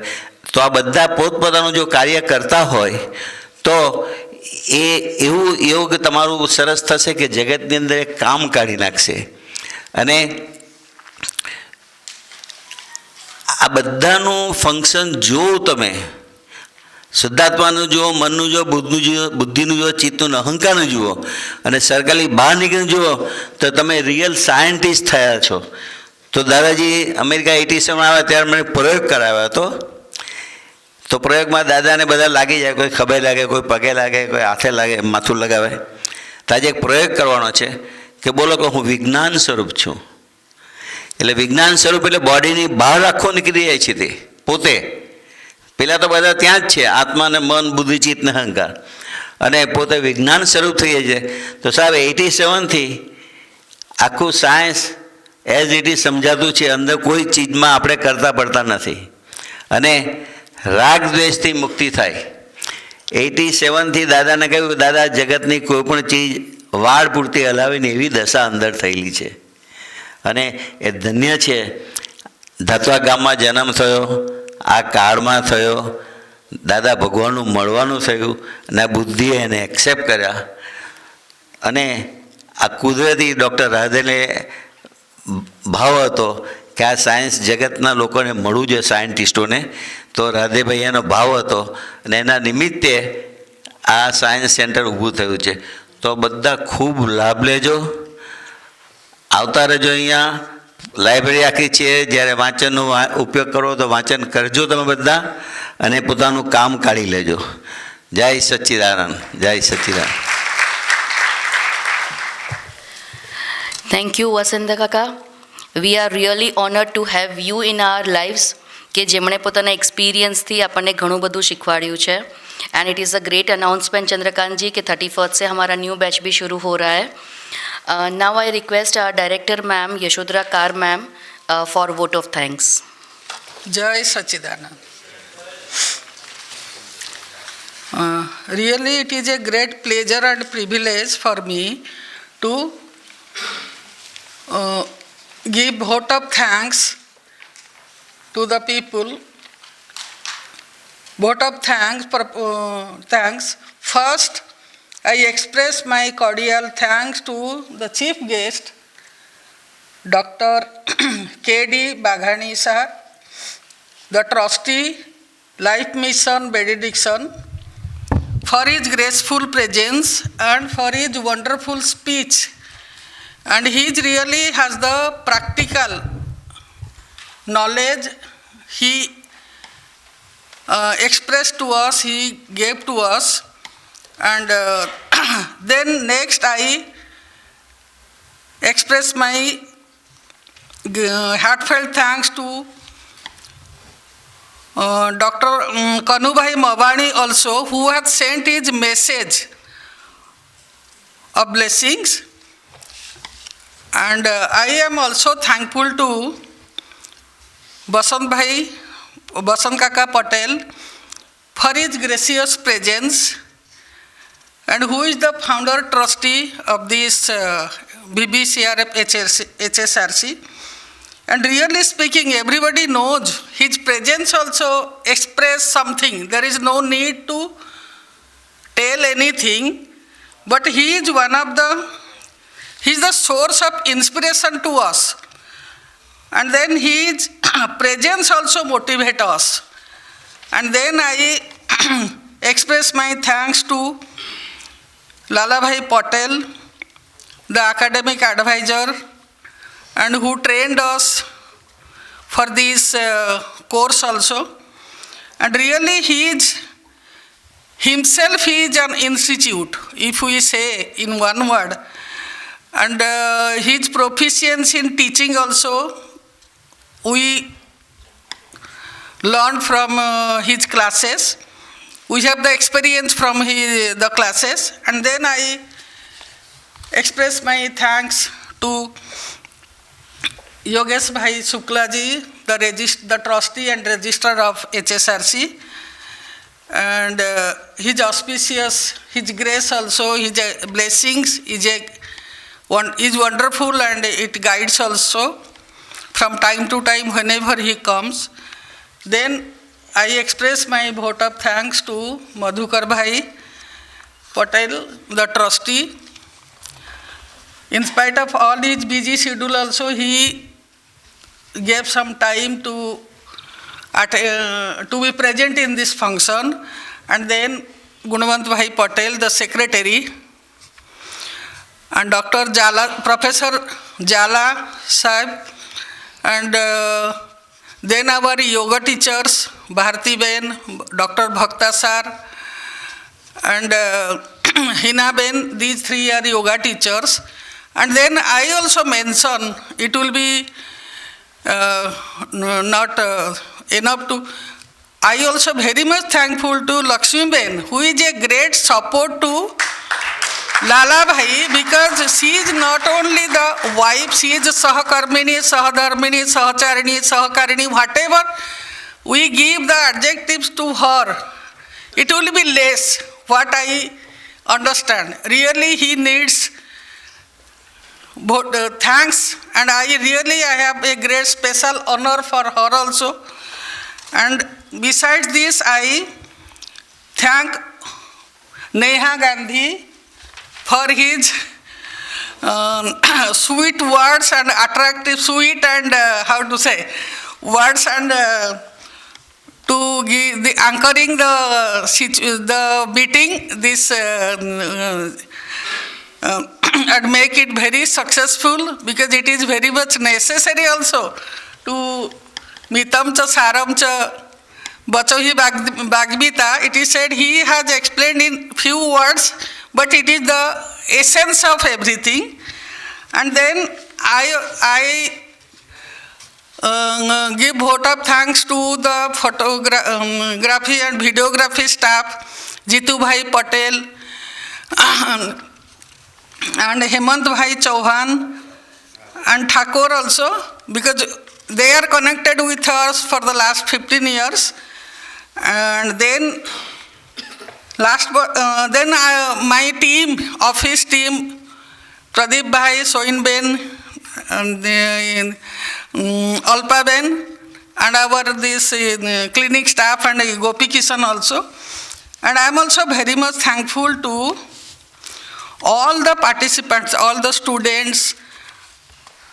તો આ બધા પોતપોતાનું જો કાર્ય કરતા હોય તો એ એવું યોગ તમારું સરસ થશે કે જગતની અંદર એક કામ કાઢી નાખશે. અને આ બધાનું ફંક્શન જો તમે શુદ્ધાત્માનું જુઓ, મનનું જુઓ, બુદ્ધિનું જુઓ, ચિત્તનું અહંકારનું જુઓ અને સર્કલની બહાર નીકળીને જુઓ તો તમે રિયલ સાયન્ટિસ્ટ થયા છો. તો દાદાજી અમેરિકા 87 આવ્યા ત્યારે મને પ્રયોગ કરાવ્યો હતો. તો પ્રયોગમાં દાદાને બધા લાગી જાય, કોઈ ખભે લાગે, કોઈ પગે લાગે, કોઈ હાથે લાગે, માથું લગાવે. તો આજે એક પ્રયોગ કરવાનો છે કે બોલો કે હું વિજ્ઞાન સ્વરૂપ છું. એટલે વિજ્ઞાન સ્વરૂપ એટલે બોડીની બહાર આખો નીકળી જાય છે તે પોતે. પેલા તો બધા ત્યાં જ છે, આત્મા ને મન બુદ્ધિ ચિત્ત ને અહંકાર, અને પોતે વિજ્ઞાન સ્વરૂપ થઈ જાય છે. તો સાહેબ 87થી આખું સાયન્સ એઝ ઇટ ઇઝ સમજાતું છે. અંદર કોઈ ચીજમાં આપણે કરતા પડતા નથી અને રાગ દ્વેષથી મુક્તિ થાય. 87થી દાદાને કહ્યું કે દાદા જગતની કોઈ પણ ચીજ વાળ પૂરતી હલાવીને એવી દશા અંદર થયેલી છે અને એ ધન્ય છે. ધાતવા ગામમાં જન્મ થયો, આ કાળમાં થયો, દાદા ભગવાનનું મળવાનું થયું અને આ બુદ્ધિએ એને એક્સેપ્ટ કર્યા. અને આ કુદરતી ડૉક્ટર રાધેને ભાવ હતો કે આ સાયન્સ જગતના લોકોને મળવું જોઈએ, સાયન્ટિસ્ટોને. તો રાધેભાઈ એનો ભાવ હતો અને એના નિમિત્તે આ સાયન્સ સેન્ટર ઊભું થયું છે. તો બધા ખૂબ લાભ લેજો, આવતા રહેજો. અહીંયા લાઇબ્રેરી આખી છે, જ્યારે વાંચનનો ઉપયોગ કરો તો વાંચન કરજો તમે બધા અને પોતાનું કામ કાઢી લેજો. જય સચ્ચિદાનંદ, જય સચ્ચિદાનંદ. Thank you, Vasanta Kaka. We are really honored to have you in our lives કે જેમણે પોતાના એક્સપિરિયન્સથી આપણને ઘણું બધું શીખવાડ્યું છે. And it is a great announcement Chandrakant ji कि 31 से हमारा न्यू बैच भी शुरू हो रहा है. Now I request our director ma'am Yashodhara Kar ma'am for vote of thanks. जय Sachchidanand. Really it is a great pleasure and privilege for me to give vote of thanks to the people. Vote of thanks. First, I express my cordial thanks to the chief guest, Dr. K.D. Baghani sir, the trustee, Life Mission Benediction, for his graceful presence and for his wonderful speech. And he really has the practical knowledge. He expressed to us, he gave to us. And then next I express my heartfelt thanks to Dr. Kanubhai Mawani also, who has sent his message of blessings. And I am also thankful to Vasant Bhai Basant Kaka Patel for his gracious presence, and who is the founder trustee of this BBCRF HSRC. And really speaking, everybody knows his presence also express something. There is no need to tell anything, but he is he is the source of inspiration to us. And then his presence also motivates us. And then I express my thanks to Lalabhai Patel, the academic advisor, and who trained us for this course also. And really himself is an institute, if we say in one word. And his proficiency in teaching also, we learned from his classes. We have the experience from the classes. And then I express my thanks to Yogesh Bhai Shukla ji, the trustee and registrar of HSRC, and his auspicious, his grace also, his blessings is wonderful, and it guides also from time to time whenever he comes. Then I express my vote of thanks to Madhukar Bhai Patel, the trustee. In spite of all his busy schedule also, he gave some time to be present in this function. And then Gunawant Bhai Patel, the secretary, and Dr. Jala, Professor Jala Sahib, and then our yoga teachers, Bharti Ben, Dr. Bhakta Sar, and Hina Ben, these three are yoga teachers. And then I also mention, it will be not enough to, I also very much thankful to Lakshmi Ben, who is a great support to Lala Bhai, because she is not only the wife, she is Sahakarmini, Sahadharmini, Sahacharini, Sahakarini, whatever we give the adjectives to her, it will be less, what I understand. Really he needs thanks, and I have a great special honor for her also. And besides this, I thank Neha Gandhi for his sweet words and attractive, sweet and words, and to give the anchoring the meeting, this and make it very successful, because it is very much necessary also to mitamcha saramcha bachohi Bhagavita. It is said he has explained in few words, but it is the essence of everything. And then I give vote of thanks to the photography and videography staff, Jitu Bhai Patel and Hemant Bhai Chauhan and Thakur also, because they are connected with us for the last 15 years. And then my team, office team, Pradeep Bhai, Soin Ben, and Alpa Ben, and our this clinic staff, and Gopi Kishan also. And I am also very much thankful to all the participants, all the students,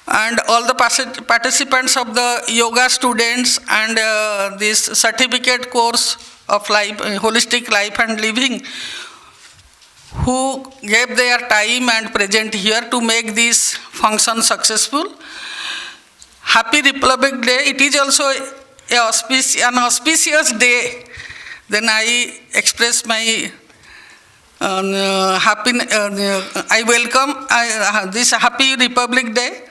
and all the participants of the yoga students and this certificate course of life, holistic life and living, who gave their time and present here to make this function successful. Happy Republic Day. It is also an auspicious day. Then I express my I welcome this Happy Republic Day.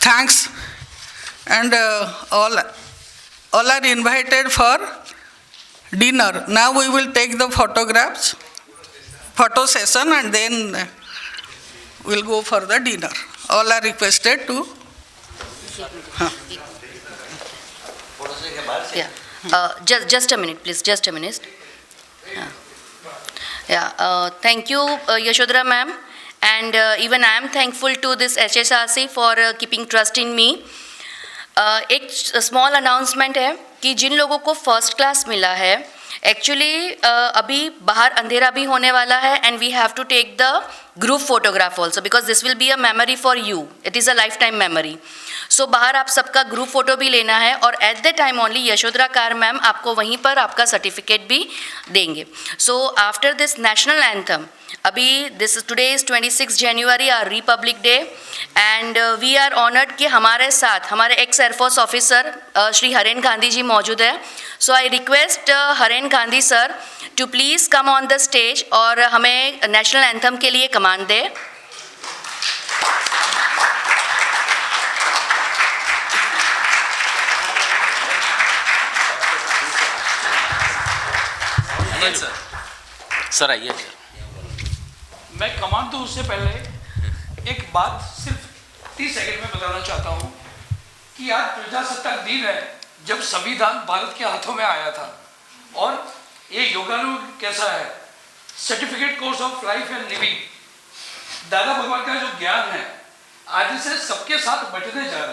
Thanks. And all are invited for dinner. Now we will take the photographs, photo session, and then we'll go for the dinner. All are requested to Just a minute, please. Just a minute. Thank you, Yashodhara ma'am, and even I am thankful to this HSRC for keeping trust in me. एक small announcement है कि जिन लोगों को first class मिला है, actually अभी बाहर अंधेरा भी होने वाला है and we have to take the group photograph also because this will be a memory for you. It is a life time memory. So बाहर आप सबका ग्रुप फोटो भी लेना है और at the time only Yashodhara Kar ma'am आपको वहीं पर आपका सर्टिफिकेट भी देंगे. So after this national anthem, अभी this today is 26 January are republic day and we are honoured कि हमारे साथ हमारे ex air force officer Shri Haren Gandhi ji मौजूद है. So I request Haren Gandhi sir to please come on the stage और हमें नेशनल एंथम के लिए कमांड दे. सर आइए सर. मैं कमांड दूं उससे पहले एक बात सिर्फ 30 सेकंड में बताना चाहता हूं कि आज प्रजासत्ताक दिन है जब संविधान भारत के हाथों में आया था. और ये योगानु कैसा है, certificate course of life and living, दादा भगवान का जो ज्ञान है आज से सबके साथ बंटने जा रहा है.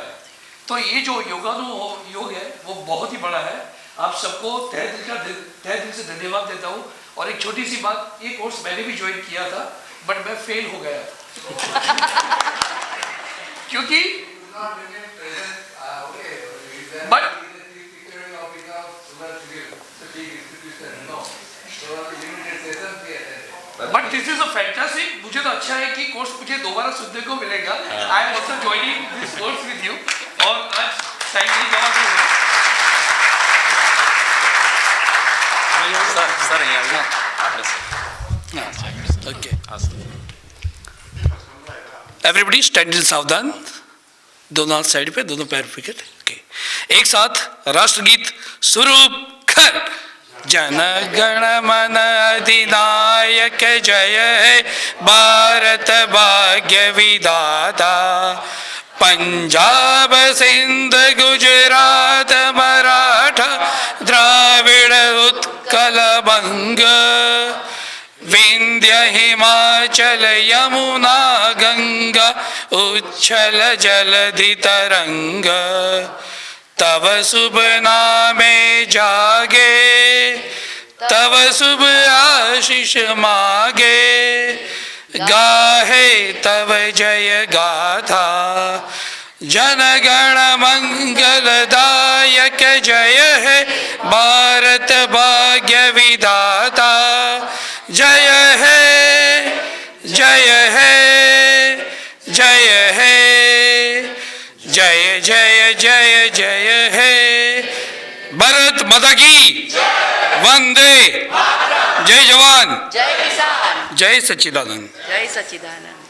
तो ये जो योगानु योग है वो बहुत ही बड़ा है. आप सबको तहे दिल से धन्यवाद देता हूँ. और एक छोटी सी बात, ये कोर्स मैंने भी ज्वाइन किया था बट मैं फेल हो गया क्योंकि but this is a fantastic. मुझे तो अच्छा है कि कोर्स मुझे दोबारा सुनने को मिलेगा. I am also joining this course with you. और आज साइंस जमा से sir okay. Everybody stand in सावधान. दोनों हाथ साइड पे, दोनों पैर विकेट. ओके, एक साथ राष्ट्रगीत शुरू कर. जन गण मन अधिनायक जय हे भारत भाग्य विधाता. पंजाब सिंध गुजरात मराठा द्राविड़ उत्कल बंग. विंध्य हिमाचल यमुना गंगा उच्छल जलधि तरंग. तव शुभ नामे जागे, तव शुभ आशीष मागे. गाहे तव जय गाथा. जन गण मंगलदायक जय है भारत भाग्य विधाता. जय है, जय है, जय है, जय जय जय जय है. भारत माता की वंदे. जय जवान, जय किसान, जय सच्चिदानंद. जय सच्चिदानंद.